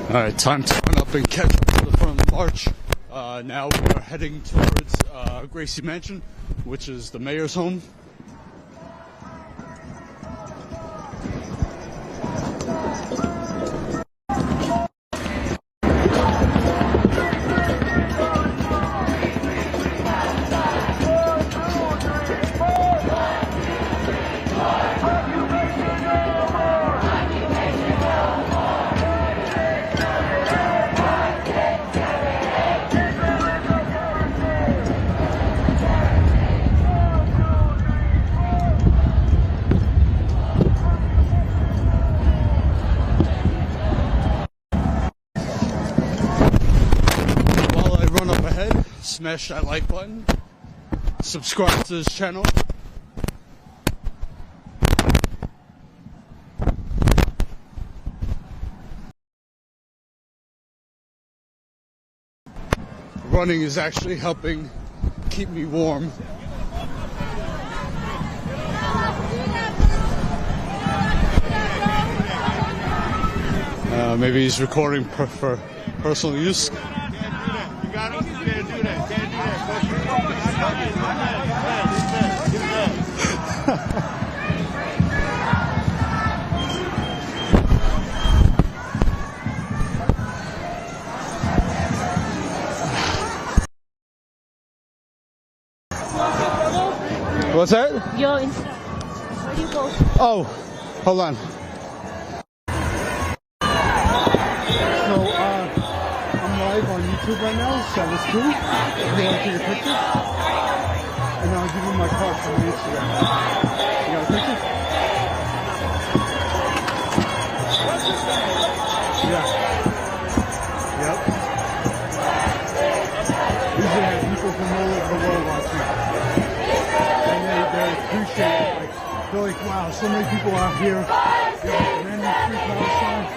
All right, time to run up and catch up to the front of the march. Now we are heading towards Gracie Mansion, which is the mayor's home. smash that like button. Subscribe to this channel. Running is actually helping keep me warm. Maybe he's recording for personal use. What's that? Yo, where do you go? Oh, hold on. So, I'm live on YouTube right now, Status Coup. If you want to take a picture. And I'll give you my card from Instagram. You got a picture? Yeah. Yep. Usually I have people from all over the world watching. They appreciate it. Like, they're like, wow, so many people out here. Commanding free Palestine.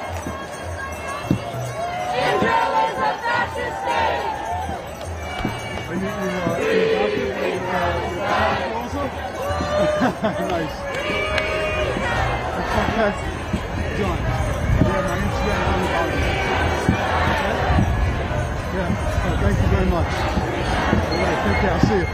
Israel is a fascist state! Are you adopted also? Nice. Okay. John. Yeah, my Instagram is on the bottom. Okay? Yeah. Oh, thank you very much. All right, take care. I'll see you.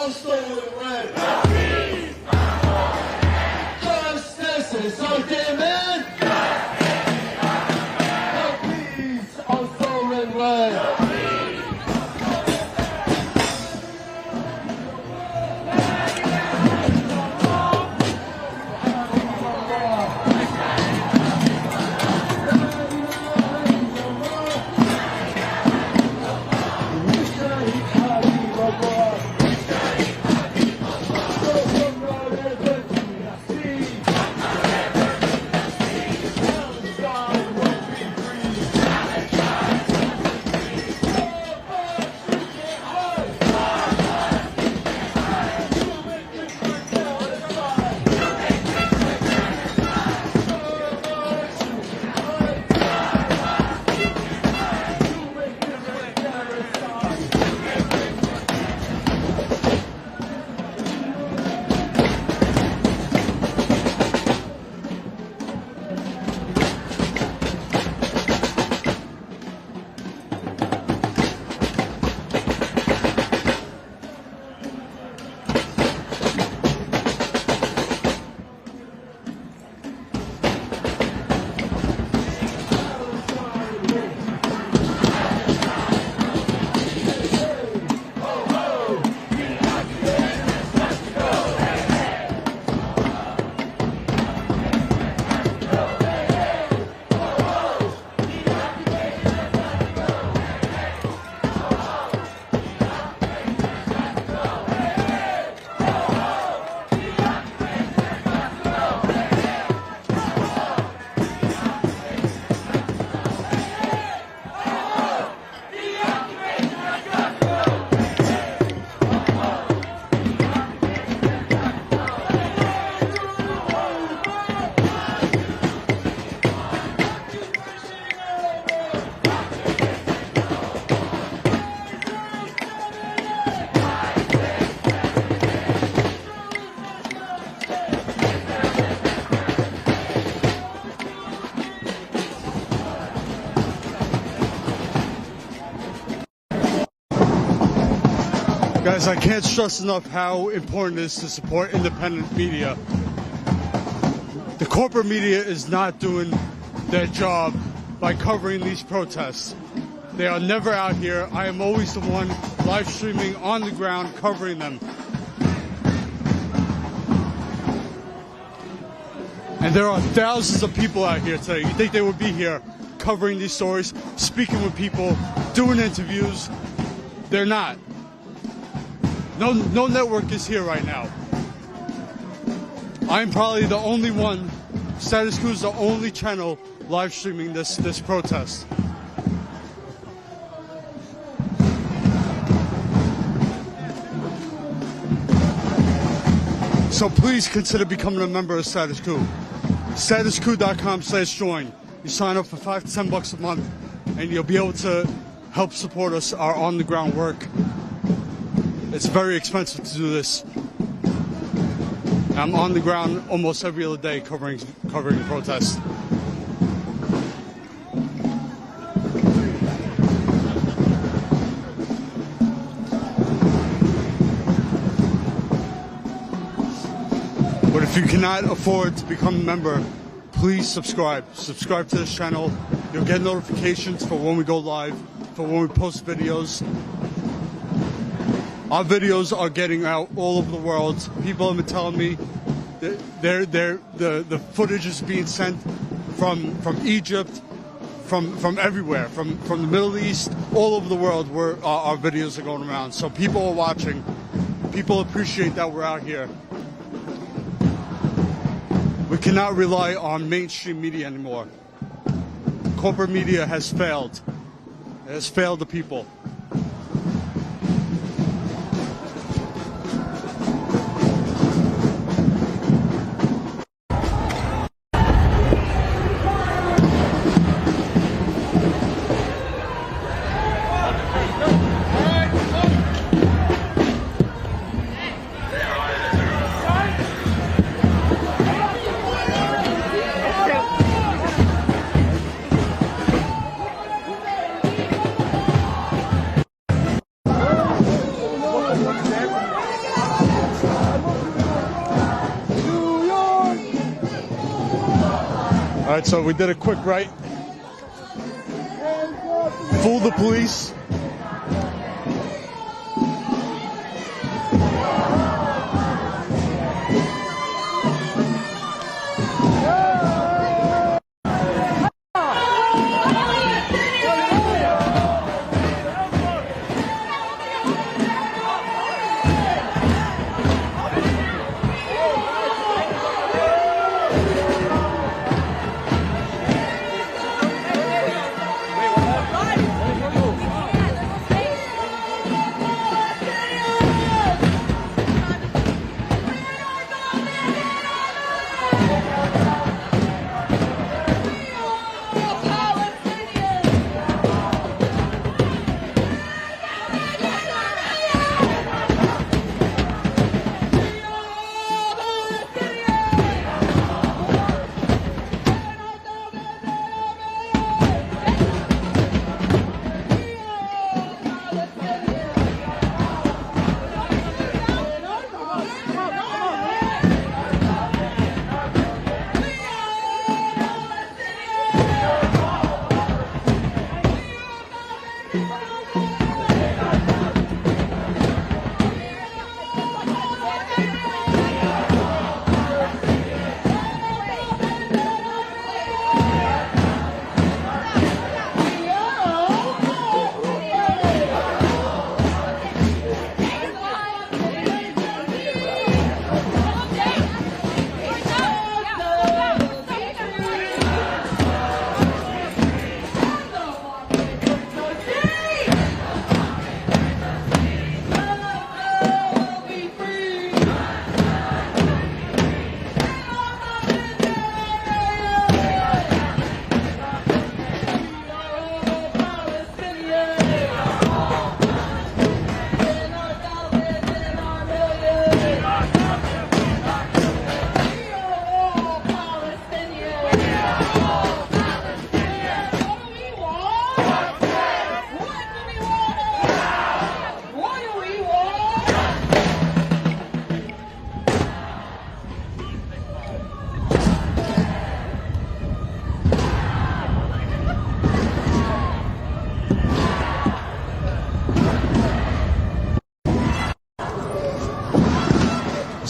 all stolen land. Justice is our demand. The peace of stolen land. Guys, I can't stress enough how important it is to support independent media. The corporate media is not doing their job by covering these protests. They are never out here. I am always the one live streaming on the ground covering them. And there are thousands of people out here today. You think they would be here covering these stories, speaking with people, doing interviews? They're not. No network is here right now. I'm probably the only one. Status Coup is the only channel live streaming this protest. So please consider becoming a member of Status Coup. StatusCoup.com/join. You sign up for $5 to $10 a month, and you'll be able to help support us, our on-the-ground work. It's very expensive to do this. I'm on the ground almost every other day covering protests. But if you cannot afford to become a member, please subscribe. Subscribe to this channel. You'll get notifications for when we go live, for when we post videos. Our videos are getting out all over the world. People have been telling me that the footage is being sent from Egypt, from everywhere, from the Middle East, all over the world where our videos are going around. So people are watching. People appreciate that we're out here. We cannot rely on mainstream media anymore. Corporate media has failed. It has failed the people. Alright, so we did a quick right. Fool the police.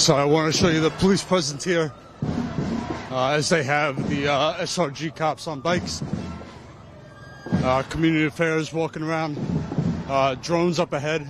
So I want to show you the police presence here as they have the SRG cops on bikes, community affairs walking around, drones up ahead.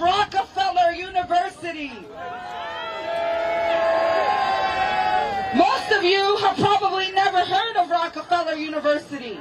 Rockefeller University. Most of you have probably never heard of Rockefeller University.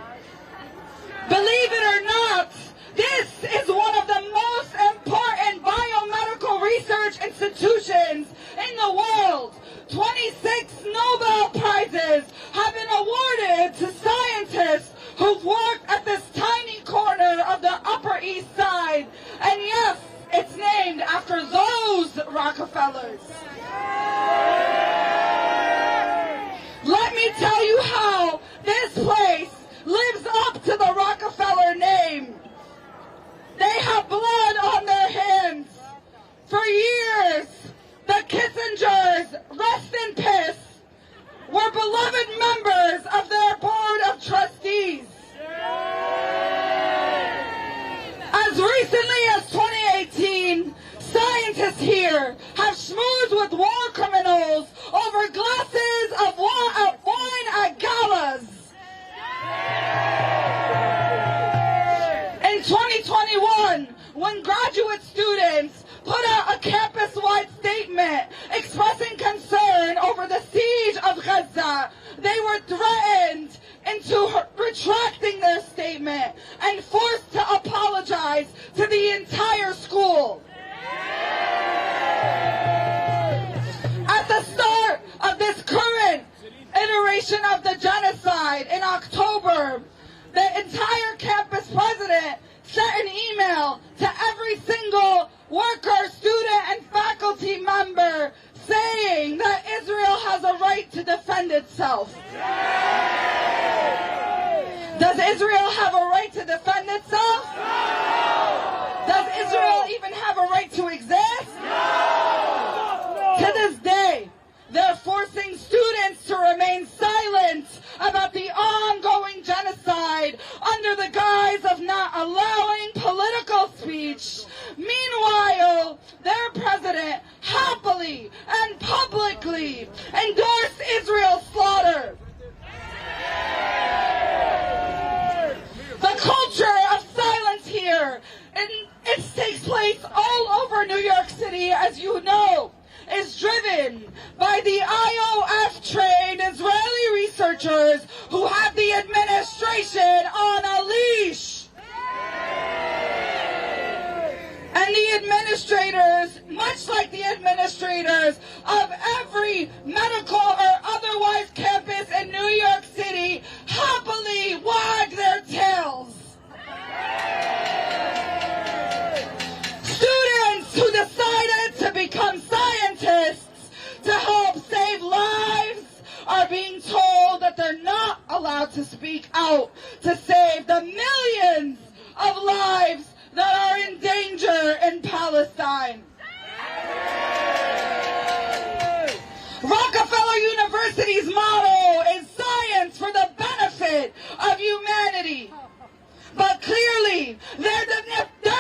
Believe it or not, this is one of the most important biomedical research institutions in the world. 26 Nobel Prizes have been awarded to scientists who've worked at this tiny corner of the Upper East Side. And yes, it's named after those Rockefellers. Let me tell you how this place lives up to the Rockefeller name. They have blood on their hands. For years, the Kissingers, rest in peace, were beloved members of their board of trustees. As recently as 2018, scientists here have schmoozed with war criminals over glasses of wine at galas. In 2021, when graduate students put out a campus-wide statement expressing concern over the siege of Gaza, they were threatened into retracting their statement and forced to apologize to the entire school. At the start of this current iteration of the genocide in October, the entire campus president sent an email to every single worker, student, and faculty member saying that Israel has a right to defend itself. Does Israel have a right to defend itself? Does Israel even have a right to exist? To this day, they're forcing students to remain silent about the ongoing genocide under the guise of not allowing political speech. Meanwhile, their president happily and publicly endorsed Israel's slaughter. The culture of silence here, and it takes place all over New York City, as you know, is driven by the IOF-trained Israeli researchers who have the administration on a leash. And the administrators, much like the administrators of every medical or otherwise campus in New York City, happily wag their tails. Students who decided to become scientists to help save lives are being told that they're not allowed to speak out to save the millions of lives that are in danger in Palestine. Rockefeller University's motto is science for the benefit of humanity. But clearly, their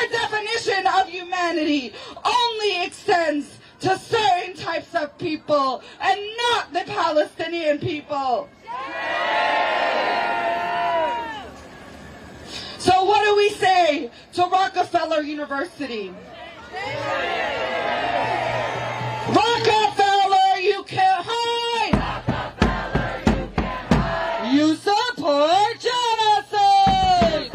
definition of humanity only extends to certain types of people and not the Palestinian people. So what do we say to Rockefeller University? Rockefeller, you can't hide! Rockefeller, you can't hide! You support genocide!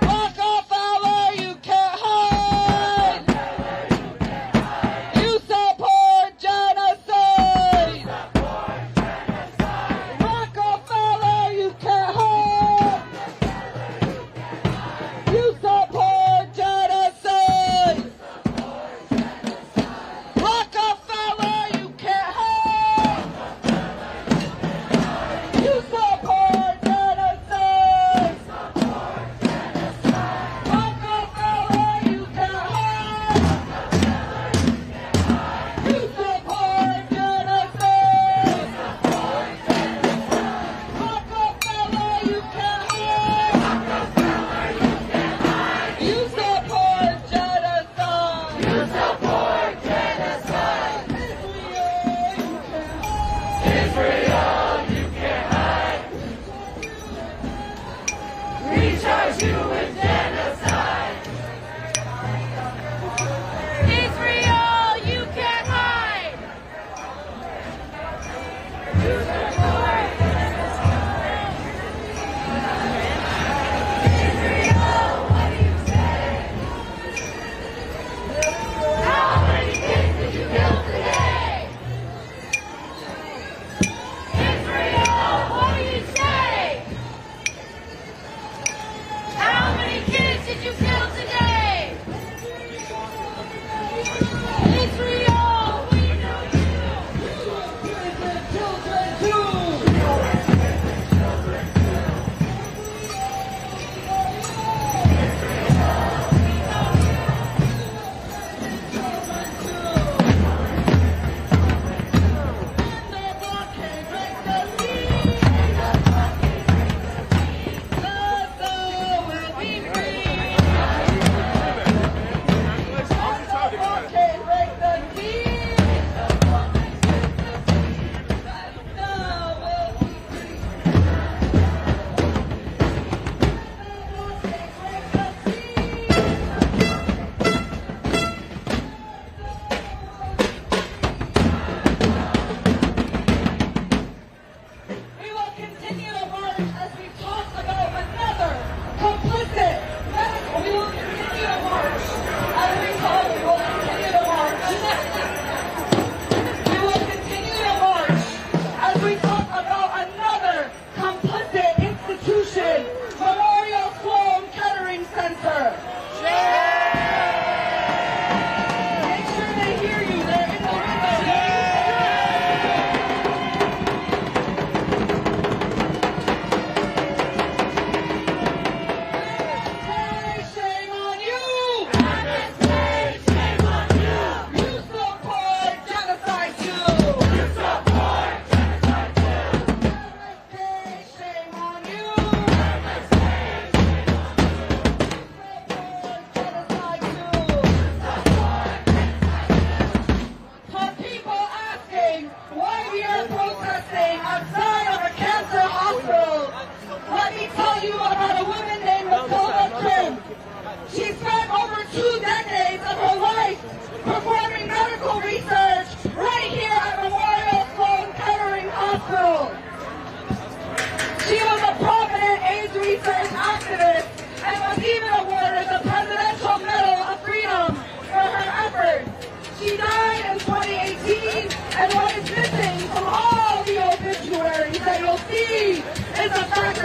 Rockefeller, you can't hide! You support genocide! Rockefeller, you can't hide! You support genocide! Rockefeller, you can't hide! You support genocide! Rockefeller, you can't hide! You support genocide! Rockefeller, you can't hide! You support genocide! You support genocide! Israel, you can't hide! We charge you with genocide!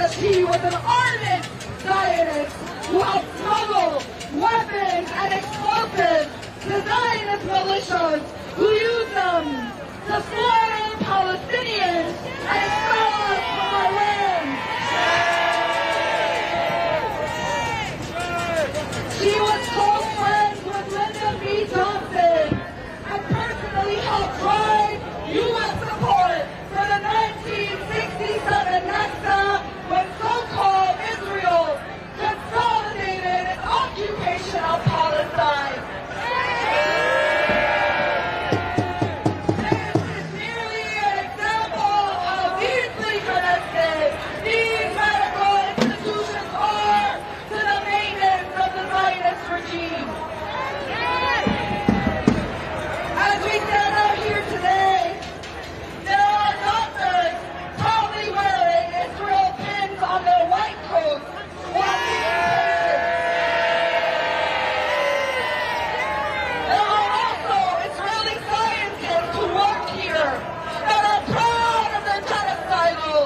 because he was an ardent Zionist who helped smuggle weapons and explosives to Zionist militias who use them to slaughter Palestinians and expel us from our land. She was close friends with Lyndon B. Johnson and personally helped drive U.S. support for the 1967 Nakba when so-called Israel consolidated its occupation of Palestine. This is merely an example of how deeply connected these medical institutions are to the maintenance of the Zionist regime. As we stand out here today, there are doctors proudly wearing Israel pins on their white coats while being painted. There are also Israeli scientists who work here that are proud of their genocidal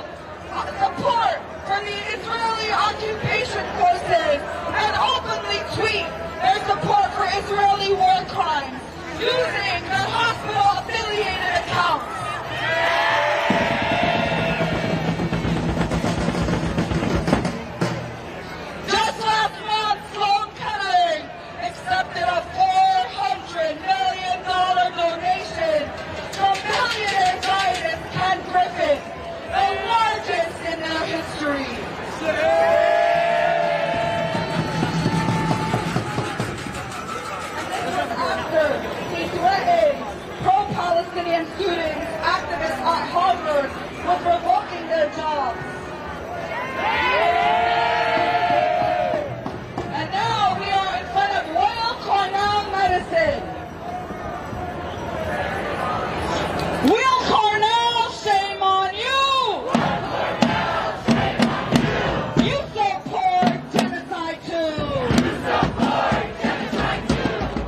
support for the Israeli occupation forces and openly tweet their support for Israeli war crimes using their hospital-affiliated accounts. Just last month, Sloan Kettering accepted a $400 million donation from billionaire Zionist Ken Griffin, the largest in their history. After he threatened pro-Palestinian students, activists at Harvard with revoking their jobs. And now we are in front of Royal Cornell Medicine. Will Cornell, shame on you! You support genocide too!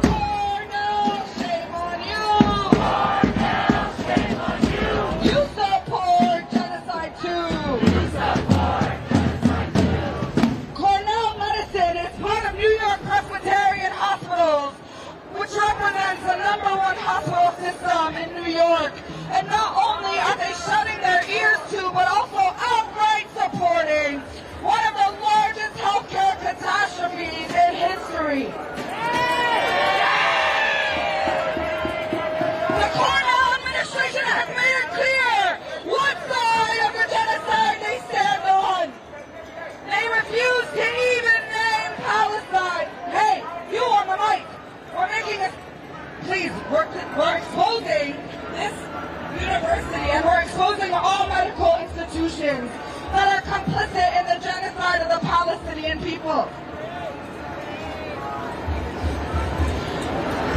Cornell, shame on you! You support genocide too! Cornell Medicine is part of New York Presbyterian Hospitals, which represents the #1 hospital system in New York. And not only are they shutting their ears to, but also outright supporting one of the largest healthcare catastrophes in history. The Cornell administration has made it clear what side of the genocide they stand on. They refuse to even name Palestine. Hey, you on the mic. We're making a... Please, we're exposing this university and we're exposing all medical institutions that are complicit in the genocide of the Palestinian people.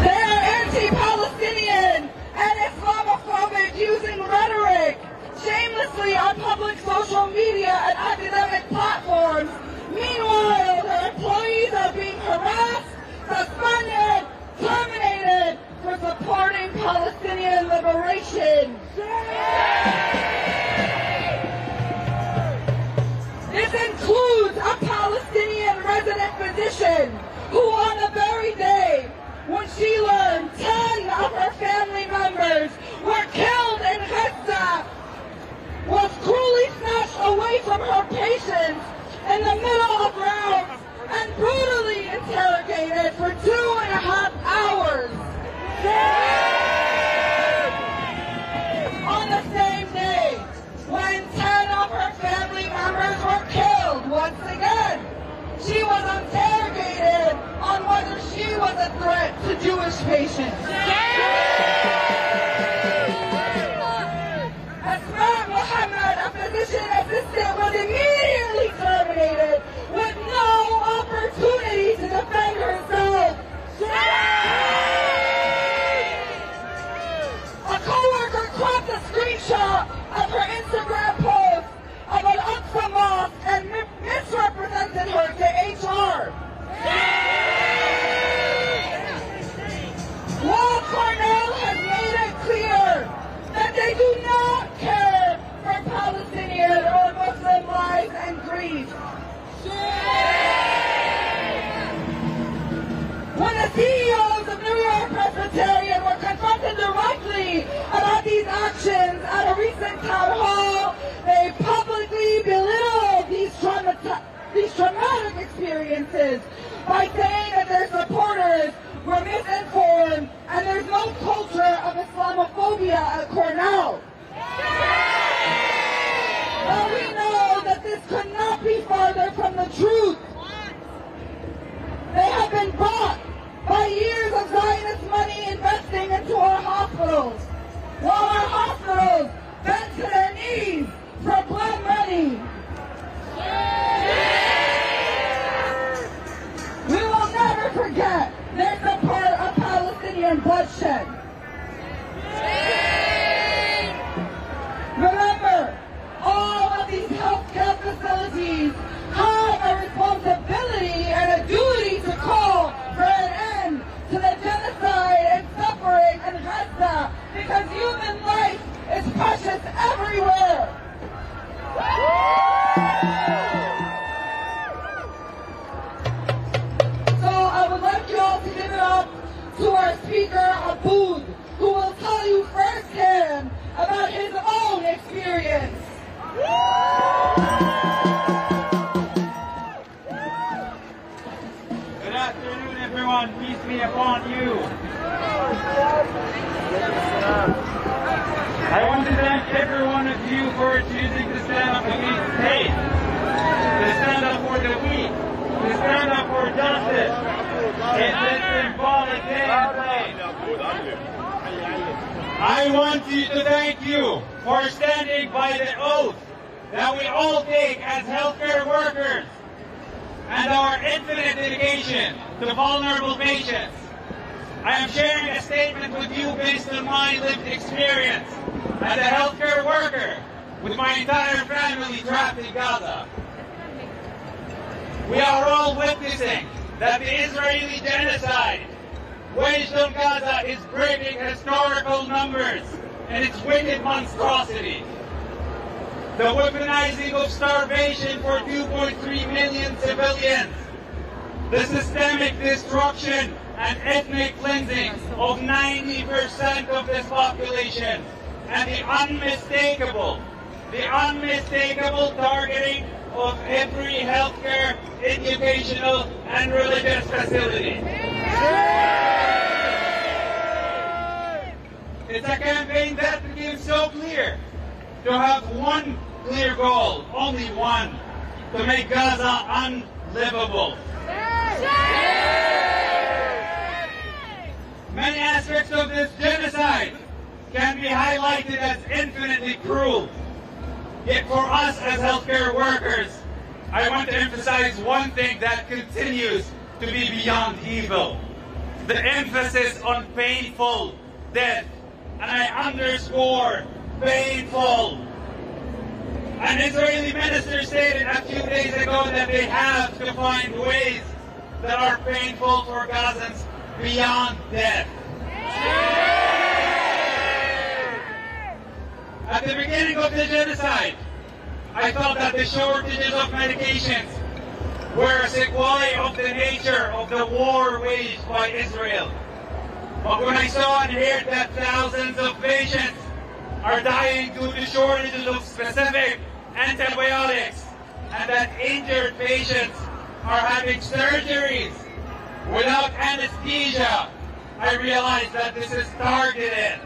They are anti-Palestinian and Islamophobic, using rhetoric shamelessly on public social media and academic platforms. Meanwhile, their employees are being harassed, suspended, terminated for supporting Palestinian liberation. This includes a Palestinian resident physician who, on the very day when she learned 10 of her family members were killed in Gaza, was cruelly snatched away from her patients in the middle of rounds and brutally interrogated for 2.5 hours. On the same day, when 10 of her family members were killed once again, she was interrogated on whether she was a threat to Jewish patients. Asma Muhammad, a physician assistant, was immediately terminated with no opportunity to defend herself. A co-worker cropped a screenshot of her Instagram post of an Aqsa mosque and misrepresented her to HR. While Cornell has made it clear that they do not care for Palestinian or Muslim lives, traumatic experiences by saying that their supporters were misinformed and there's no culture of Islamophobia at Cornell. But we know that this could not be farther from the truth. They have been bought by years of Zionist money investing into our hospitals, while our hospitals bent to their knees for blood money. We will never forget their support of Palestinian bloodshed. Remember, all of these healthcare facilities have a responsibility and a duty to call for an end to the genocide and suffering in Gaza, because human life is precious everywhere. So I would like you all to give it up to our speaker, Aboud, who will tell you firsthand about his own experience. Good afternoon, everyone. Peace be upon you. I want to thank every one of you for choosing to stand up against hate, to stand up for the weak, to stand up for justice. It's a symbolic day today. I want to thank you for standing by the oath that we all take as healthcare workers and our infinite dedication to vulnerable patients. I am sharing a statement with you based on my lived experience as a healthcare worker with my entire family trapped in Gaza. We are all witnessing that the Israeli genocide waged on Gaza is breaking historical numbers and its wicked monstrosity. The weaponizing of starvation for 2.3 million civilians, the systemic destruction and ethnic cleansing of 90% of this population, and the unmistakable targeting of every healthcare, educational, and religious facility. It's a campaign that became so clear to have one clear goal, only one, to make Gaza unlivable. Many aspects of this genocide can be highlighted as infinitely cruel. Yet for us as healthcare workers, I want to emphasize one thing that continues to be beyond evil. The emphasis on painful death. And I underscore painful. An Israeli minister stated a few days ago that they have to find ways that are painful for Gazans beyond death. At the beginning of the genocide, I thought that the shortages of medications were a sequelae of the nature of the war waged by Israel. But when I saw and heard that thousands of patients are dying due to shortages of specific antibiotics, and that injured patients are having surgeries without anesthesia, I realized that this is targeted.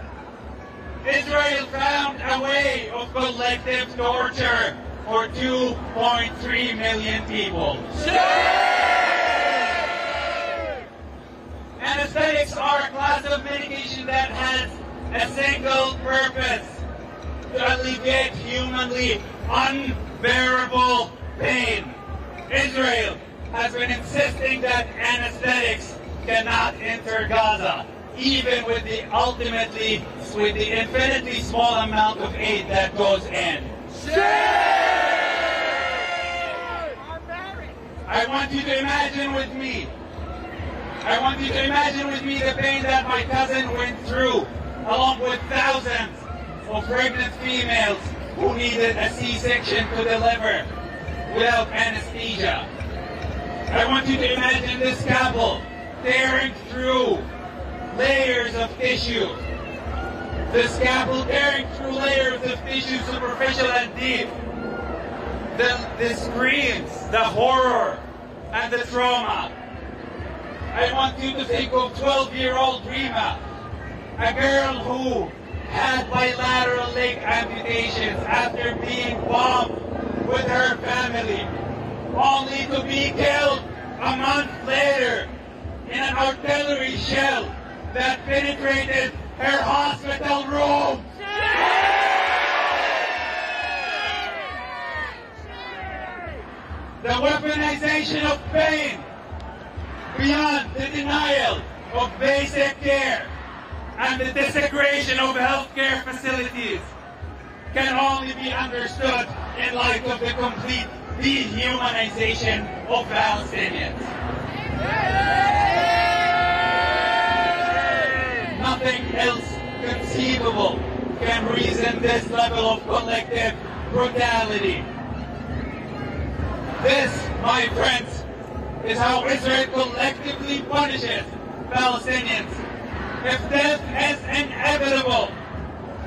Israel found a way of collective torture for 2.3 million people. Anesthetics are a class of medication that has a single purpose: to alleviate humanly unbearable pain. Israel has been insisting that anesthetics cannot enter Gaza, even with the infinitely small amount of aid that goes in. I want you to imagine with me. The pain that my cousin went through, along with thousands of pregnant females who needed a C-section to deliver without anesthesia. I want you to imagine this scalpel tearing through layers of tissue. The scalpel tearing through layers of tissue, superficial and deep. the screams, the horror, and the trauma. I want you to think of 12-year-old Rima, a girl who had bilateral leg amputations after being bombed with her family, only to be killed a month later in an artillery shell that penetrated her hospital room. The weaponization of pain beyond the denial of basic care and the desecration of healthcare facilities can only be understood in light of the complete dehumanization of Palestinians. Nothing else conceivable can reason this level of collective brutality. This, my friends, is how Israel collectively punishes Palestinians. If death is inevitable,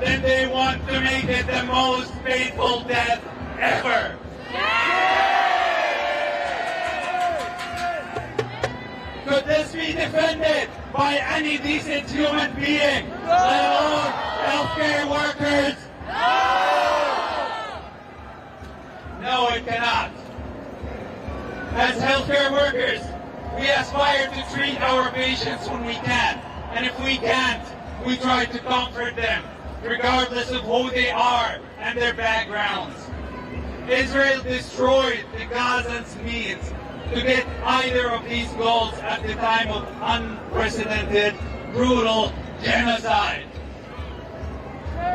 then they want to make it the most painful death ever. Could this be defended by any decent human being, let alone healthcare workers? No, it cannot. As healthcare workers, we aspire to treat our patients when we can. And if we can't, we try to comfort them, regardless of who they are and their backgrounds. Israel destroyed the Gazans' means to get either of these goals at the time of unprecedented, brutal genocide.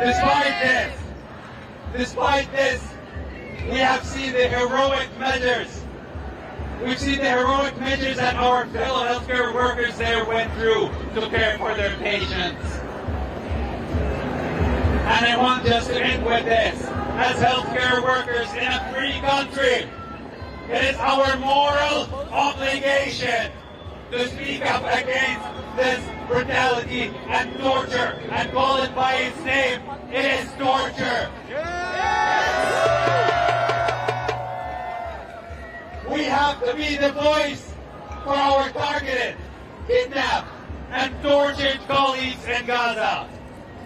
Despite this, we have seen the heroic measures. We've seen the heroic measures that our fellow healthcare workers there went through to care for their patients. And I want just to end with this. As healthcare workers in a free country, it is our moral obligation to speak up against this brutality and torture and call it by its name. It is torture. We have to be the voice for our targeted, kidnapped, and tortured colleagues in Gaza.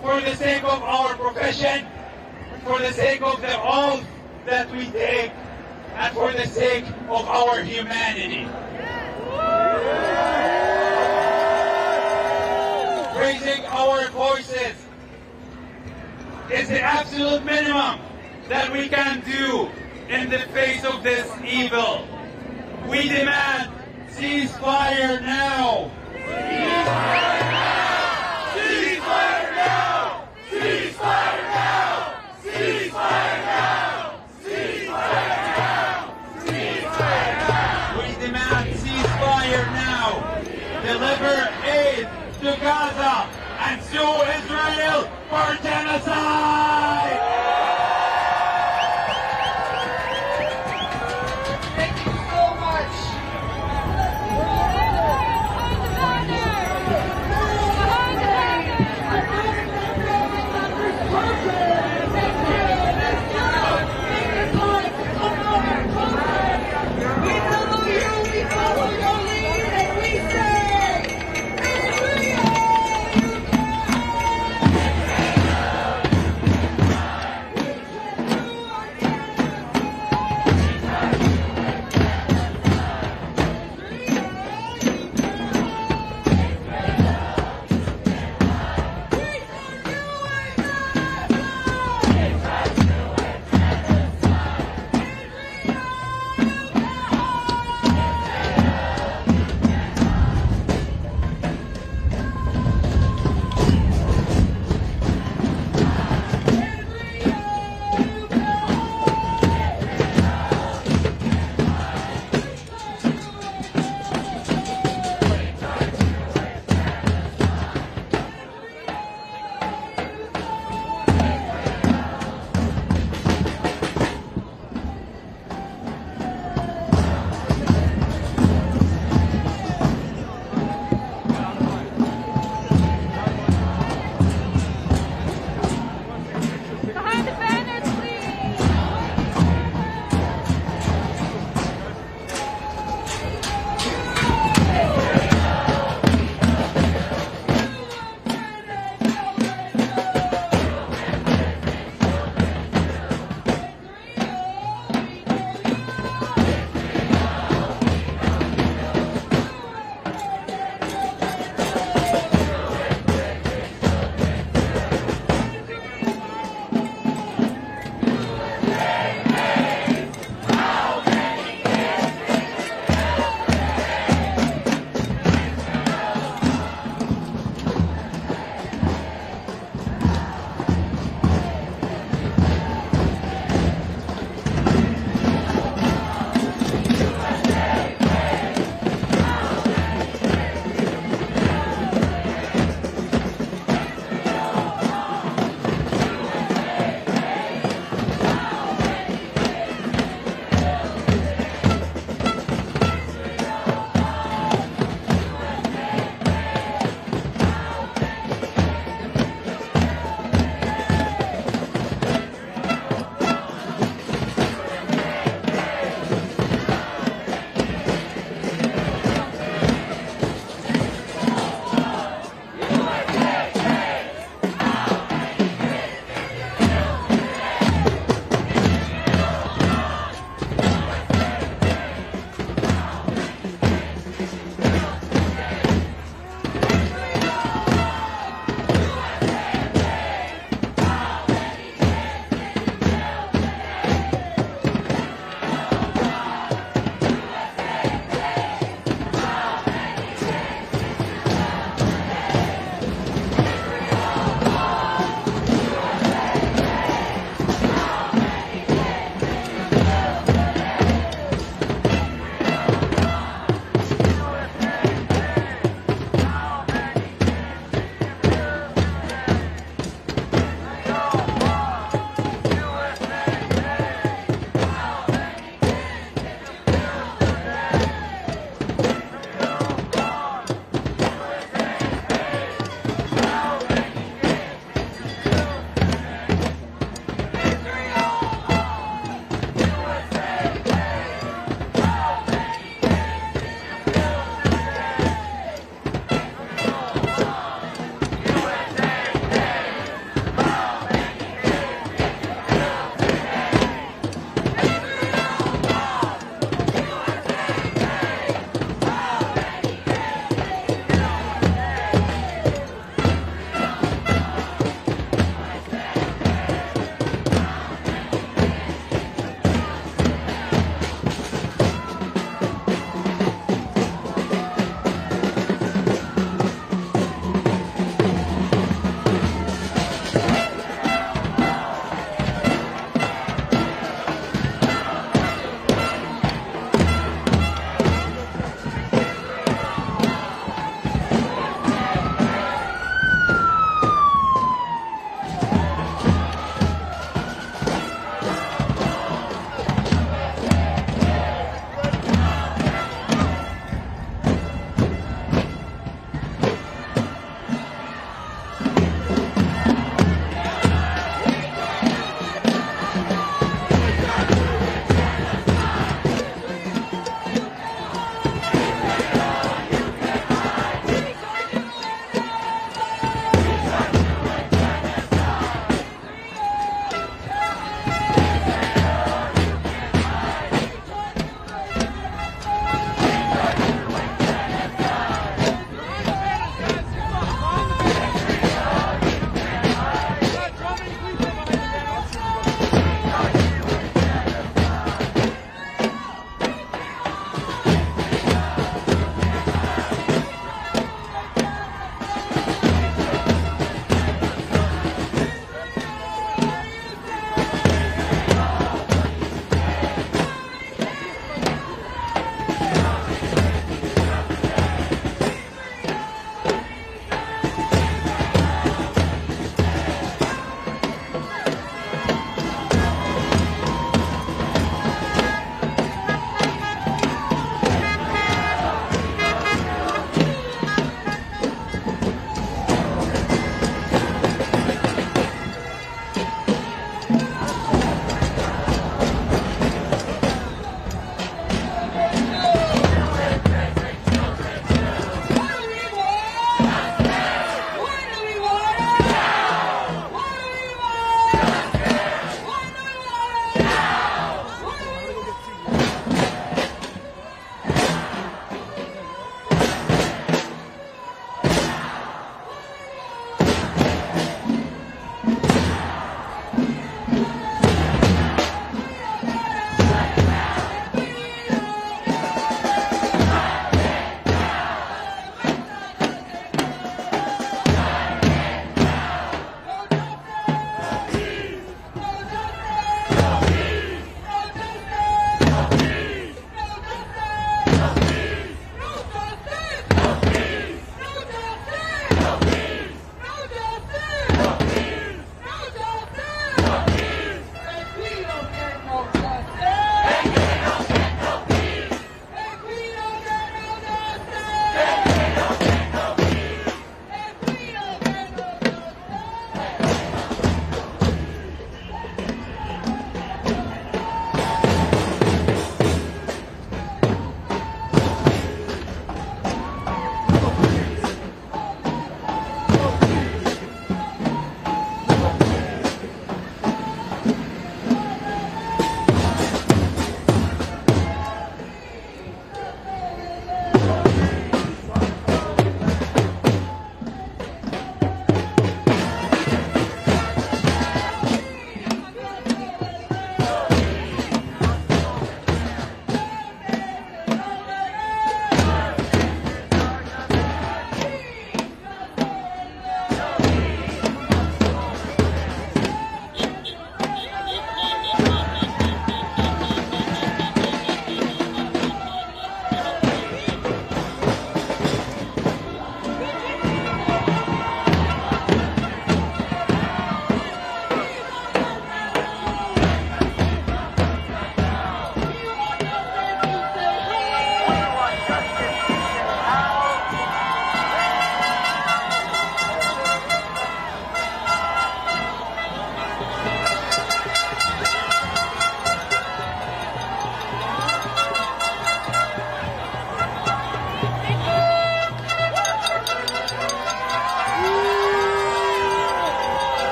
For the sake of our profession, for the sake of the oath that we take, and for the sake of our humanity. Raising our voices is the absolute minimum that we can do in the face of this evil. We demand ceasefire now. Ceasefire now! Ceasefire now! Ceasefire now! Ceasefire now! Ceasefire now! Ceasefire now! We demand ceasefire now. Deliver aid to Gaza and sue Israel for genocide!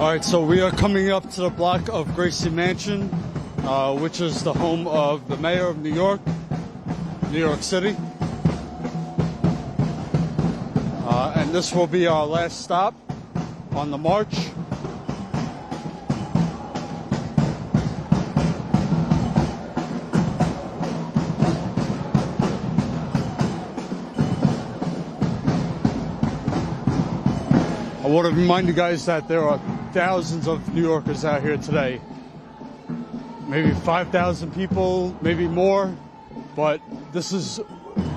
All right, so we are coming up to the block of Gracie Mansion, which is the home of the mayor of New York City. And this will be our last stop on the march. I want to remind you guys that there are thousands of New Yorkers out here today. Maybe 5,000 people, maybe more, but this is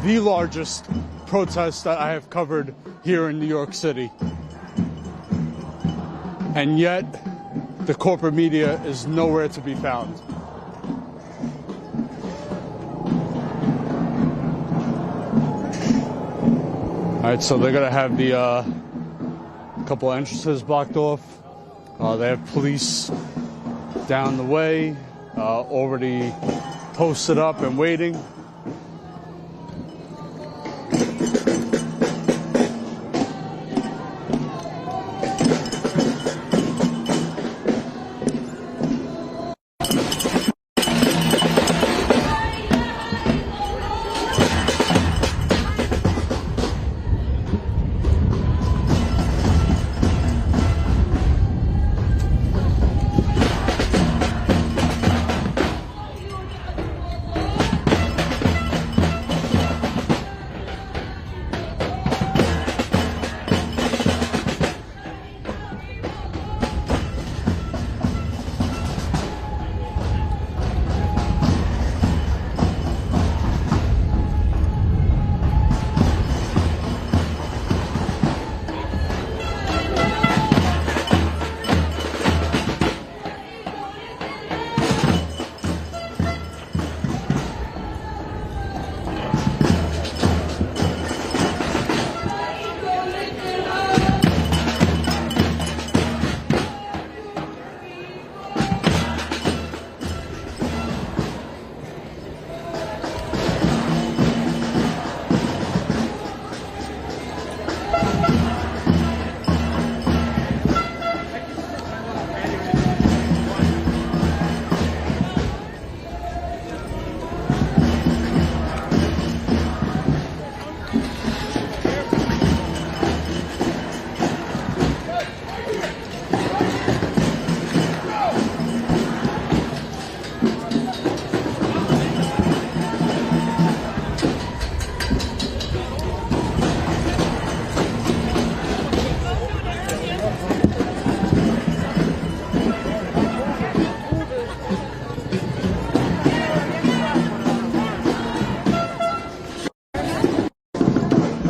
the largest protest that I have covered here in New York City. And yet, the corporate media is nowhere to be found. All right, so they're gonna have the couple entrances blocked off. They have police down the way, already posted up and waiting.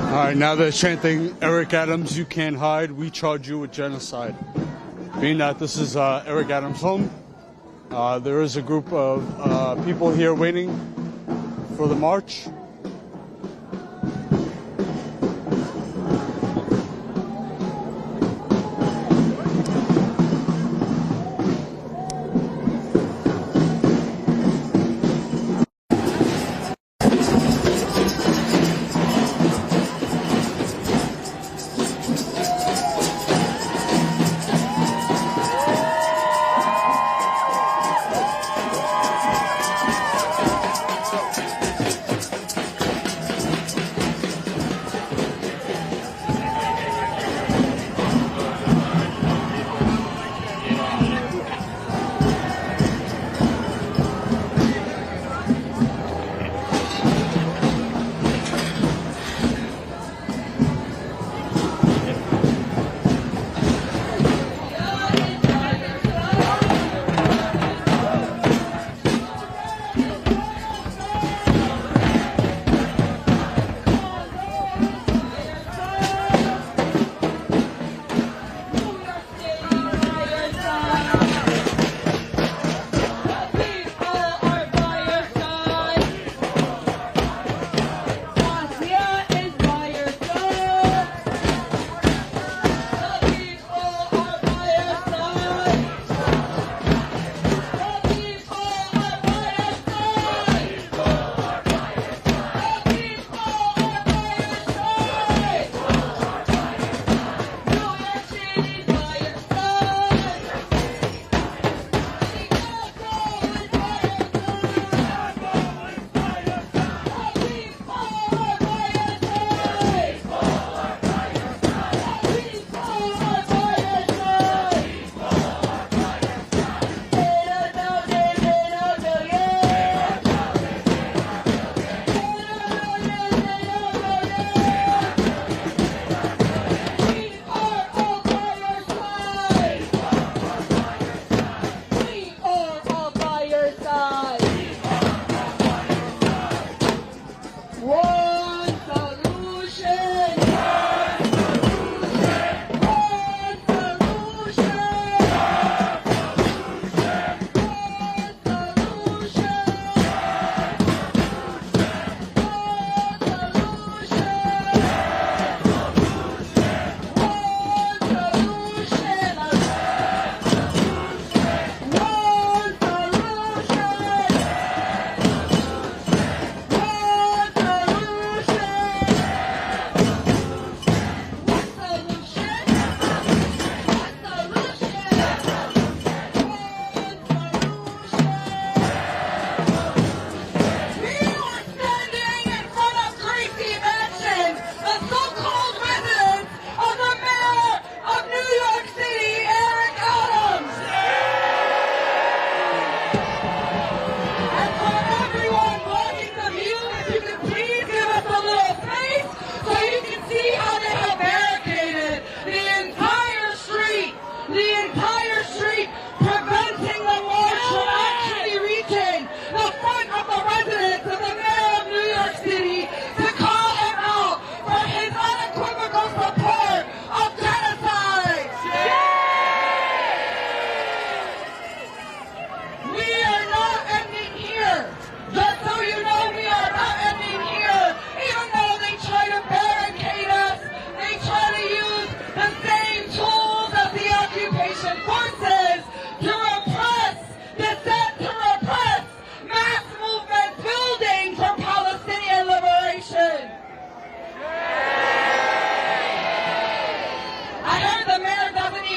All right, now they're chanting, Eric Adams, you can't hide, we charge you with genocide. Being that this is Eric Adams' home, there is a group of people here waiting for the march.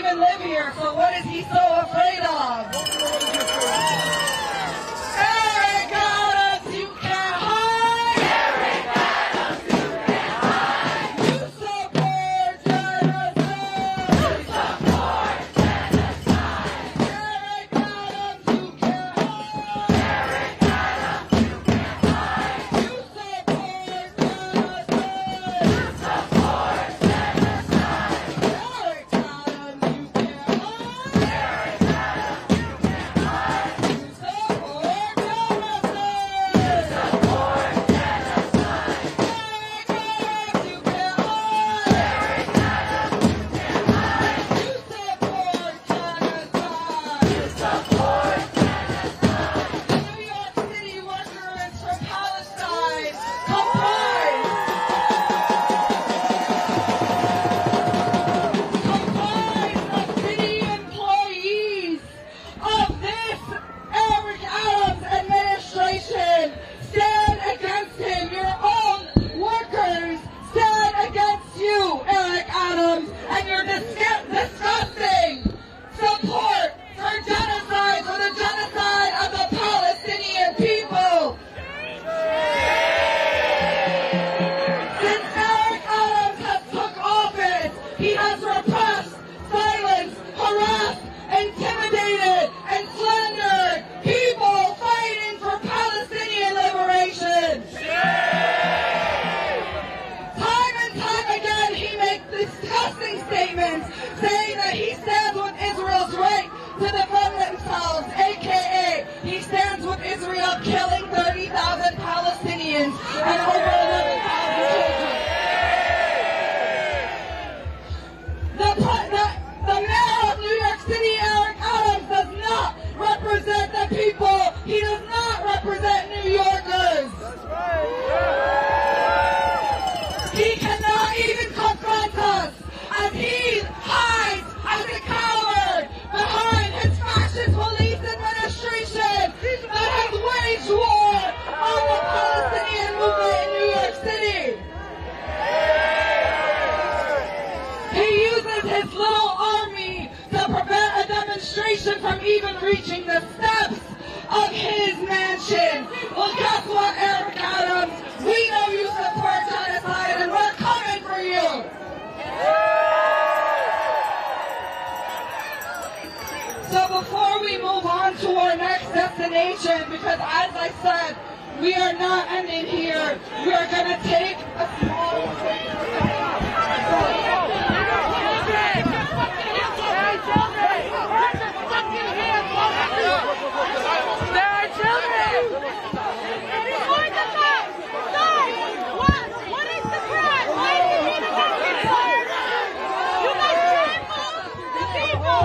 even live here, so what is he so afraid of? Eric Adams, you can't hide! Eric Adams, you can't hide! You support genocide! You support genocide! Eric Adams, you can't hide! Eric Adams, you can't hide! You support genocide! You support genocide! Eric Adams, you can't hide! Eric Adams, you can't hide! You support genocide! You support genocide! Eric Adams, you can't hide! Eric Adams, you can't hide! You support genocide! You support genocide! New York City workers from Palestine, comprise of city employees of this Eric Adams administration. Stand against him. Your own workers stand against you, Eric Adams, and your disgusting support for genocide, for the genocide of the Palestinian people. Since Eric Adams has took office, he has repressed, silenced, harassed, intimidated, and slandered people fighting for Palestinian liberation. Time and time again, he makes disgusting statements saying that he stands with Israel's right to defend themselves, aka he stands with Israel killing 30,000 Palestinians and over 11,000 children. The mayor of New York City, Eric Adams, does not represent the people. He does not represent New Yorkers. He cannot even confront us as he hides as a coward behind his fascist police administration that has waged war on the Palestinian movement in New York City. He uses his little army to prevent a demonstration from even reaching the steps of his mansion. Well, guess what, Eric Adams? We know you support genocide and we're coming for you. So before we move on to our next destination, because as I said, we are not ending here. We are going to take a small break. There are children! Before the fact! Stop! What is the crime? Why is it being attacked? You guys trample the people!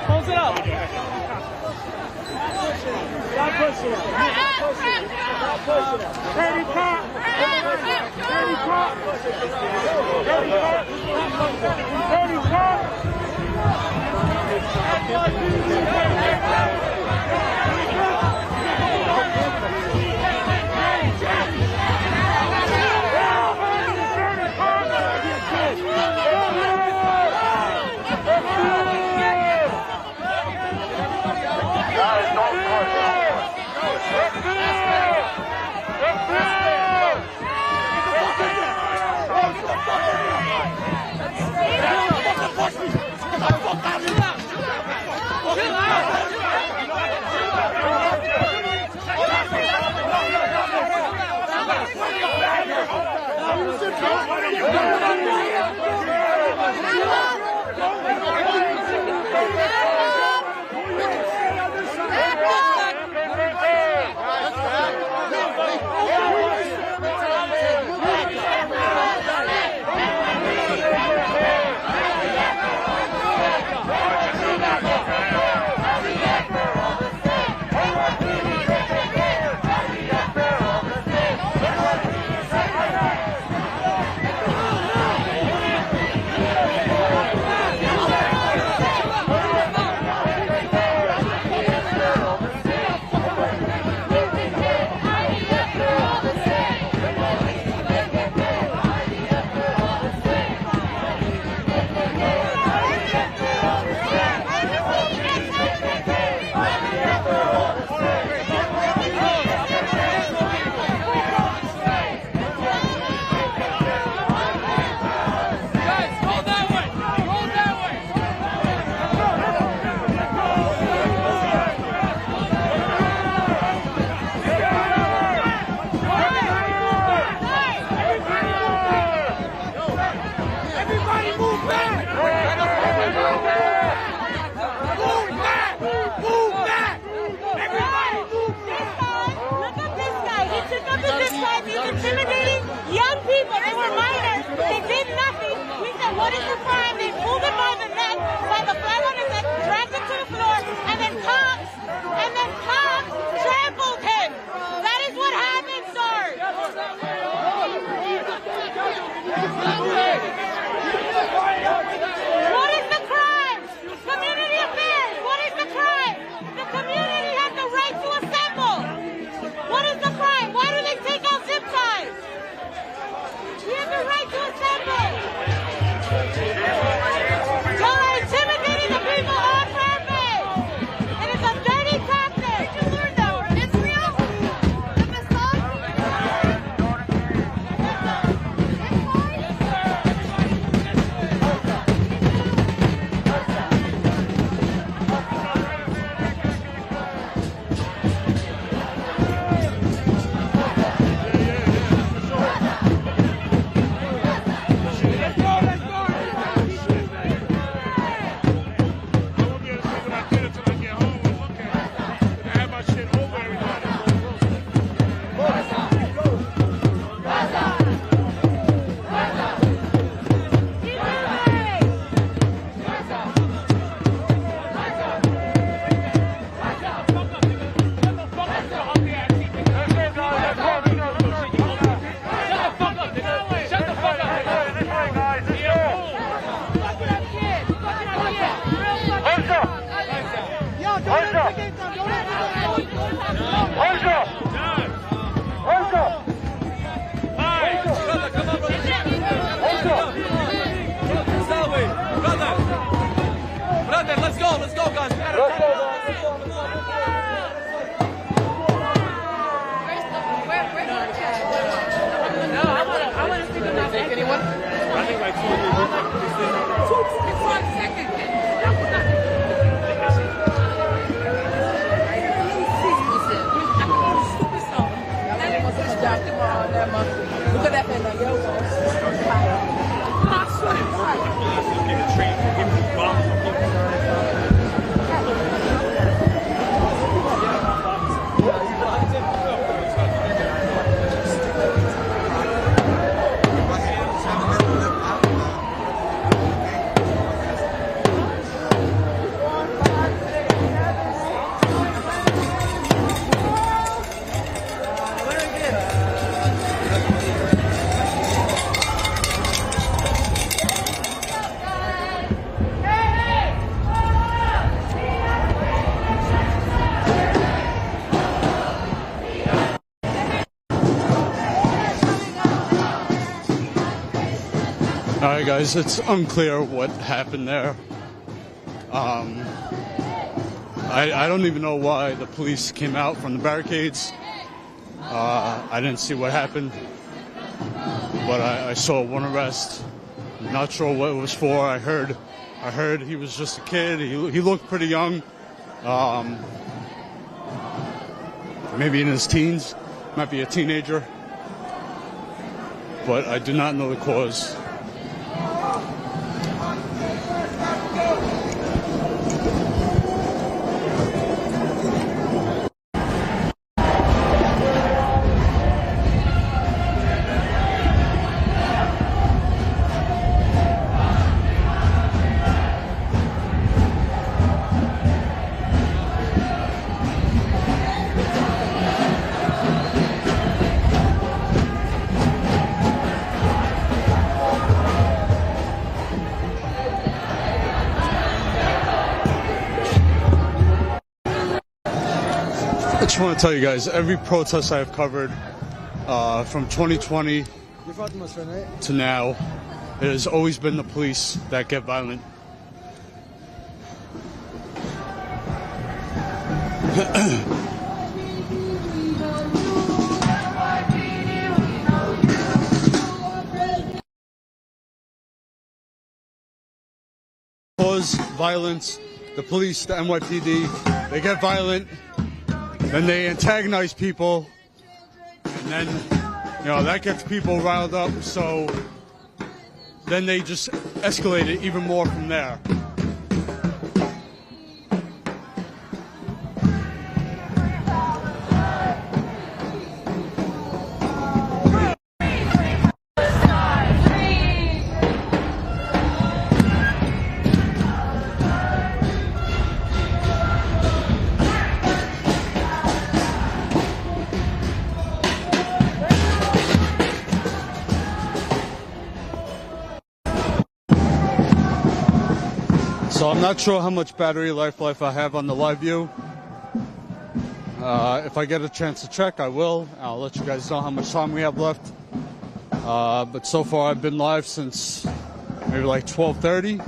Close it up. Stop pushing it. Stop pushing it. Ready, pop. Ready, pop. Ready, pop. Let's go, guys. No, I want to see them take anyone. I think like 2 seconds. Look at that man, yo. Alright guys, it's unclear what happened there. I don't even know why the police came out from the barricades. I didn't see what happened, but I saw one arrest. I'm not sure what it was for. I heard he was just a kid. He looked pretty young, maybe in his teens, might be a teenager, but I do not know the cause. I just want to tell you guys, every protest I have covered from 2020 to now, it has always been the police that get violent. Cause violence, the police, the NYPD, they get violent. Then they antagonize people, and then, that gets people riled up, so then they just escalate it even more from there. So I'm not sure how much battery life I have on the live view. If I get a chance to check, I will. I'll let you guys know how much time we have left. But so far I've been live since maybe like 12:30.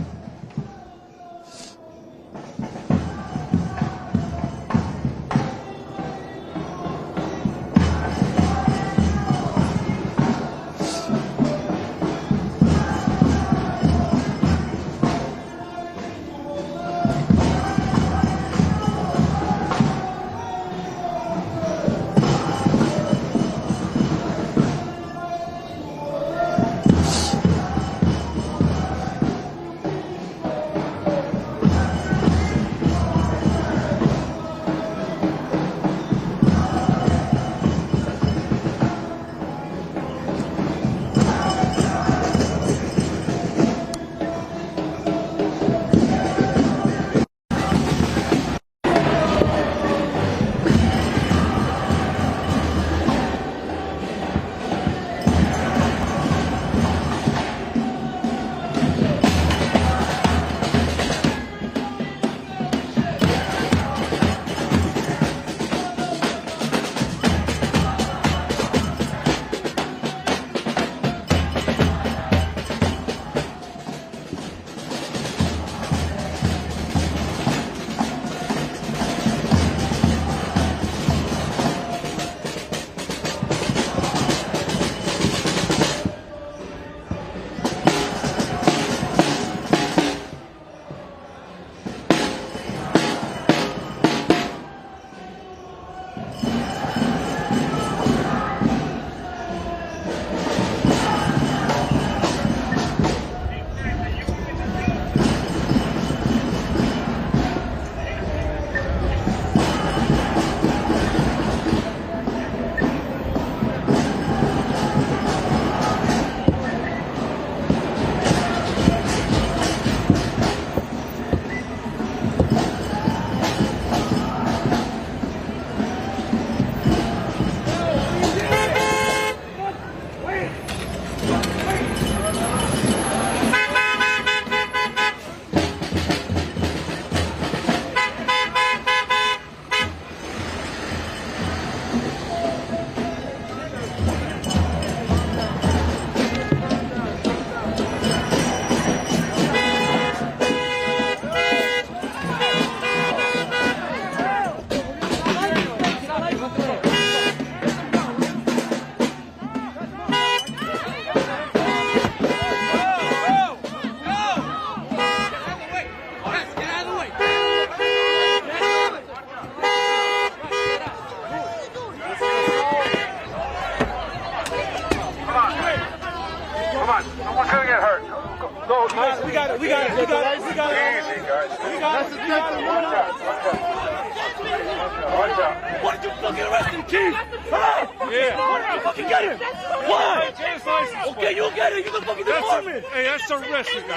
got it. Watch out. Why did you fucking arrest him, Chief? Huh? Yeah. Why did you fucking get him? Why? Okay, you get it. You the fucking department. Hey, that's arrested, guys.